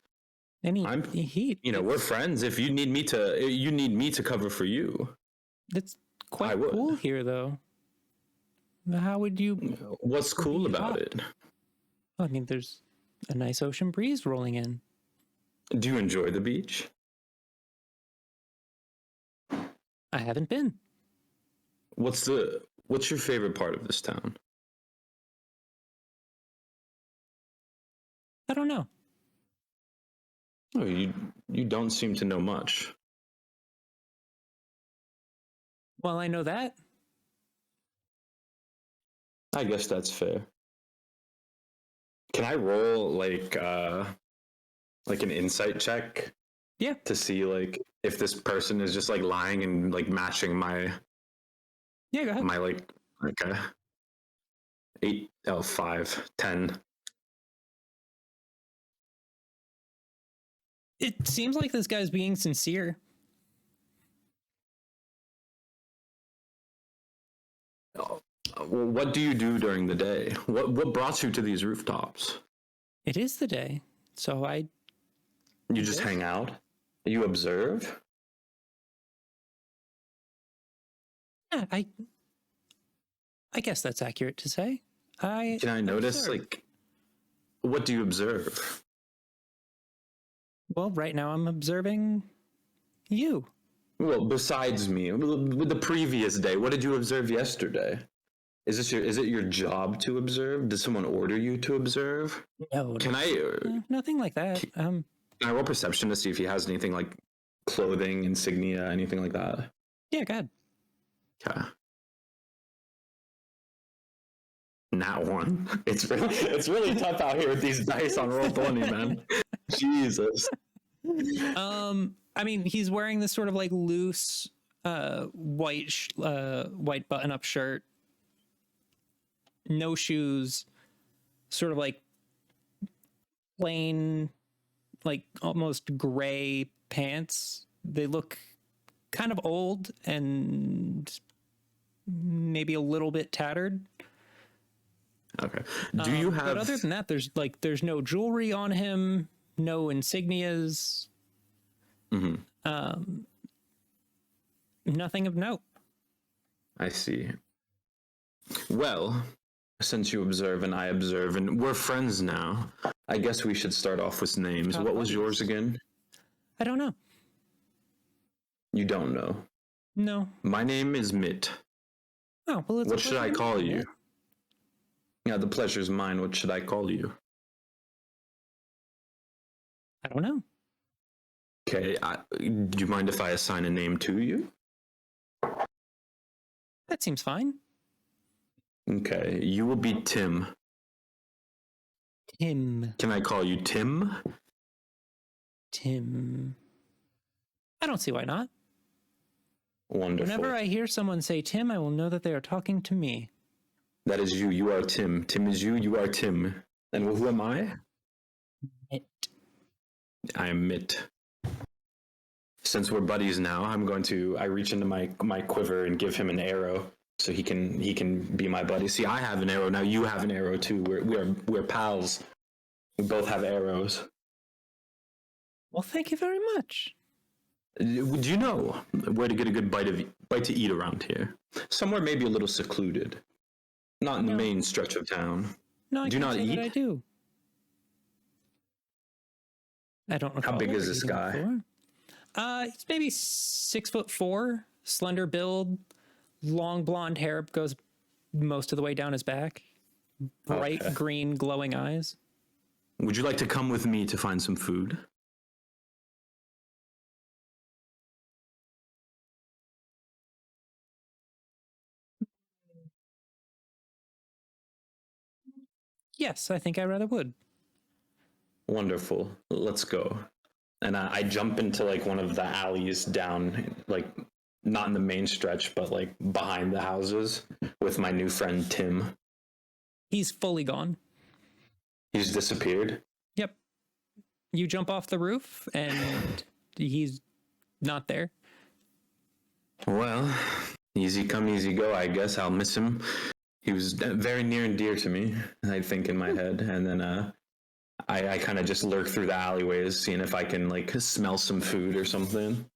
Any heat? We're friends. If you need me to cover for you. It's quite cool here, though. How would you? What's cool about it? I mean, there's a nice ocean breeze rolling in. Do you enjoy the beach? I haven't been. What's your favorite part of this town? I don't know. Oh, you don't seem to know much. Well, I know that. I guess that's fair. Can I roll like an insight check? Yeah. To see like if this person is just like lying and like matching my go ahead. my like Okay. 8, 5, 10. It seems like this guy's being sincere. Well, what do you do during the day? What brought you to these rooftops? It is the day, so You just hang out? You observe? yeah, I guess that's accurate to say. Can I notice, observe. like, what do you observe? Well, right now I'm observing you. Well, besides me, with the previous day, what did you observe yesterday? Is it your job to observe? Did someone order you to observe? No, Can nothing like that. Can I roll perception to see if he has anything like clothing, insignia, anything like that? Yeah, go ahead. Okay. Nat 1. It's really tough out here with these dice on Roll20, man. Jesus. I mean, he's wearing this sort of like loose white button-up shirt, no shoes, sort of like plain, like almost gray pants. They look kind of old and maybe a little bit tattered. Okay. Do you have? But other than that, there's no jewelry on him, no insignias. Mm-hmm. Nothing of note. I see. Well, since you observe and I observe, and we're friends now, I guess we should start off with names. What was yours again? I don't know. You don't know. No. My name is Mitt. Oh, well, it's What should I call you? It. Yeah, the pleasure's mine. What should I call you? I don't know. Okay, do you mind if I assign a name to you? That seems fine. Okay, you will be Tim. Tim. Can I call you Tim? Tim. I don't see why not. Wonderful. Whenever I hear someone say Tim, I will know that they are talking to me. That is you. You are Tim. Tim is you. You are Tim. And who am I? Mitt. I am Mitt. Since we're buddies now, I reach into my quiver and give him an arrow so he can be my buddy. See, I have an arrow now. You have an arrow too. We're pals. We both have arrows. Well, thank you very much. Do you know where to get a good bite to eat around here? Somewhere maybe a little secluded, not in the main stretch of town. No, I Do you can't not say that eat? I do. I don't recall. How big is ever this eating guy? before. It's maybe 6'4", slender build, long blonde hair goes most of the way down his back, bright Okay. green glowing eyes. Would you like to come with me to find some food? Yes, I think I rather would. Wonderful. Let's go. And I jump into like one of the alleys down, like not in the main stretch, but like behind the houses with my new friend Tim. He's fully gone. He's disappeared. Yep. You jump off the roof and he's not there. Well, easy come, easy go. I guess I'll miss him. He was very near and dear to me, I think, in my head. And then I kind of just lurk through the alleyways, seeing if I can like smell some food or something.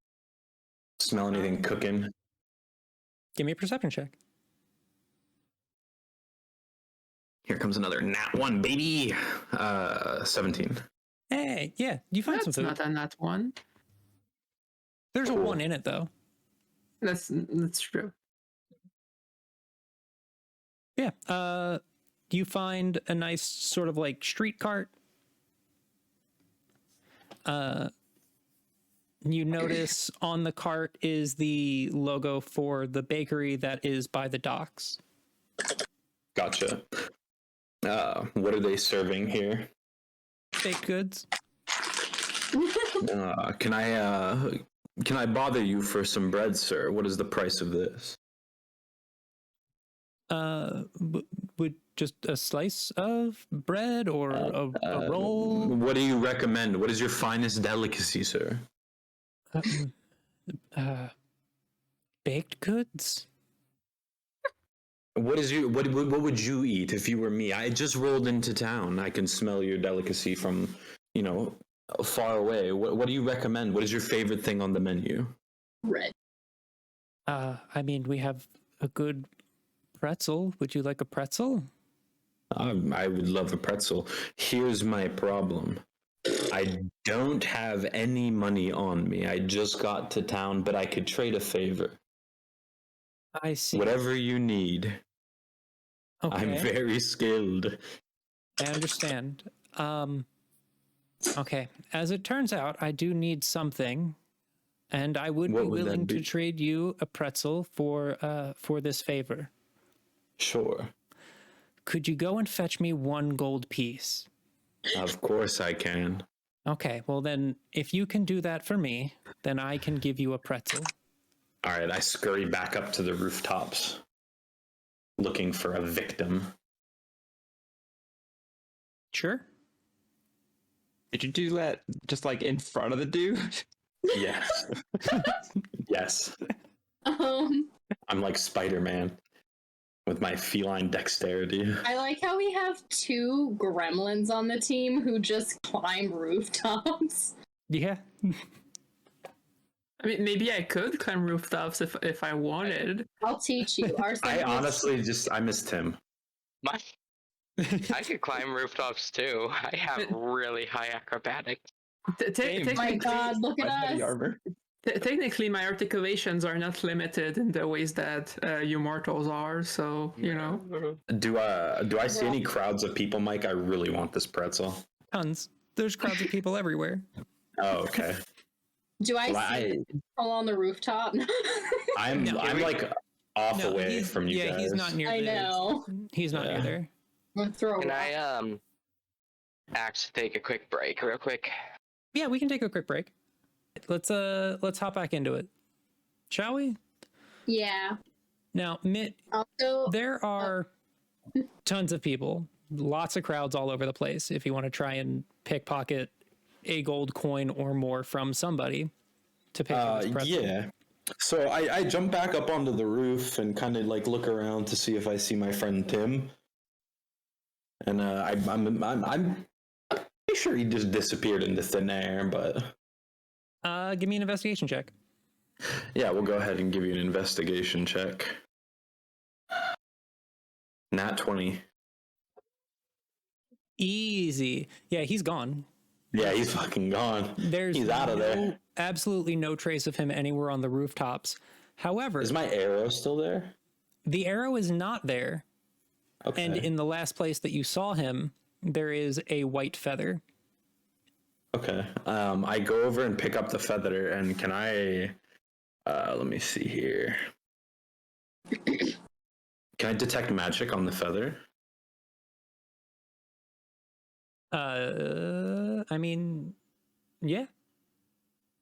Smell anything cooking. Give me a perception check. Here comes another nat 1, baby. 17. Hey, yeah, you find some That's food. not a nat one. There's Cool. a 1 in it, though. That's true. Yeah. You find a nice sort of like street cart. You notice on the cart is the logo for the bakery that is by the docks. Gotcha. What are they serving here? Baked goods. Can I bother you for some bread, sir? What is the price of this? Would just a slice of bread or a roll? What do you recommend? What is your finest delicacy, sir? Baked goods? What would you eat if you were me? I just rolled into town. I can smell your delicacy from, far away. What do you recommend? What is your favorite thing on the menu? Red. I mean, we have a good pretzel. Would you like a pretzel? I would love a pretzel. Here's my problem. I don't have any money on me. I just got to town, but I could trade a favor. I see. Whatever you need. Okay. I'm very skilled. I understand. Okay. As it turns out, I do need something, and I would What be would that willing to be? trade you a pretzel for this favor. Sure. Could you go and fetch me 1 gold piece? Of course I can. Okay, well then, if you can do that for me, then I can give you a pretzel. All right, I scurry back up to the rooftops, looking for a victim. Sure. Did you do that just like in front of the dude? Yes. Yes. I'm like Spider-Man with my feline dexterity. I like how we have 2 gremlins on the team who just climb rooftops. Yeah. I mean, maybe I could climb rooftops if I wanted. I'll teach you. Arson I is- honestly I missed him. I could climb rooftops too. I have really high acrobatics. My God, look at us. Armor. Technically, my articulations are not limited in the ways that you mortals are. So Do I see any crowds of people, Mike? I really want this pretzel. Tons. There's crowds of people everywhere. Oh, okay. Do I Well, see people on the rooftop? I'm No. like off No, away he's- from you guys. he's not near I there. know. He's not near Yeah. there. I'm gonna throw Can a I rock. actually take a quick break real quick? Yeah, we can take a quick break. Let's hop back into it. Shall we? Yeah. Now, Mitt, Also, there are tons of people, lots of crowds all over the place if you want to try and pickpocket a gold coin or more from somebody to pay for this pretzel. Yeah. So I jump back up onto the roof and kind of like look around to see if I see my friend Tim. And I'm pretty sure he just disappeared into thin air, but Give me an investigation check. Yeah, we'll go ahead and give you an investigation check. Nat 20. Easy. Yeah, he's gone. Yeah, he's fucking gone. He's out of there. Absolutely no trace of him anywhere on the rooftops. However, is my arrow still there? the arrow is not there. Okay. And in the last place that you saw him, there is a white feather. Okay. I go over and pick up the feather, and can I... let me see here. Can I detect magic on the feather? I mean, yeah.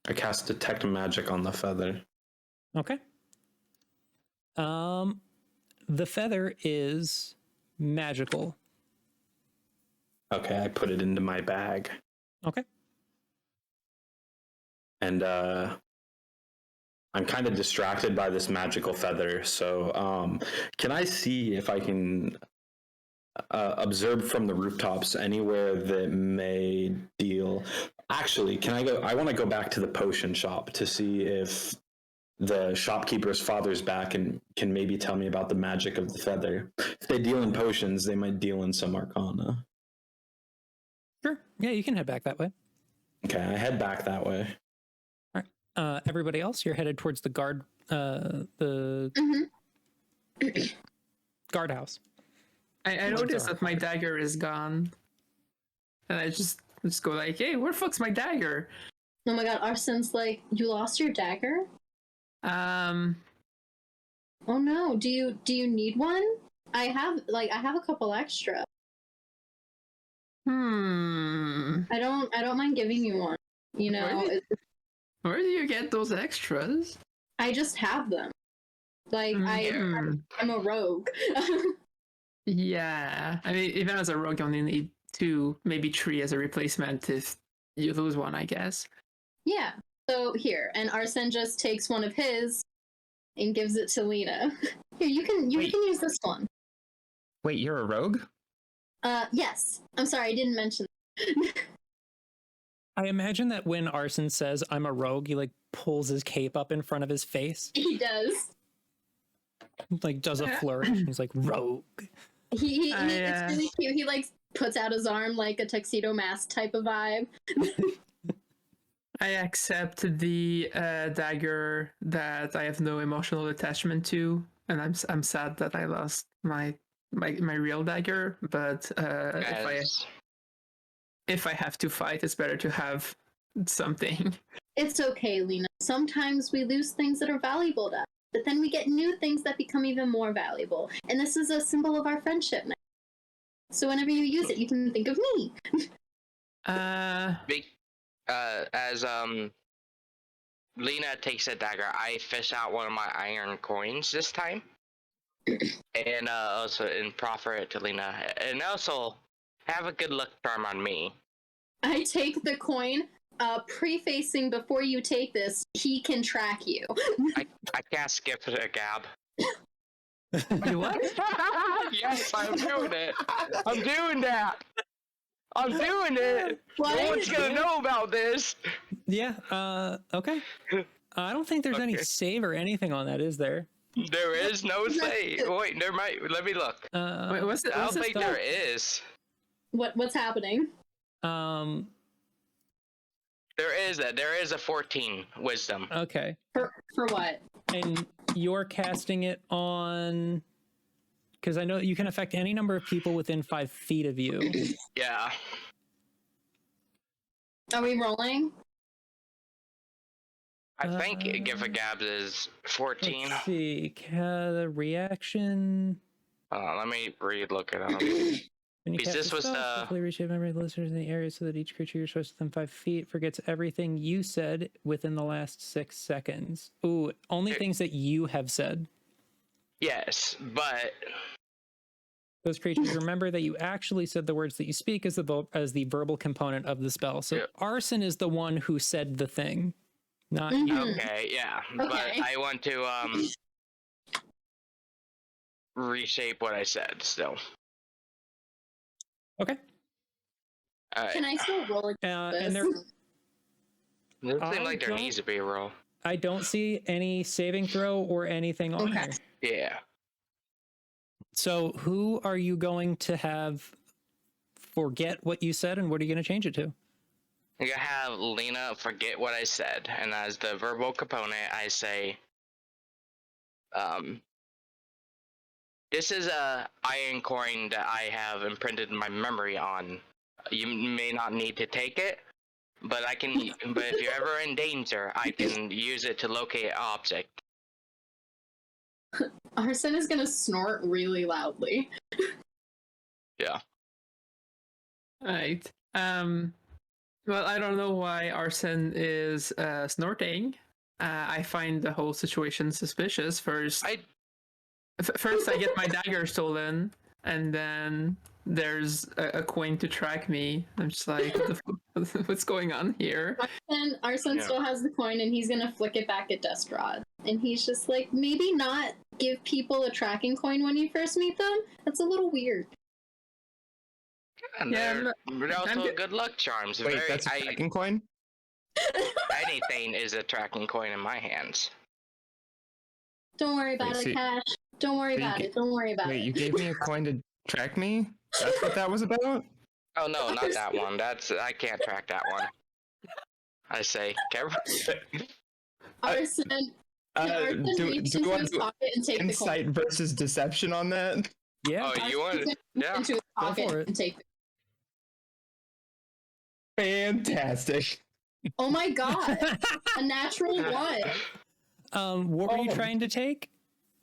I cast detect magic on the feather. Okay. The feather is magical. Okay, I put it into my bag. Okay. And I'm kind of distracted by this magical feather, so can I see if I can observe from the rooftops anywhere that may deal... Actually, can I go... I want to go back to the potion shop to see if the shopkeeper's father's back and can maybe tell me about the magic of the feather. If they deal in potions, they might deal in some arcana. Sure. Yeah, you can head back that way. Okay, I head back that way. All right. Everybody else, you're headed towards the guardhouse. I noticed that my dagger is gone, and I just go like, "Hey, where the fuck's my dagger?" oh my God, Arson's like, you lost your dagger? Oh no, do you need one? I have a couple extra. I don't mind giving you one. You know, Where do you get those extras? I just have them. Like I'm a rogue. Yeah, I mean, even as a rogue, you only need 2, maybe 3 as a replacement if you lose one, I guess. Yeah. So here, and Arsen just takes one of his and gives it to Lena. Here, you can use this one. Wait, you're a rogue? Yes. I'm sorry, I didn't mention. I imagine that when Arson says I'm a rogue, he like pulls his cape up in front of his face, He does. like does a flourish. He's like rogue. It's really cute. He like puts out his arm like a tuxedo mask type of vibe. I accept the dagger that I have no emotional attachment to, and I'm sad that I lost my real dagger. But if I have to fight, it's better to have something. It's okay, Lena. Sometimes we lose things that are valuable to us, but then we get new things that become even more valuable. And this is a symbol of our friendship now. So whenever you use it, you can think of me. As Lena takes a dagger, I fish out one of my iron coins this time, and also proffer it to Lena, and also have a good luck charm on me. I take the coin, prefacing before you take this, he can track you. I can't skip a gab. What? Yes, I'm doing it. I'm doing that. I'm doing it. What? No one's gonna know about this. Yeah. Okay. I don't think there's any Okay. save or anything on that, is there? There is no say. Wait, there might. Let me look. Wait, what's the, I what's don't the think there is. What's happening? There is a 14 wisdom. Okay. For what? And you're casting it on, because I know you can affect any number of people within 5 feet of you. Yeah. Are we rolling? I think Give a Gab is 14. Let's see. The reaction. Let me look it up. When you Because cast this a was spell, the- skillfully reshape memory of the listeners in the area so that each creature you're supposed within 5 feet forgets everything you said within the last 6 seconds. Ooh, only things that you have said. Yes, but Those creatures remember that you actually said the words that you speak as the verbal component of the spell. So Yeah. Arson is the one who said the thing, not you. okay, yeah. But Okay. I want to reshape what I said still. Okay. Alright. Can I still roll against And there, this? Doesn't I seem like there don't- needs to be a roll. I don't see any saving throw or anything on Okay. here. Yeah. So who are you going to have forget what you said, and what are you going to change it to? I'm gonna have Lena forget what I said, and as the verbal component, I say, this is a iron coin that I have imprinted my memory on. You may not need to take it, but I can. But if you're ever in danger, I can use it to locate an object. Arsen is gonna snort really loudly. Yeah. Right. Well, I don't know why Arsen is snorting. I find the whole situation suspicious. First, I get my dagger stolen, and then there's a coin to track me. I'm just like, what's going on here? Arsen Yeah. still has the coin, and he's gonna flick it back at Dustrod. And he's just like, maybe not give people a tracking coin when you first meet them? That's a little weird. And Yeah, they're also good luck charms. Wait, that's a tracking coin? Anything is a tracking coin in my hands. Don't worry about Wait, it, Cash. Don't worry so you about get- it. Don't worry about Wait, it. you gave me a coin to track me? That's what that was about? Oh no, not that one. I can't track that one. I say, careful. Arsen, Arsen reaches do into I his do pocket and take the insight coin. versus deception on that? Yeah. Oh, you want Arsen's it? gonna Yeah. reach into his Go pocket for it. and take. Fantastic. Oh my god! A natural one. What were you Oh. trying to take?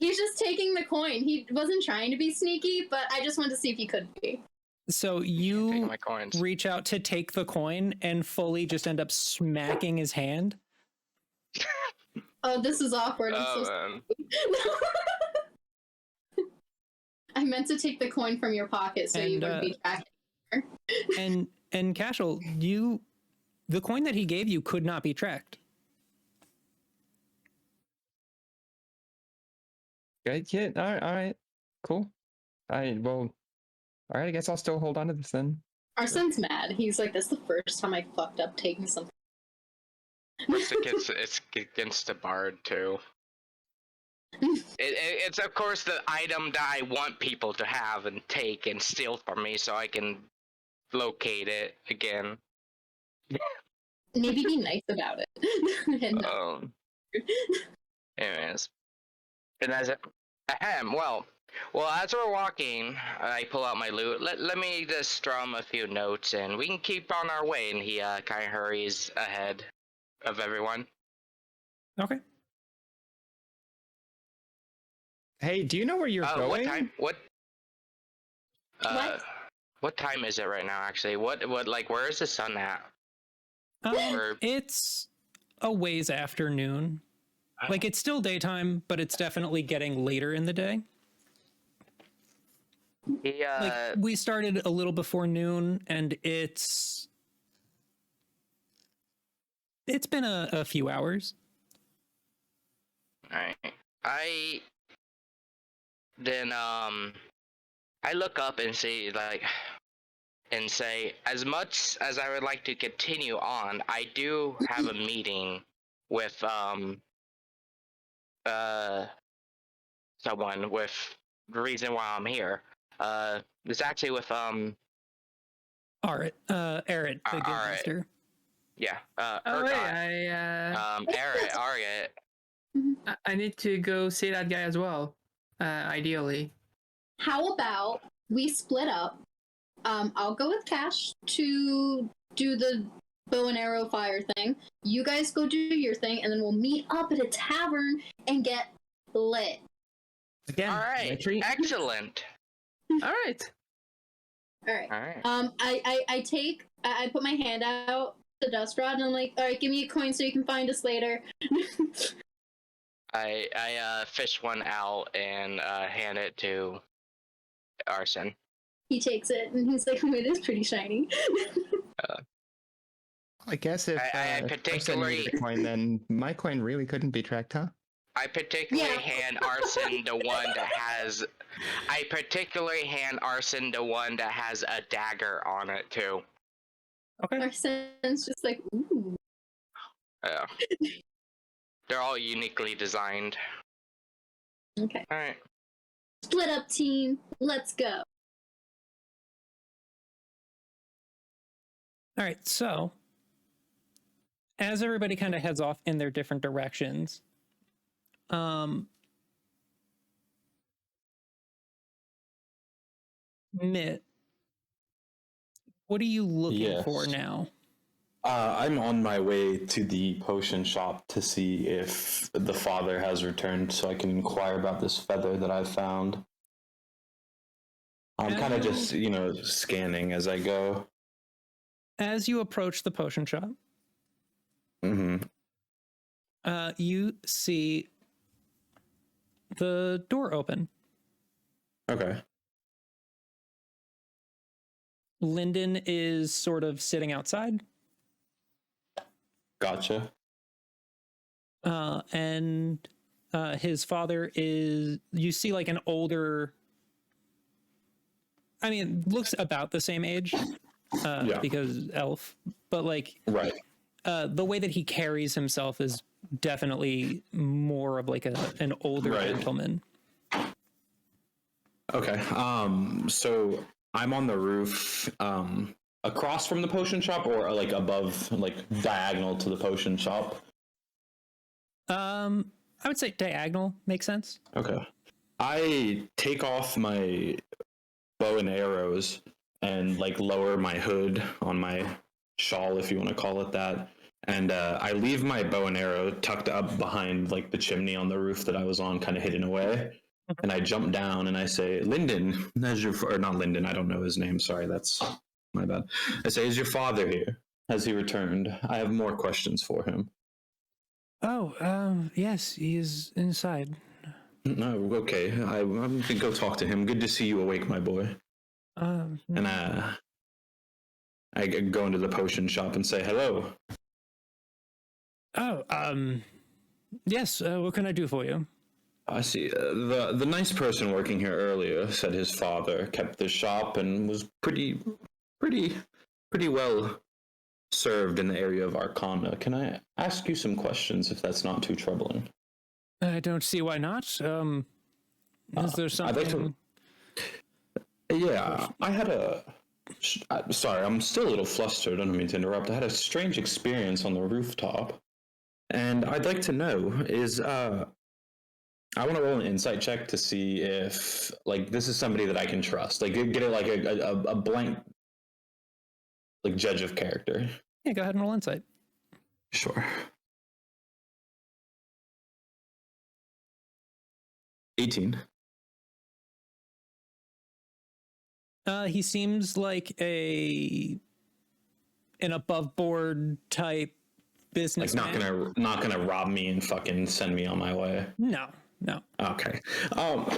He's just taking the coin. He wasn't trying to be sneaky, but I just wanted to see if he could be. So Take you my coins. reach out to take the coin and fully just end up smacking his hand. Oh, this is awkward. I'm so Oh, man. I meant to take the coin from your pocket so you And, wouldn't be tracked. And Kashel, the coin that he gave you could not be tracked. Good, yeah, all right, cool. All right, I guess I'll still hold on to this then. Arsen's mad. He's like, "That's the first time I fucked up taking something." It's against the bard too. It's of course the item that I want people to have and take and steal from me, so I can locate it again. Maybe be nice about it. And not- Anyways, and as well, as we're walking, I pull out my loot. Let me just strum a few notes, and we can keep on our way. And he kind of hurries ahead of everyone. Okay. Hey, do you know where you're going? What time? What? What time is it right now? Actually, what? Like, where is the sun at? Or- It's a ways after noon. Like, it's still daytime, but it's definitely getting later in the day. He Like, we started a little before noon, and it's been a few hours. Alright. I look up and see and say, as much as I would like to continue on, I do have a meeting with someone with the reason why I'm here. It's actually with Arid, the Arid. Good Master. yeah, Oh wait, Urgot. Arid. I need to go see that guy as well. Ideally. How about we split up? I'll go with Cash to do the bow and arrow fire thing. You guys go do your thing, and then we'll meet up at a tavern and get lit. Again, All right, retreat. excellent. All right. All right. All right. I put my hand out the dust rod, and I'm like, all right, give me a coin so you can find us later. I fish one out and hand it to Arson. He takes it, and he's like, oh, it is pretty shiny. I guess if I Arsen particularly- needed a coin, then my coin really couldn't be tracked, huh? I particularly Yeah. hand Arson the one that has. I particularly hand Arson the one that has a dagger on it too. Okay. Arsen's just like, ooh. Yeah. They're all uniquely designed. Okay. All right. Split up team. Let's go. All right, so as everybody kind of heads off in their different directions, Mitt, what are you looking for Yes. now? I'm on my way to the potion shop to see if the father has returned so I can inquire about this feather that I found. I'm kind of just, scanning as I go. As you approach the potion shop, Mm-hmm. you see the door open. Okay. Lyndon is sort of sitting outside, Gotcha. and his father is, you see like an older, I mean, looks about the same age, Yeah. because elf, but like Right. the way that he carries himself is definitely more of like an older Right. gentleman. Okay. So I'm on the roof, across from the potion shop, or like above, like diagonal to the potion shop. I would say diagonal makes sense. Okay. I take off my bow and arrows and like lower my hood on my shawl, if you want to call it that. And I leave my bow and arrow tucked up behind like the chimney on the roof that I was on, kind of hidden away. And I jump down and I say, Lyndon, or not Lyndon, I don't know his name. Sorry, that's my bad. I say, is your father here? Has he returned? I have more questions for him. Oh, yes, he is inside. No, okay. I'm gonna go talk to him. Good to see you awake, my boy. And I go into the potion shop and say hello. Oh, yes. What can I do for you? I see. The nice person working here earlier said his father kept the shop and was pretty well served in the area of Arcana. Can I ask you some questions if that's not too troubling? I don't see why not. Is there something? I'd like to. Yeah, I had a. Sorry, I'm still a little flustered. I don't mean to interrupt. I had a strange experience on the rooftop, and I'd like to know is I want to roll an insight check to see if like this is somebody that I can trust. Like get it like a blank like judge of character. Yeah, go ahead and roll insight. Sure. 18. He seems like an above board type business. Like not gonna rob me and fucking send me on my way. No. Okay.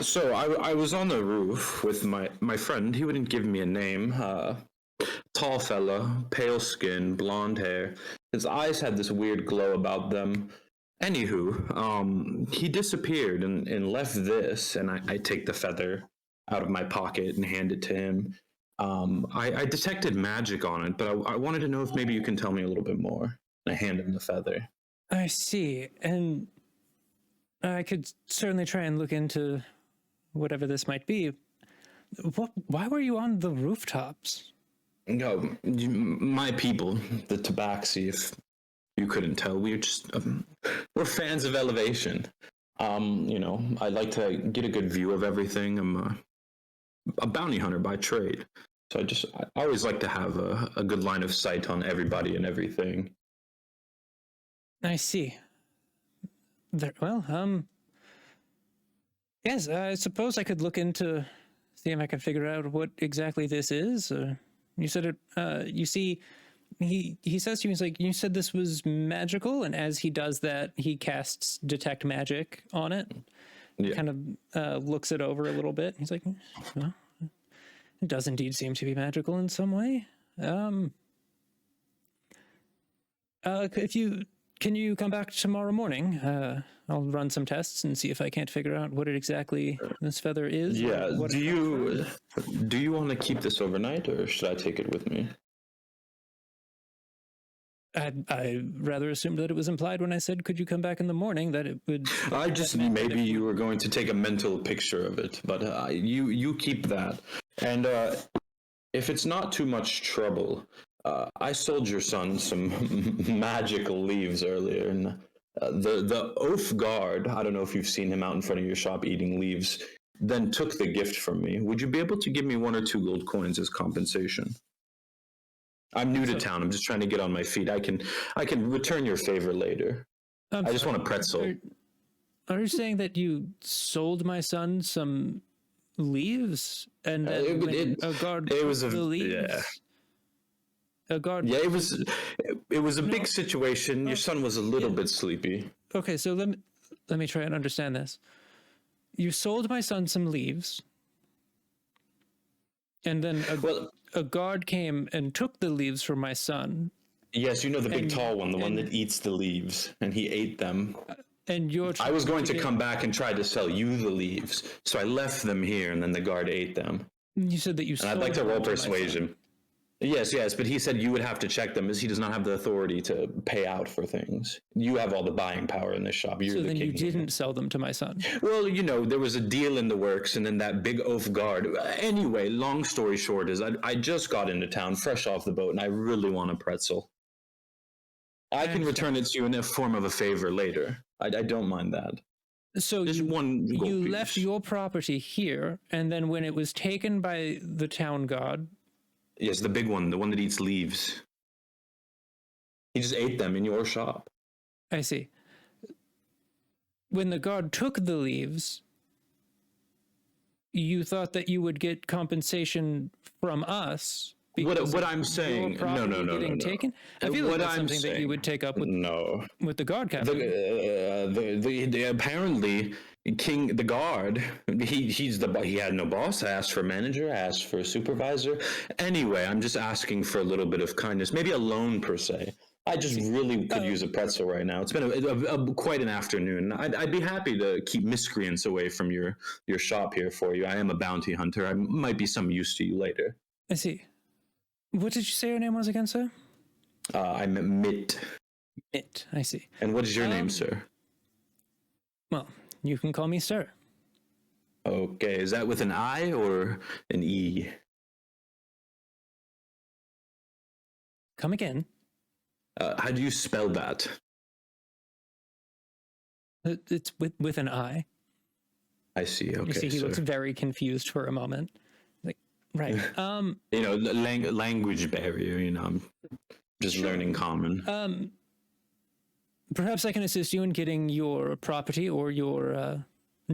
So I was on the roof with my friend. He wouldn't give me a name. Tall fella, pale skin, blonde hair. His eyes had this weird glow about them. Anywho, he disappeared and left this, and I take the feather out of my pocket and hand it to him. I detected magic on it, but I wanted to know if maybe you can tell me a little bit more. And I hand him the feather. I see. And I could certainly try and look into whatever this might be. Why were you on the rooftops? No, my people, the Tabaxi, if you couldn't tell, we're fans of elevation. I like to get a good view of everything. I'm a bounty hunter by trade, so I always like to have a good line of sight on everybody and everything. I see. Yes, I suppose I could look into, see if I can figure out what exactly this is. You said it, you see, he says to me, he's like, you said this was magical, and as he does that, he casts Detect Magic on it. Yeah. Kind of looks it over a little bit. He's like, well, it does indeed seem to be magical in some way. Can you come back tomorrow morning? I'll run some tests and see if I can't figure out what it exactly this feather is. Yeah. Do you want to keep this overnight, or should I take it with me? I rather assumed that it was implied when I said, could you come back in the morning, that it would... I just, maybe you were going to take a mental picture of it, but you keep that. And if it's not too much trouble, I sold your son some magical leaves earlier, and the Oath Guard, I don't know if you've seen him out in front of your shop eating leaves, then took the gift from me. Would you be able to give me 1 or 2 gold coins as compensation? I'm new to town. I'm just trying to get on my feet. I can return your favor later. I just want a pretzel. Are you saying that you sold my son some leaves, and then a guard took the leaves? Yeah. A guard. Yeah, it was a big situation. Your son was a little bit sleepy. Okay, so let me try and understand this. You sold my son some leaves, and then a guard came and took the leaves from my son. Yes, you know the big tall one, the one that eats the leaves, and he ate them. And I was going to come back and try to sell you the leaves, so I left them here, and then the guard ate them. You said that you sold them. And I'd like to roll persuasion. Yes, but he said you would have to check them, as he does not have the authority to pay out for things. You have all the buying power in this shop. So then you didn't sell them to my son? Well, there was a deal in the works, and then that big Oath Guard. Anyway, long story short is I just got into town, fresh off the boat, and I really want a pretzel. I can return it to you in the form of a favor later. I don't mind that. So you left your property here, and then when it was taken by the town guard... Yes, the big one, the one that eats leaves. He just ate them in your shop. I see. When the guard took the leaves, you thought that you would get compensation from us because what of I'm your saying, no, property no, no, getting no, no. taken? I feel like What that's I'm something that you saying- would take up with No. the guard captain. The apparently King the guard he had no boss. I asked for a manager, I asked for a supervisor. Anyway, I'm just asking for a little bit of kindness, maybe a loan per se. I just really could use a pretzel right now. It's been quite an afternoon. I'd be happy to keep miscreants away from your shop here for you. I am a bounty hunter. I might be some use to you later. I see. What did you say your name was again, sir? I'm Mitt. It. I see. And what is your name, sir? Well, you can call me sir. Okay, is that with an I or an E? Come again. How do you spell that? It's with an I. I see. Okay, You see, he sir. looks very confused for a moment. Like, right. You know, language barrier. You know, I'm just learning common. Perhaps I can assist you in getting your property or your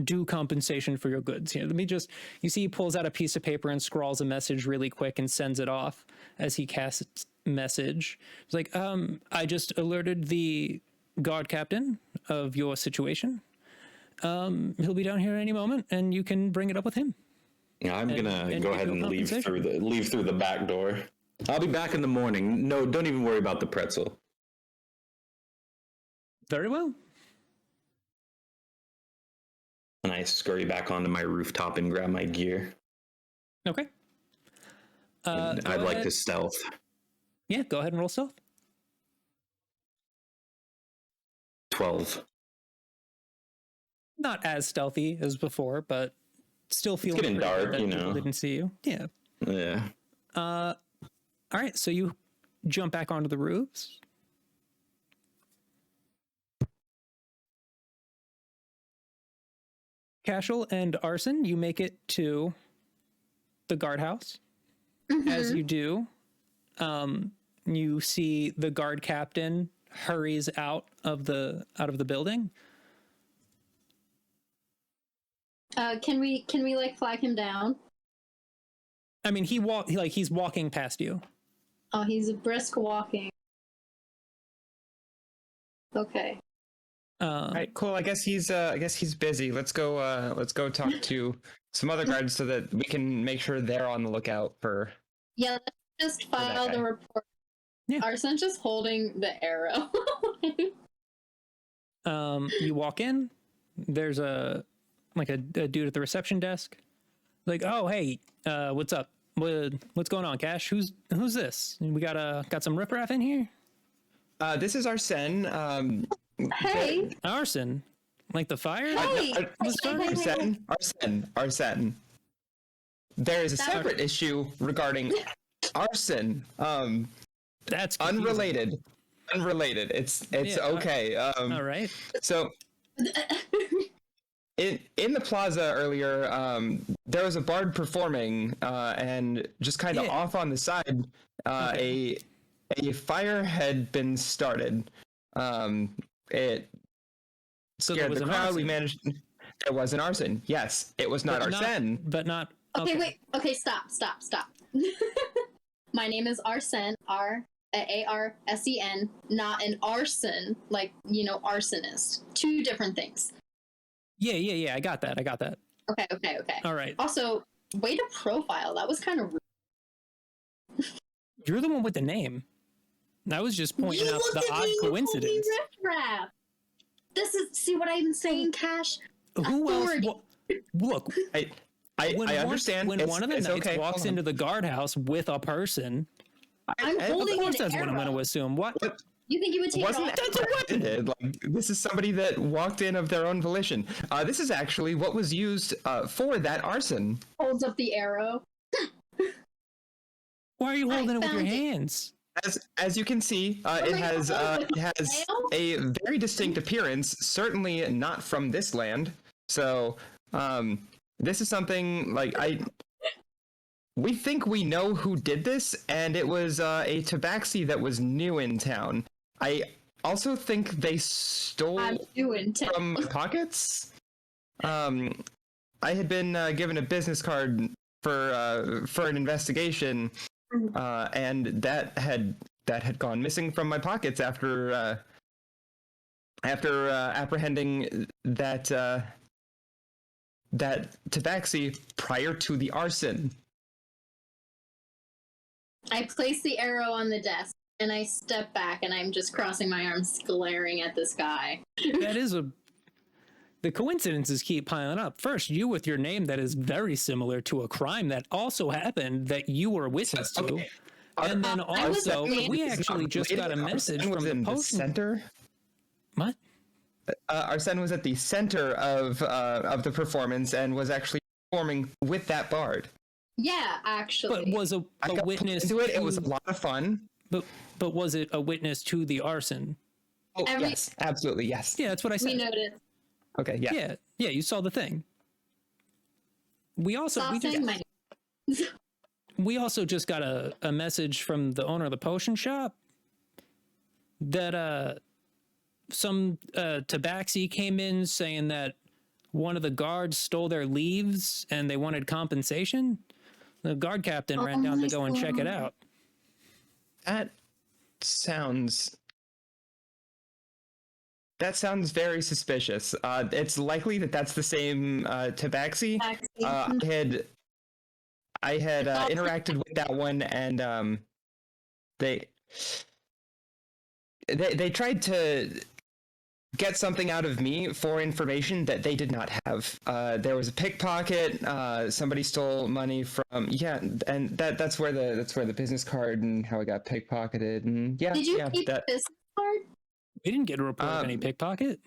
due compensation for your goods. Let me just. You see, he pulls out a piece of paper and scrawls a message really quick and sends it off as he casts message. It's like, I just alerted the guard captain of your situation. He'll be down here any moment, and you can bring it up with him. Yeah, I'm gonna and go get ahead your and leave compensation. through the back door. I'll be back in the morning. No, don't even worry about the pretzel. Very well. And I scurry back onto my rooftop and grab my gear. Okay. And Go I'd like ahead. to stealth. Yeah, go ahead and roll stealth. 12. Not as stealthy as before, but still feeling getting pretty good dark, that you people know. didn't see you. Yeah. Yeah. All right, so you jump back onto the roofs. Kashel and Arson, you make it to the guardhouse. As you do, you see the guard captain hurries out of the building. Can we like flag him down? I mean, he's walking past you. Oh, he's a brisk walking. Okay. All right, cool. I guess he's busy. Let's go talk to some other guards so that we can make sure they're on the lookout for. Yeah, let's just file guy. the report. Yeah. Arsen's just holding the arrow. You walk in. There's a dude at the reception desk. Like, oh hey, what's up? What's going on, Cash? Who's this? We got some riffraff in here. This is Arsen. Hey. Arson, like the fire. Hey. Arsen. There is a That- separate issue regarding Arsen. That's confusing. Unrelated. It's Yeah, okay. All right. So in the plaza earlier, there was a bard performing, and just kind of Yeah. off on the side, a fire had been started. It So there scared was the an crowd. arson. We managed. There was an arson. Yes, it was not Arsen. But not. Okay, wait. Okay, stop. My name is Arsen, Arsen, not an arson, like, arsonist. Two different things. Yeah. I got that. Okay. All right. Also, way to profile. That was kind of rude. You're the one with the name. I was just pointing out the odd coincidence. Riff-raff. See what I'm saying, Cash? Who Authority. else? Look, I understand. When one of the it's knights okay. walks Hold on. into the guardhouse with a person, I'm I- of holding course an that's what I'm going to arrow. assume. What? You think you would take Wasn't it off? that's a weapon? Like, this is somebody that walked in of their own volition. This is actually what was used for that arson. Holds up the arrow. Why are you holding it with your found it. hands? As you can see, it my has God, a very distinct appearance. Certainly not from this land. So this is something like we think we know who did this, and it was a tabaxi that was new in town. I also think they stole I'm doing from my pockets. I had been given a business card for an investigation, and that had gone missing from my pockets after apprehending that tabaxi prior to the arson. I place the arrow on the desk and I step back and I'm just crossing my arms, glaring at this guy. That is the coincidences keep piling up. First, you with your name that is very similar to a crime that also happened that you were a witness to. Okay. And then also, was- we actually just got a message Arsen from was the in the potion. center. What? Arsen was at the center of the performance and was actually performing with that bard. Yeah, actually. But was a I got witness into it. to, It was a lot of fun. but was it a witness to the arson? Oh, Every- yes, absolutely, yes. Yeah, that's what I we said. noticed. Okay, yeah. Yeah, you saw the thing. We also Stop saying my name. we also just got a message from the owner of the potion shop that some tabaxi came in saying that one of the guards stole their leaves and they wanted compensation. The guard captain ran down to go and check it out. That sounds very suspicious. It's likely that that's the same tabaxi. I had interacted with that one, and they tried to get something out of me for information that they did not have. There was a pickpocket. Somebody stole money from and that's where the business card and how it got pickpocketed. And Did you keep that. this card? We didn't get a report of any pickpocket.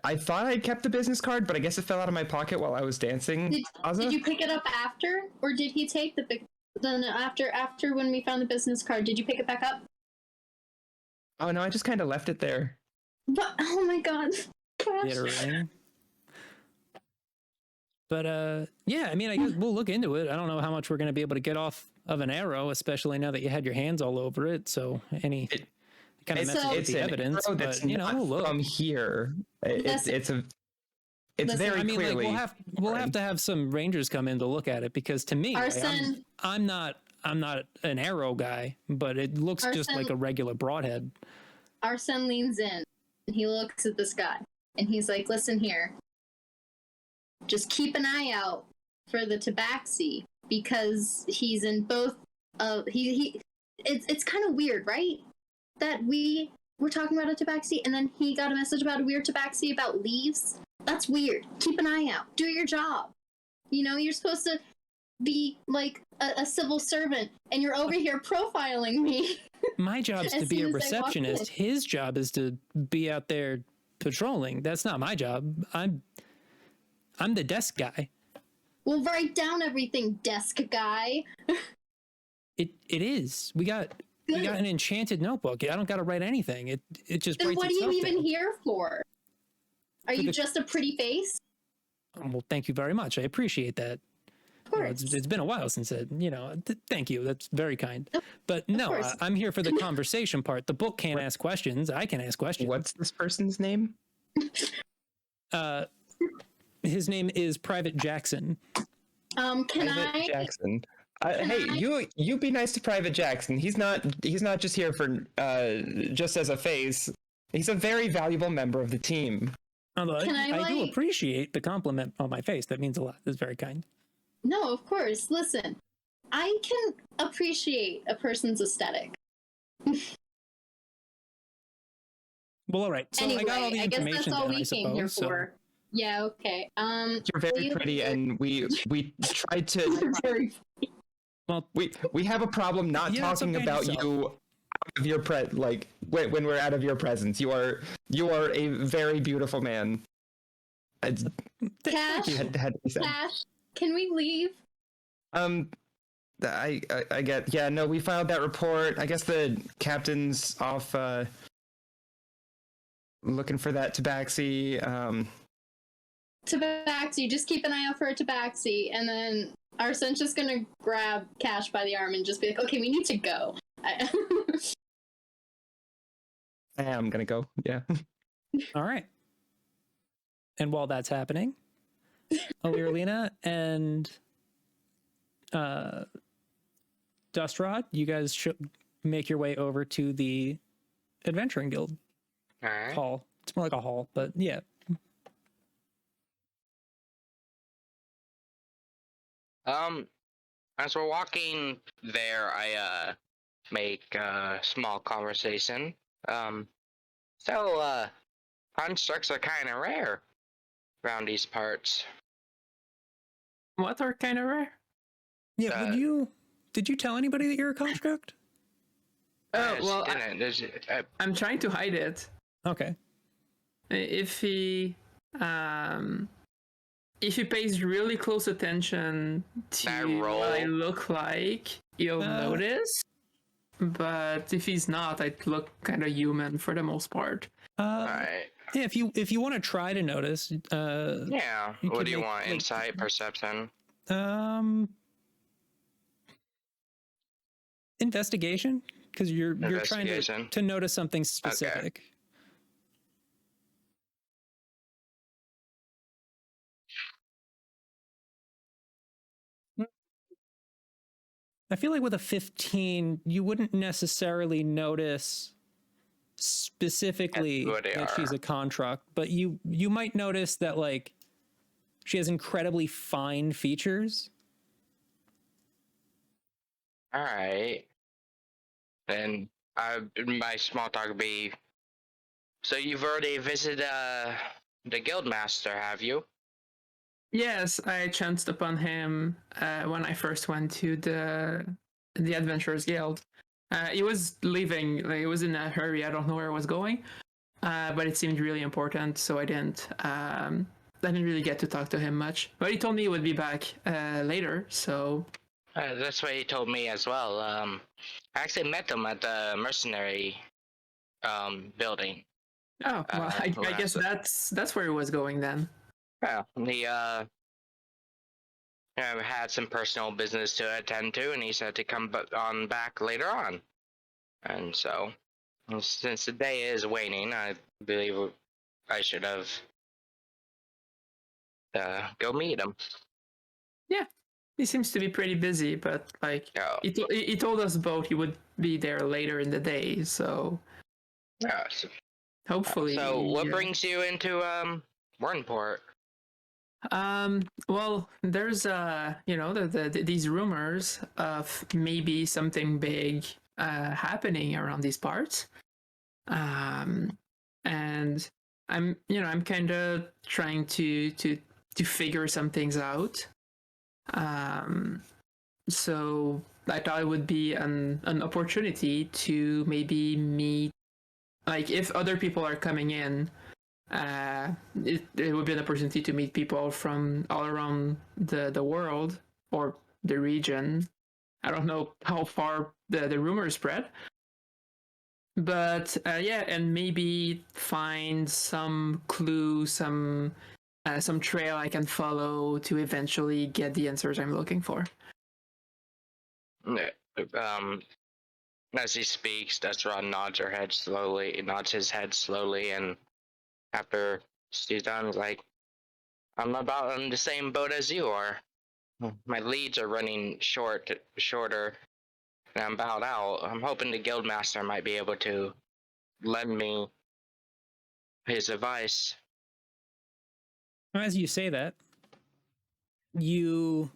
I thought I'd kept the business card, but I guess it fell out of my pocket while I was dancing. Did you pick it up after, or did he take the pick? Then after when we found the business card, did you pick it back up? Oh no, I just kind of left it there. But oh my god, Cash. Literally. But yeah, I mean, I guess we'll look into it. I don't know how much we're going to be able to get off of an arrow, especially now that you had your hands all over it. So it kind of messes with the an evidence. arrow But that's you know, not we'll look. from here. It's Listen, very I mean, clearly. like we'll have to have some rangers come in to look at it because to me, like, Arsen. I'm not an arrow guy, but it looks just Arsen. like a regular broadhead. Arsen leans in and he looks at this guy and he's like, "Listen here, just keep an eye out for the tabaxi because he's in both. It's kind of weird, right? That we were talking about a tabaxi and then he got a message about a weird tabaxi about leaves. That's weird. Keep an eye out. Do your job. You know, you're supposed to be like a civil servant and you're over here profiling me." My job's to As be a soon as I walked in. receptionist. His job is to be out there patrolling. That's not my job. I'm the desk guy. We'll write down everything, desk guy. It is. We got an enchanted notebook. I don't got to write anything. It just Then writes what are you itself even down. here for? Are For you the- just a pretty face? Well, thank you very much. I appreciate that. Of You know, course. it's been a while since thank you. That's very kind. But no, course. I'm here for the conversation part. The book can't ask questions. I can ask questions. What's this person's name? His name is Private Jackson. Can Private I? Jackson. Can Hey, I- you be nice to Private Jackson. He's not just here for just as a face. He's a very valuable member of the team. Although Can I do like- appreciate the compliment on my face. That means a lot. That's very kind. No, of course. Listen, I can appreciate a person's aesthetic. Well, all right. So Anyway, I got all the I guess information that's all down, we I came here suppose. So for. Yeah. Okay. You're very pretty, and we tried to. You're very. well, We have a problem not Yeah, it's talking okay, about yourself. you out of your when we're out of your presence. You are a very beautiful man. thank Cash, you. Had to be said. Cash, can we leave? I get. Yeah, no, we filed that report. I guess the captain's off looking for that tabaxi. Tabaxi, just keep an eye out for a tabaxi, and then Arsen's just gonna grab Cash by the arm and just be like, "Okay, we need to go." I am gonna go. Yeah. All right. And while that's happening, Alirlina and Dustrod, you guys should make your way over to the Adventuring Guild All right. hall. It's more like a hall, but yeah. As we're walking there, I make a small conversation. Constructs are kind of rare around these parts. What are kind of rare? Yeah, did you tell anybody that you're a construct? Oh, well, I'm trying to hide it. Okay. If he pays really close attention to what I look like, he'll notice. But if he's not, I look kind of human for the most part. Alright. Yeah, if you want to try to notice, yeah. you What could do you make, want? like, Insight, perception. Investigation, because you're trying Investigation. to notice something specific. I feel like with a 15, you wouldn't necessarily notice specifically that she's a construct, but you might notice that, like, she has incredibly fine features. All right. Then my small talk would be, so you've already visited the Guildmaster, have you? Yes, I chanced upon him when I first went to the Adventurers Guild. He was leaving, like, he was in a hurry. I don't know where he was going, but it seemed really important, so I didn't really get to talk to him much. But he told me he would be back later, so... That's what he told me as well. I actually met him at the mercenary building. Oh, well, I guess that's where he was going then. Yeah, he had some personal business to attend to, and he said to come on back later on. And so, since the day is waning, I believe I should have go meet him. Yeah, he seems to be pretty busy, but like he told us both he would be there later in the day. So yeah, hopefully. So, what brings you into Warrenport? Well, there's these rumors of maybe something big happening around these parts. And I'm kind of trying to figure some things out. So I thought it would be an opportunity to maybe meet, like, if other people are coming in, it would be an opportunity to meet people from all around the world or the region. I don't know how far the rumors spread, but and maybe find some clue, some trail I can follow to eventually get the answers I'm looking for. As he speaks, Desron nods his head slowly, and after she's done, he's like, I'm about on the same boat as you are. My leads are running shorter, and I'm about out. I'm hoping the Guildmaster might be able to lend me his advice. As you say that, you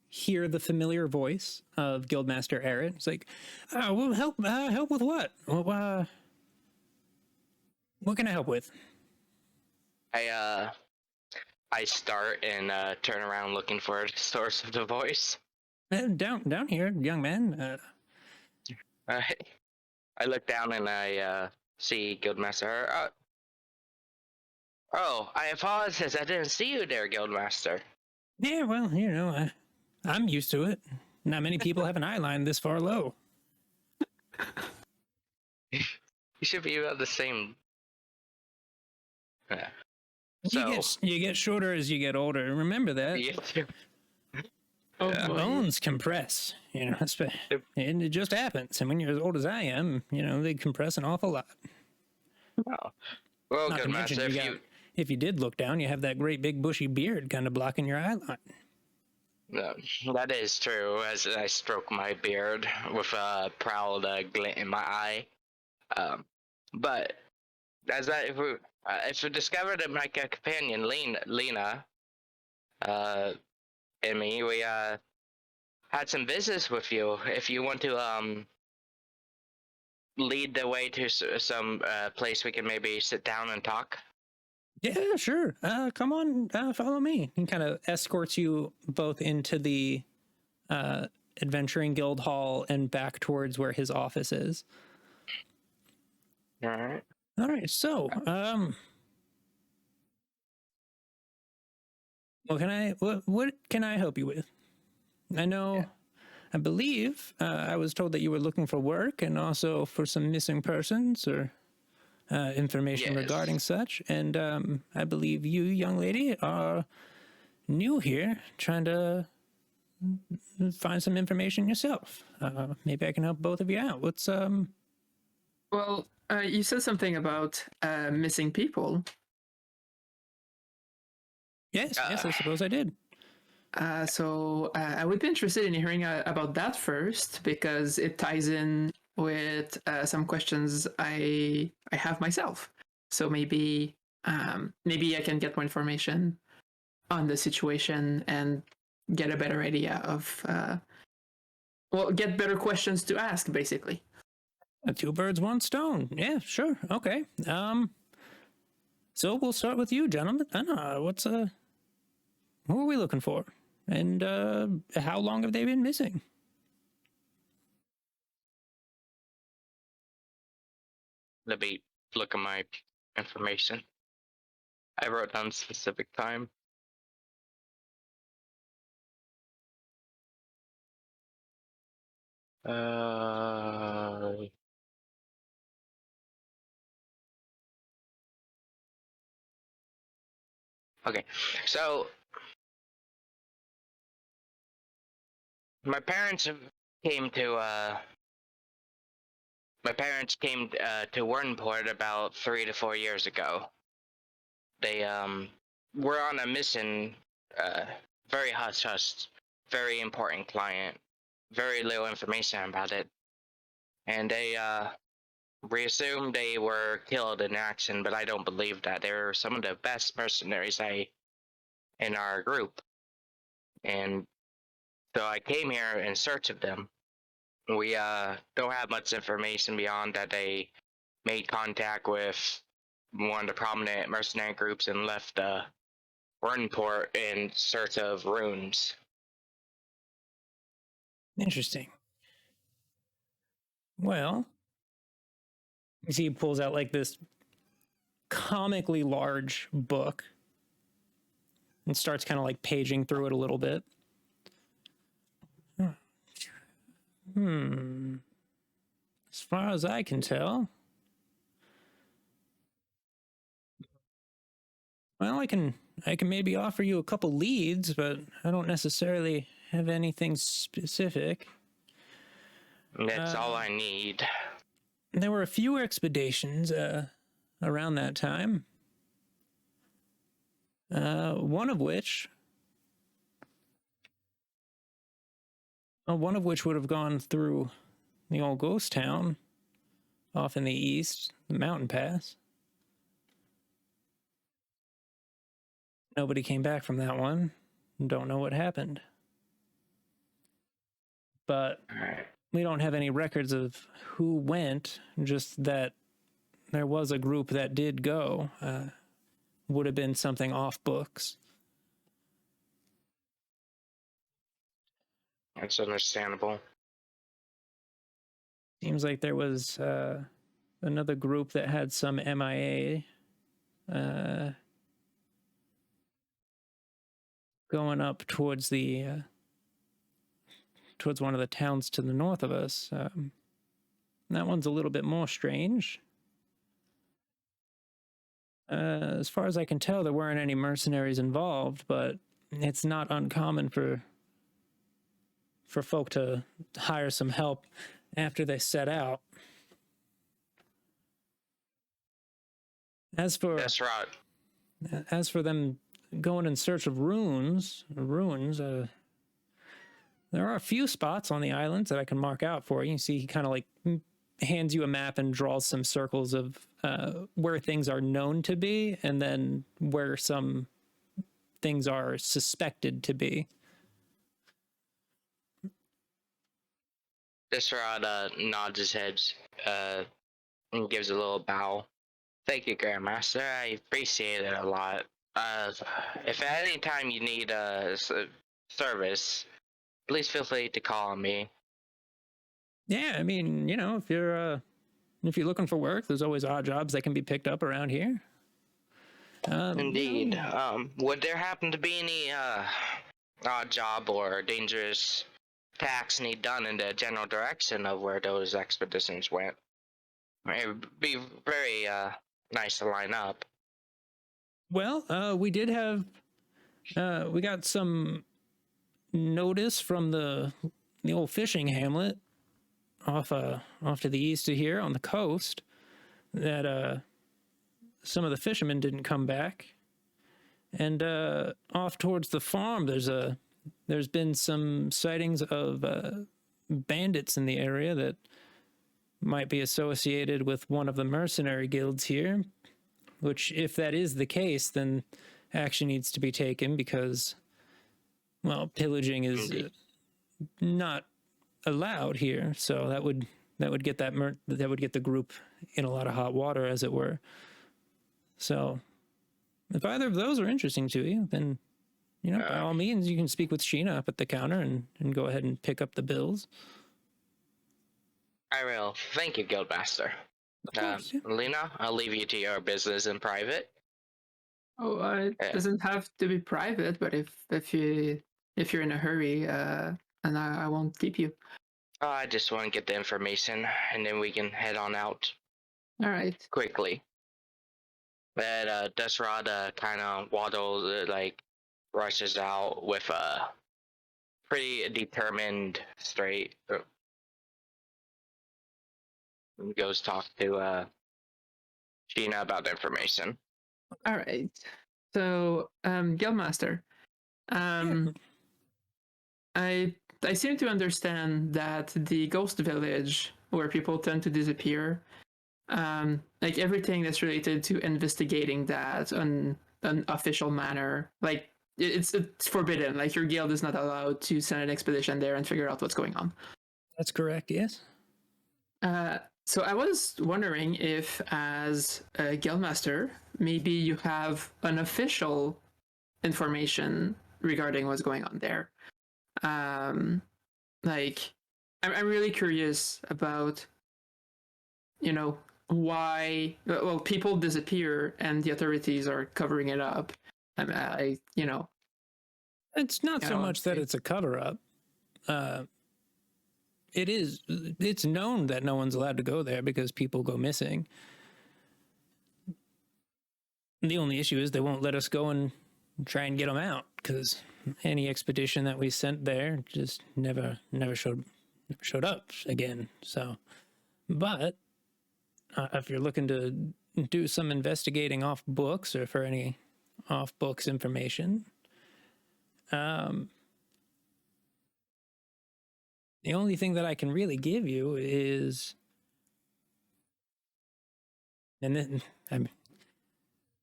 hear the familiar voice of Guildmaster Aaron. It's like, well, help with what? Well, what can I help with? I start and turn around looking for the source of the voice. Down here, young man. I look down and I see Guildmaster. I apologize. I didn't see you there, Guildmaster. Yeah, well, I'm used to it. Not many people have an eye line this far low. You should be about the same. So, you get shorter as you get older. Remember that. Yeah. Bones compress, and it just happens. And when you're as old as I am, they compress an awful lot. Oh. Well, Not good to mention, master, if you did look down, you have that great big bushy beard kind of blocking your eye line. No, that is true. As I stroke my beard with a proud glint in my eye. But as if we discovered that my companion Lena, and me, we had some business with you. If you want to lead the way to some place we can maybe sit down and talk. Yeah, sure. Come on, follow me. He kind of escorts you both into the Adventuring Guild Hall and back towards where his office is. All right. All right, so, what can I help you with? I know, I believe I was told that you were looking for work and also for some missing persons or information Yes. regarding such. And I believe you, young lady, are new here, trying to find some information yourself. Maybe I can help both of you out. What's Well, you said something about missing people. Yes, I suppose I did. So I would be interested in hearing about that first because it ties in with some questions I have myself. So maybe I can get more information on the situation and get a better idea of get better questions to ask, basically. Two birds, one stone. Yeah, sure. Okay. So we'll start with you, gentlemen. Who are we looking for? And how long have they been missing? Let me look at my information. I wrote down specific time. Okay, so my parents came to Wernport about 3 to 4 years ago. They were on a mission, very hush-hush, very important client, very little information about it, and we assumed they were killed in action, but I don't believe that. They were some of the best mercenaries in our group, and so I came here in search of them. We don't have much information beyond that they made contact with one of the prominent mercenary groups and left Wernport in search of runes. Interesting. Well, you see, he pulls out like this comically large book and starts kind of like paging through it a little bit. As far as I can tell, well, I can maybe offer you a couple leads, but I don't necessarily have anything specific. That's all I need. There were a few expeditions around that time. One of which would have gone through the old ghost town off in the east, the mountain pass. Nobody came back from that one. Don't know what happened. But we don't have any records of who went, just that there was a group that did go. Would have been something off books. That's understandable. Seems like there was another group that had some MIA going up towards towards one of the towns to the north of us. That one's a little bit more strange. As far as I can tell, there weren't any mercenaries involved, but it's not uncommon for folk to hire some help after they set out. That's right. As for them going in search of ruins, there are a few spots on the islands that I can mark out for you. You see, he kind of like hands you a map and draws some circles of where things are known to be, and then where some things are suspected to be. Desperado nods his head and gives a little bow. Thank you, Grandmaster. I appreciate it a lot. If at any time you need service, please feel free to call on me. Yeah, I mean, if you're looking for work, there's always odd jobs that can be picked up around here. Indeed. Would there happen to be any odd job or dangerous tasks need done in the general direction of where those expeditions went? It would be very nice to line up. Well, we did have we got some notice from the old fishing hamlet off to the east of here on the coast that some of the fishermen didn't come back, and off towards the farm there's been some sightings of bandits in the area that might be associated with one of the mercenary guilds here, which, if that is the case, then action needs to be taken because, well, pillaging is not allowed here. So that would get that would get the group in a lot of hot water, as it were. So if either of those are interesting to you, then, by all means, you can speak with Sheena up at the counter and go ahead and pick up the bills. I will. Thank you, Guildmaster. Of course, yeah. Lena, I'll leave you to your business in private. Oh, it doesn't have to be private, but if you're in a hurry, and I won't keep you. Oh, I just want to get the information, and then we can head on out. All right. Quickly. But Desperado kind of waddles, rushes out with a pretty determined straight. Goes talk to Sheena about the information. All right. So, Guildmaster, I seem to understand that the ghost village where people tend to disappear, everything that's related to investigating that on an official manner, it's forbidden. Like, your guild is not allowed to send an expedition there and figure out what's going on. That's correct, yes. So I was wondering if, as a guildmaster, maybe you have an official information regarding what's going on there. I'm really curious about, why, well, people disappear and the authorities are covering it up. It's not so much that it's a cover-up. It's known that no one's allowed to go there because people go missing. The only issue is they won't let us go and try and get them out, because any expedition that we sent there just never showed up again. So, but if you're looking to do some investigating off books or for any off books information, the only thing that I can really give you is, and then,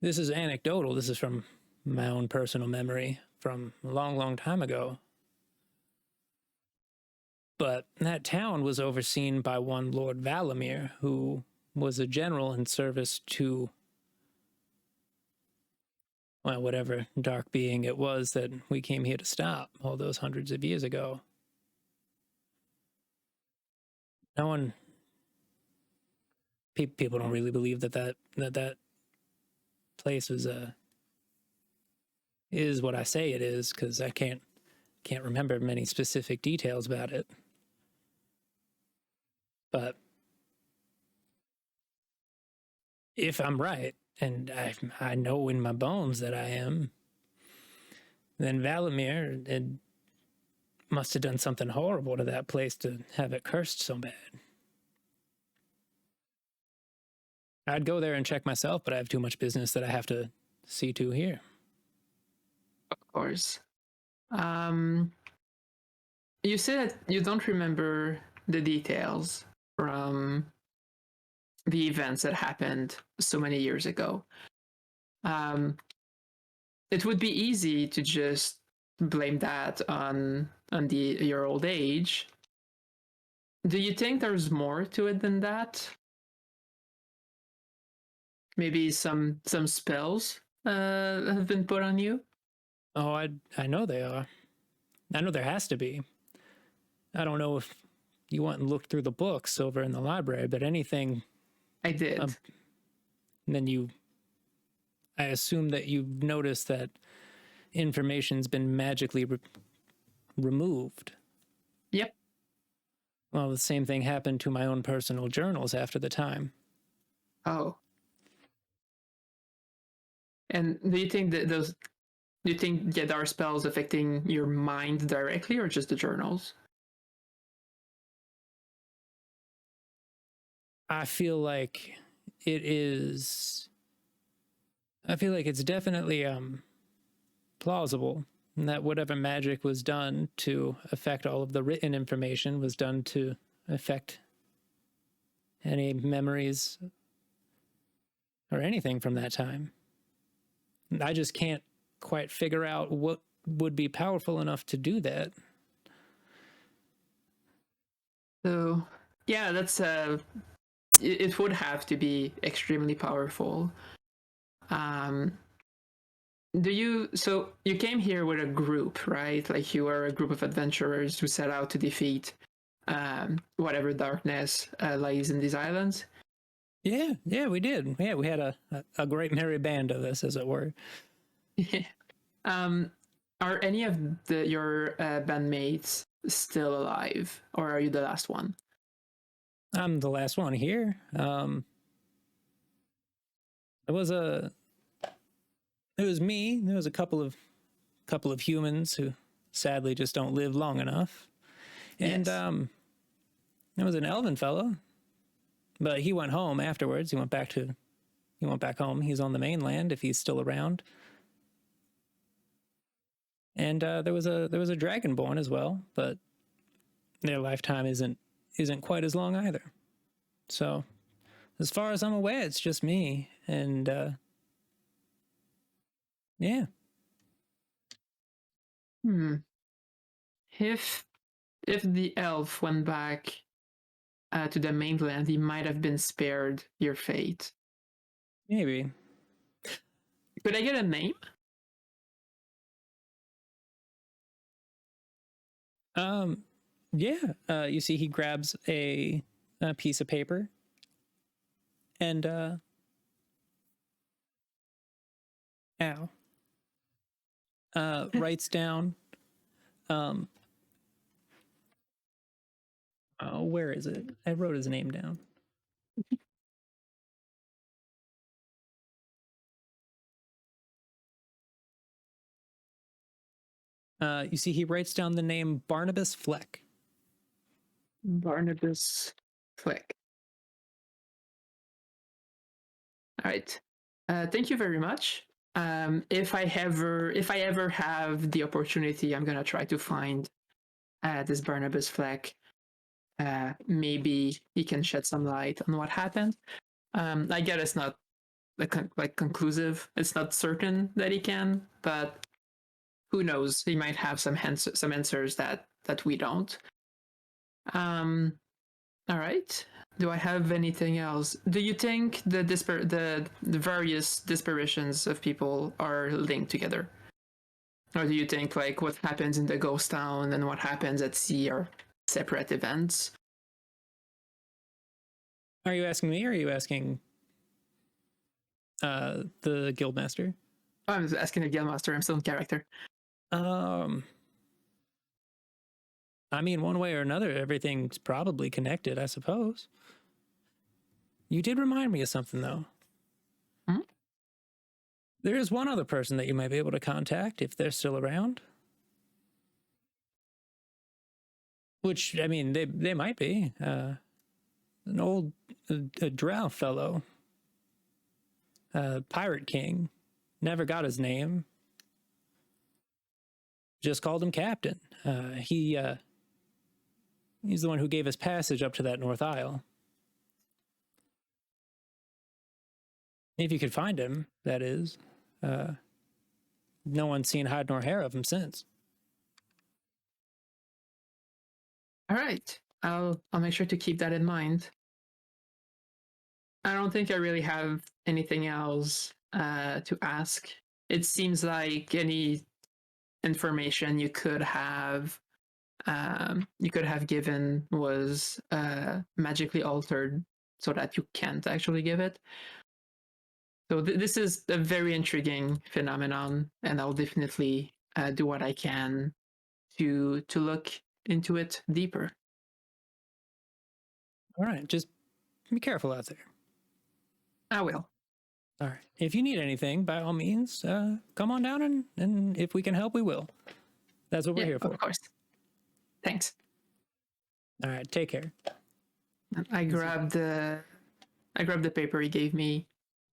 this is anecdotal, this is from my own personal memory from a long, long time ago. But that town was overseen by one Lord Valamir, who was a general in service to, well, whatever dark being it was that we came here to stop all those hundreds of years ago. No one, people don't really believe that place is what I say it is, because I can't remember many specific details about it. But if I'm right, and I know in my bones that I am, then Valamir must have done something horrible to that place to have it cursed so bad. I'd go there and check myself, but I have too much business that I have to see to here. Of course. you said that you don't remember the details from the events that happened so many years ago. It would be easy to just blame that on your old age. Do you think there's more to it than that? Maybe some spells have been put on you? Oh, I know they are. I know there has to be. I don't know if you went and looked through the books over in the library, but anything. I did. Then I assume that you've noticed that information's been magically removed. Yep. Well, the same thing happened to my own personal journals after the time. Oh. And do you think that there are spells affecting your mind directly, or just the journals? I feel like it's definitely plausible that whatever magic was done to affect all of the written information was done to affect any memories or anything from that time. I just can't quite figure out what would be powerful enough to do that. So, yeah, that's it would have to be extremely powerful. So you came here with a group, right? Like you were a group of adventurers who set out to defeat whatever darkness lies in these islands. Yeah, we did. Yeah, we had a great merry band of us, as it were. Are any of your bandmates still alive, or are you the last one? I'm the last one here. It was me. There was a couple of humans who sadly just don't live long enough, and Yes. there was an elven fellow, but he went home afterwards. He went back home. He's on the mainland if he's still around. And there was a dragonborn as well, but their lifetime isn't quite as long either. So, as far as I'm aware, it's just me, and yeah. If the elf went back to the mainland, he might have been spared your fate. Maybe. Could I get a name? Yeah. You see, he grabs a piece of paper and writes down. Where is it? I wrote his name down. You see, he writes down the name Barnabas Fleck. Barnabas Fleck. All right. Thank you very much. If I ever have the opportunity, I'm gonna try to find this Barnabas Fleck. Maybe he can shed some light on what happened. I get it's not like conclusive. It's not certain that he can, but who knows? He might have some answers that we don't. All right. Do I have anything else? Do you think the various disparitions of people are linked together? Or do you think like what happens in the ghost town and what happens at sea are separate events? Are you asking me or are you asking the guildmaster? Oh, I'm asking the guildmaster. I'm still in character. I mean, one way or another, everything's probably connected, I suppose. You did remind me of something, though. Hmm? There is one other person that you might be able to contact if they're still around. Which, I mean, they might be. An old a drow fellow. Pirate King. Never got his name. Just called him Captain. He He's the one who gave us passage up to that North Isle. If you could find him, that is. No one's seen hide nor hair of him since. All right. I'll make sure to keep that in mind. I don't think I really have anything else to ask. It seems like any information you could have given was magically altered so that you can't actually give it. So this is a very intriguing phenomenon, and I'll definitely do what I can to look into it deeper. All right, just be careful out there. I will. All right. If you need anything, by all means, come on down, and if we can help, we will. That's what we're here for. Of course. Thanks. All right. Take care. I grabbed the paper he gave me,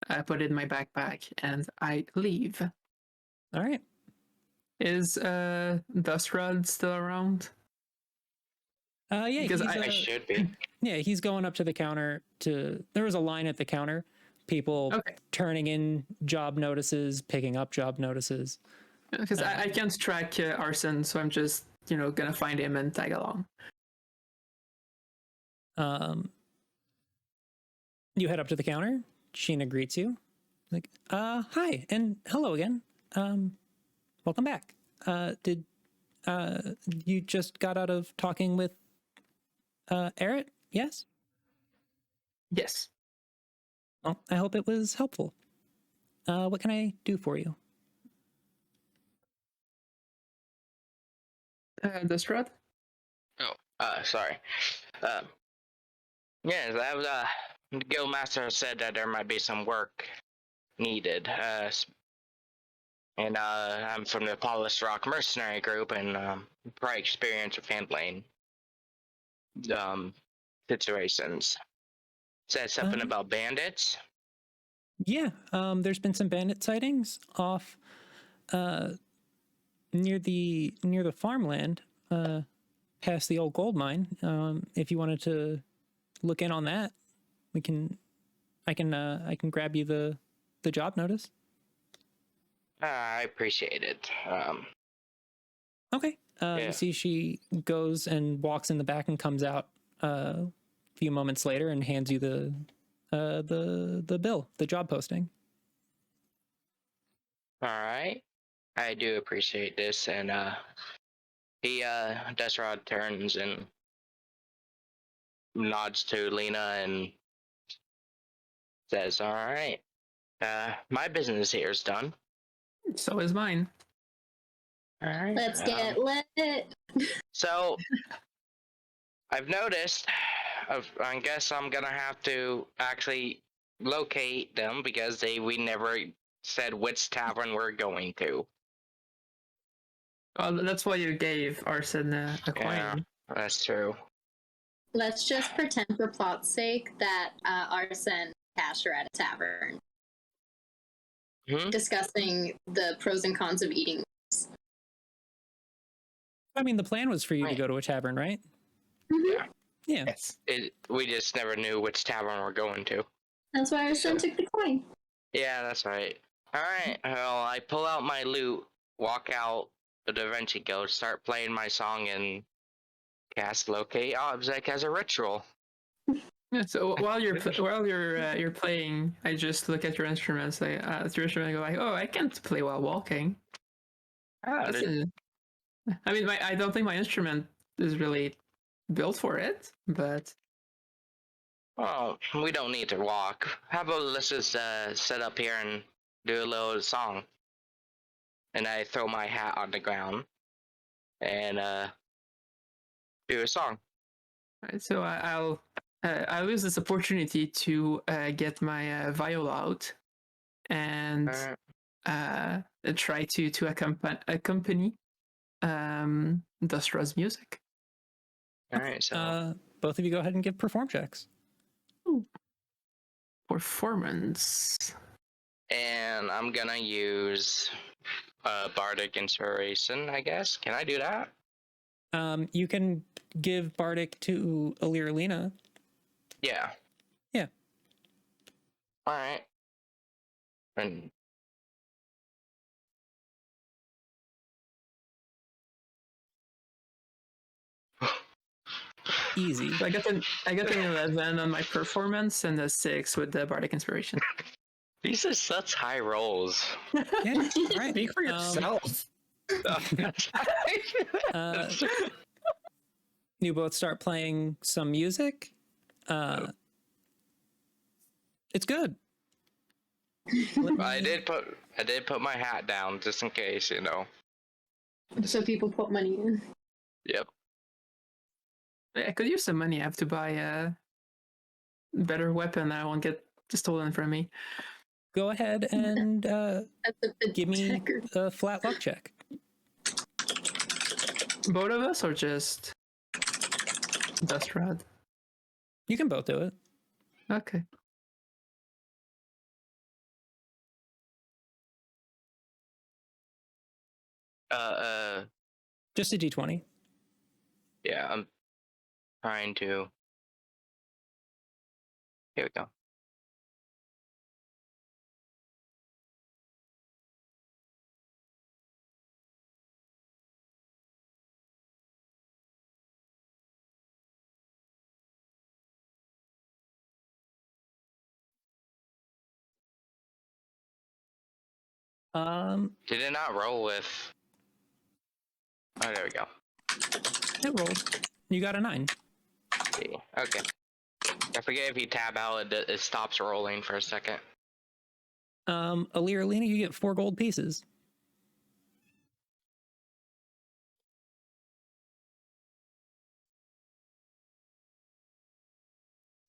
I put it in my backpack, and I leave. All right. Is Dustrod still around? Yeah, Because I should be. yeah, he's going up to the counter there was a line at the counter, people turning in job notices, picking up job notices. Because I can't track Arsen, so I'm just, gonna find him and tag along. You head up to the counter. Sheena greets you. Like, hi, and hello again. Welcome back. Did you just got out of talking with Eret? Yes? Yes. Well, I hope it was helpful. What can I do for you? Dustrod? Oh, sorry. Yeah, that was, the guildmaster said that there might be some work needed. And I'm from the Polished Rock Mercenary Group, and probably experience with handling situations. Said something about bandits. Yeah, there's been some bandit sightings off near the farmland, past the old gold mine. If you wanted to look in on that, I can grab you the job notice. I appreciate it. Okay. You see she goes and walks in the back and comes out a few moments later and hands you the bill, the job posting. All right. I do appreciate this, and Desrod turns and nods to Lena and says, "All right, my business here is done. So is mine." All right. Let's get lit. So, I've noticed. I guess I'm gonna have to actually locate them because we never said which tavern we're going to. Well, that's why you gave Arsen a coin. Yeah, that's true. Let's just pretend for plot's sake that Arsen and Cash are at a tavern discussing the pros and cons of eating. I mean, the plan was for you to go to a tavern, right? Mm-hmm. Yeah. Yes. We just never knew which tavern we're going to. That's why Arsen took the coin. Yeah, that's right. All right. Well, I pull out my lute, walk out the Da Vinci Guild, start playing my song, and cast locate object as a ritual. Yeah, so while you're playing, I just look at your instruments. Like your instrument, and go like, "Oh, I can't play while walking." I mean, I don't think my instrument is really built for it, but well, we don't need to walk. How about let's just sit up here and do a little song. And I throw my hat on the ground and do a song. right, so I'll use this opportunity to get my viola out and try to accompany Dustrad's music. All right, so Both of you go ahead and give perform checks. Ooh. Performance. and I'm gonna use bardic inspiration, I guess. Can I do that? You can give Bardic to Aliralina. Yeah. Yeah. All right. And Easy. So I got an 11 on my performance and a 6 with the Bardic Inspiration. these are such high rolls. Yeah. All right. Speak for yourself. You both start playing some music. It's good. I did put my hat down just in case, you know. So people put money in. Yep. I could use some money. I have to buy a better weapon that I won't get stolen from me. Go ahead and That's a bit give me Dagger. a flat luck check. Both of us or just Dust Rod? You can both do it. Okay. Just a d20. Yeah, I'm trying to. Here we go. Did it not roll with? Oh, there we go. It rolled. You got a 9. See. Okay. I forget if you tab out, it stops rolling for a second. Aliralina, you get 4 gold pieces.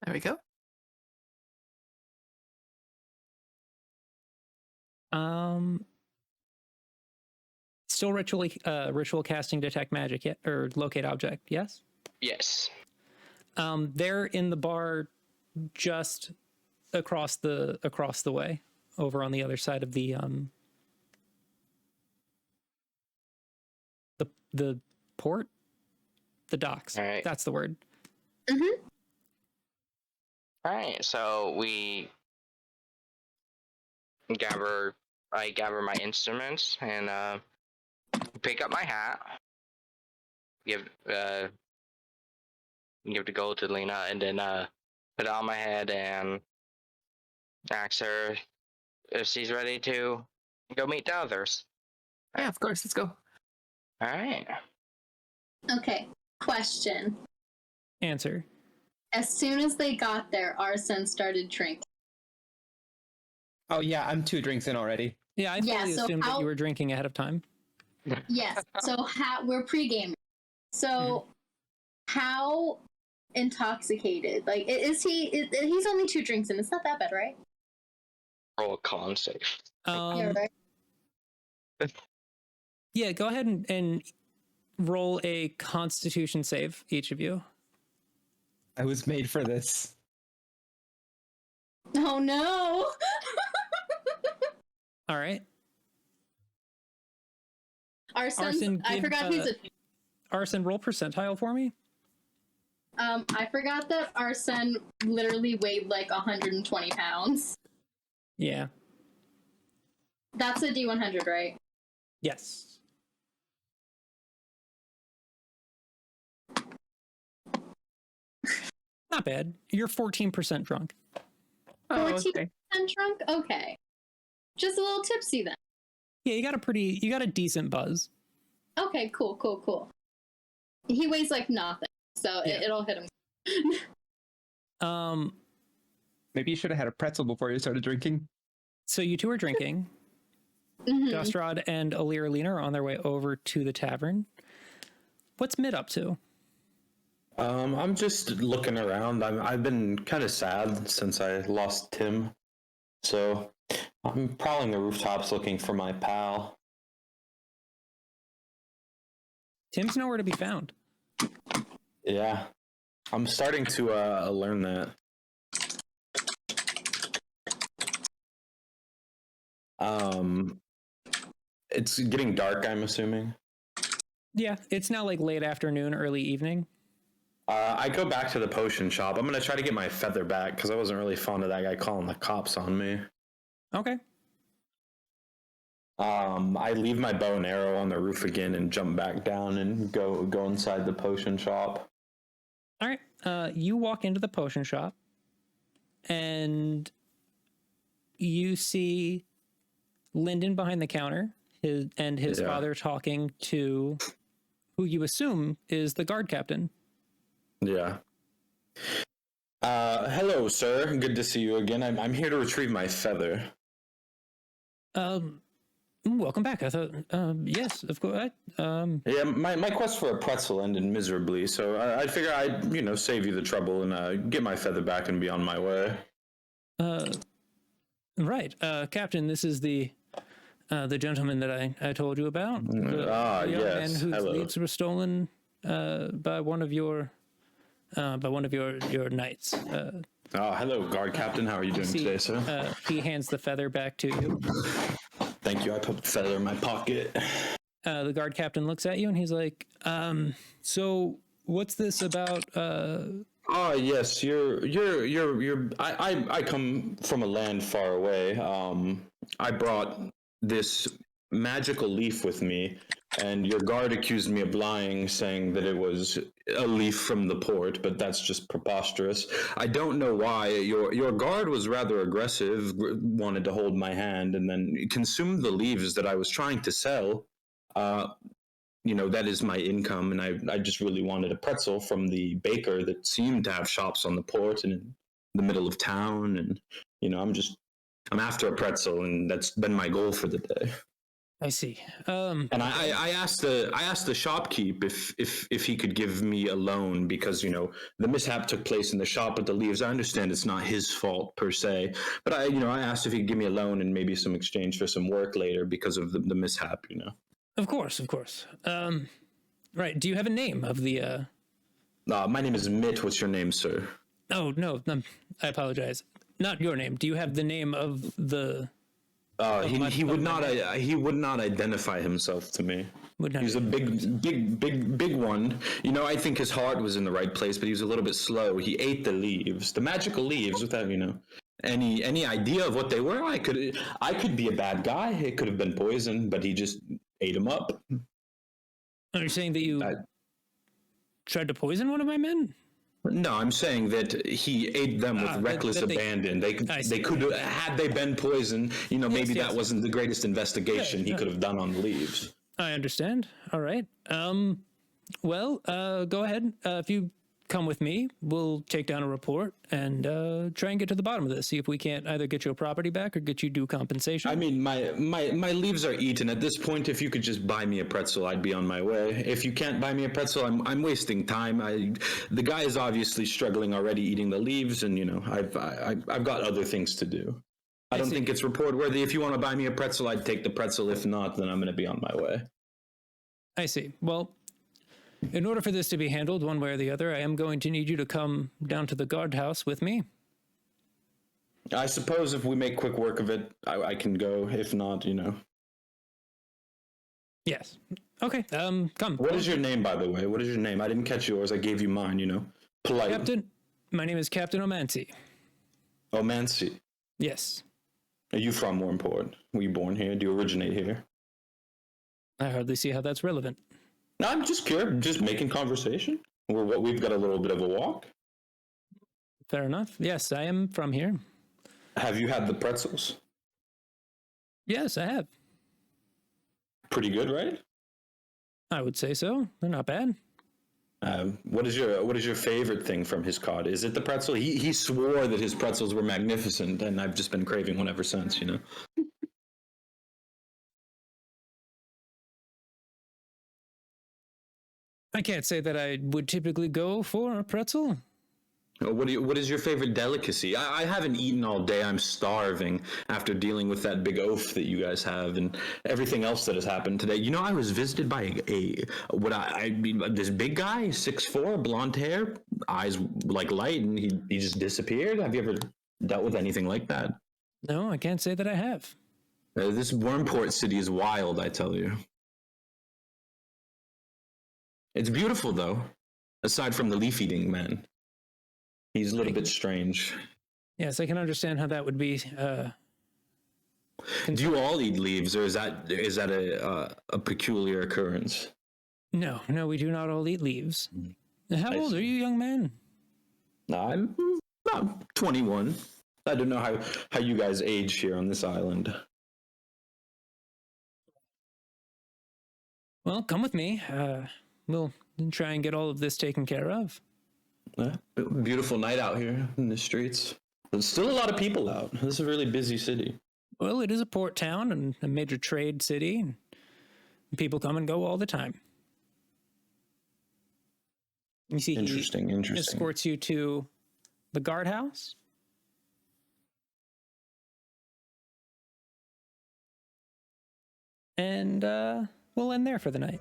There we go. Still ritual casting detect magic, or locate object, yes? Yes. They're in the bar just across the way, over on the other side of the port, the docks. All right. That's the word. Mm-hmm. All right. So I gather my instruments and pick up my hat. Give the gold to Lena, and then put it on my head and ask her if she's ready to go meet the others. Yeah, of course. Let's go. All right. Okay. Question. Answer. As soon as they got there, Arsen started drinking. Oh yeah, I'm 2 drinks in already. Yeah, I fully so assumed that how- you were drinking ahead of time. Yes. So we're pre-gaming. So how intoxicated? Like, is he? He's only 2 drinks in. It's not that bad, right? Roll a con save. Yeah, right. Yeah, go ahead and roll a Constitution save, each of you. I was made for this. Oh no! All right. Arsen, I give, forgot he's a. Arson, roll percentile for me. I forgot that Arsen literally weighed like 120 pounds. Yeah. That's a D100, right? Yes. Not bad. You're 14% drunk. Oh, 14% okay. drunk? Okay. Just a little tipsy then. Yeah, you got a decent buzz. Okay, cool. He weighs like nothing, so Yeah. it'll hit him. Maybe you should have had a pretzel before you started drinking. So you two are drinking. Mhm. Dustrod and Aliralina are on their way over to the tavern. What's Mid up to? I'm just looking around. I've been kind of sad since I lost Tim, so I'm prowling the rooftops looking for my pal. Tim's nowhere to be found. Yeah, I'm starting to learn that. It's getting dark, I'm assuming. Yeah, it's now like late afternoon, early evening. I go back to the potion shop. I'm gonna try to get my feather back because I wasn't really fond of that guy calling the cops on me. Okay. I leave my bow and arrow on the roof again and jump back down and go inside the potion shop. All right. You walk into the potion shop, and you see Lyndon behind the counter, his Yeah. father talking to who you assume is the guard captain. Yeah. Hello, sir. Good to see you again. I'm here to retrieve my feather. Welcome back. I thought, yes, of course. Yeah, my quest for a pretzel ended miserably, so I figure I'd save you the trouble and get my feather back and be on my way. Right, Captain. This is the gentleman that I told you about. The young yes. man whose Hello. leaves were stolen by one of your knights. Hello, guard captain. How are you doing today, sir? He hands the feather back to you. Thank you. I put the feather in my pocket. The guard captain looks at you and he's like, so what's this about? Yes, I come from a land far away. I brought this magical leaf with me, and your guard accused me of lying, saying that it was a leaf from the port, but that's just preposterous. I don't know why. Your guard was rather aggressive, wanted to hold my hand, and then consumed the leaves that I was trying to sell. That is my income, and I just really wanted a pretzel from the baker that seemed to have shops on the port and in the middle of town, and I'm after a pretzel, and that's been my goal for the day. I see. And I asked the shopkeep if he could give me a loan because the mishap took place in the shop with the leaves. I understand it's not his fault per se, but I asked if he could give me a loan and maybe some exchange for some work later because of the mishap. Of course. Right. Do you have a name of the? My name is Mitt. What's your name, sir? Oh no, I apologize. Not your name. Do you have the name of the? He would not identify himself to me. He's a big one. I think his heart was in the right place, but he was a little bit slow. He ate the leaves, the magical leaves, without any idea of what they were. I could be a bad guy. It could have been poison, but he just ate them up. Are you saying that you tried to poison one of my men? No, I'm saying that he ate them with reckless abandon. They could have, had they been poisoned, maybe that wasn't the greatest investigation he could have done on the leaves. I understand. All right. Well, go ahead. If you come with me, we'll take down a report and try and get to the bottom of this. See if we can't either get your property back or get you due compensation. I mean, my leaves are eaten at this point. If you could just buy me a pretzel, I'd be on my way. If you can't buy me a pretzel, I'm wasting time. The guy is obviously struggling already eating the leaves, and I've got other things to do. I don't think it's report worthy. If you want to buy me a pretzel, I'd take the pretzel. If not, then I'm going to be on my way. I see. Well, in order for this to be handled one way or the other, I am going to need you to come down to the guardhouse with me. I suppose if we make quick work of it, I can go. If not, Yes. Okay. Come. What is your name, by the way? What is your name? I didn't catch yours. I gave you mine, Polite. Captain. My name is Captain Omancy. Omancy. Yes. Are you from, more important? Were you born here? Do you originate here? I hardly see how that's relevant. No, I'm just curious. Just making conversation. We've got a little bit of a walk. Fair enough. Yes, I am from here. Have you had the pretzels? Yes, I have. Pretty good, right? I would say so. They're not bad. What is your favorite thing from his cod? Is it the pretzel? He swore that his pretzels were magnificent, and I've just been craving one ever since. I can't say that I would typically go for a pretzel. What is your favorite delicacy? I haven't eaten all day. I'm starving after dealing with that big oaf that you guys have and everything else that has happened today. I was visited by this big guy, 6'4", blonde hair, eyes like light, and he just disappeared. Have you ever dealt with anything like that? No, I can't say that I have. This Wormport city is wild, I tell you. It's beautiful though, aside from the leaf-eating man. He's a little bit strange. Yes, I can understand how that would be. Do you all eat leaves, or is that a peculiar occurrence? No, we do not all eat leaves. How old are you, young man? I'm about 21. I don't know how you guys age here on this island. Well, come with me. We'll try and get all of this taken care of. Beautiful night out here in the streets. There's still a lot of people out. This is a really busy city. Well, it is a port town and a major trade city. And people come and go all the time. You see, Interesting. he escorts you to the guardhouse. And we'll end there for the night.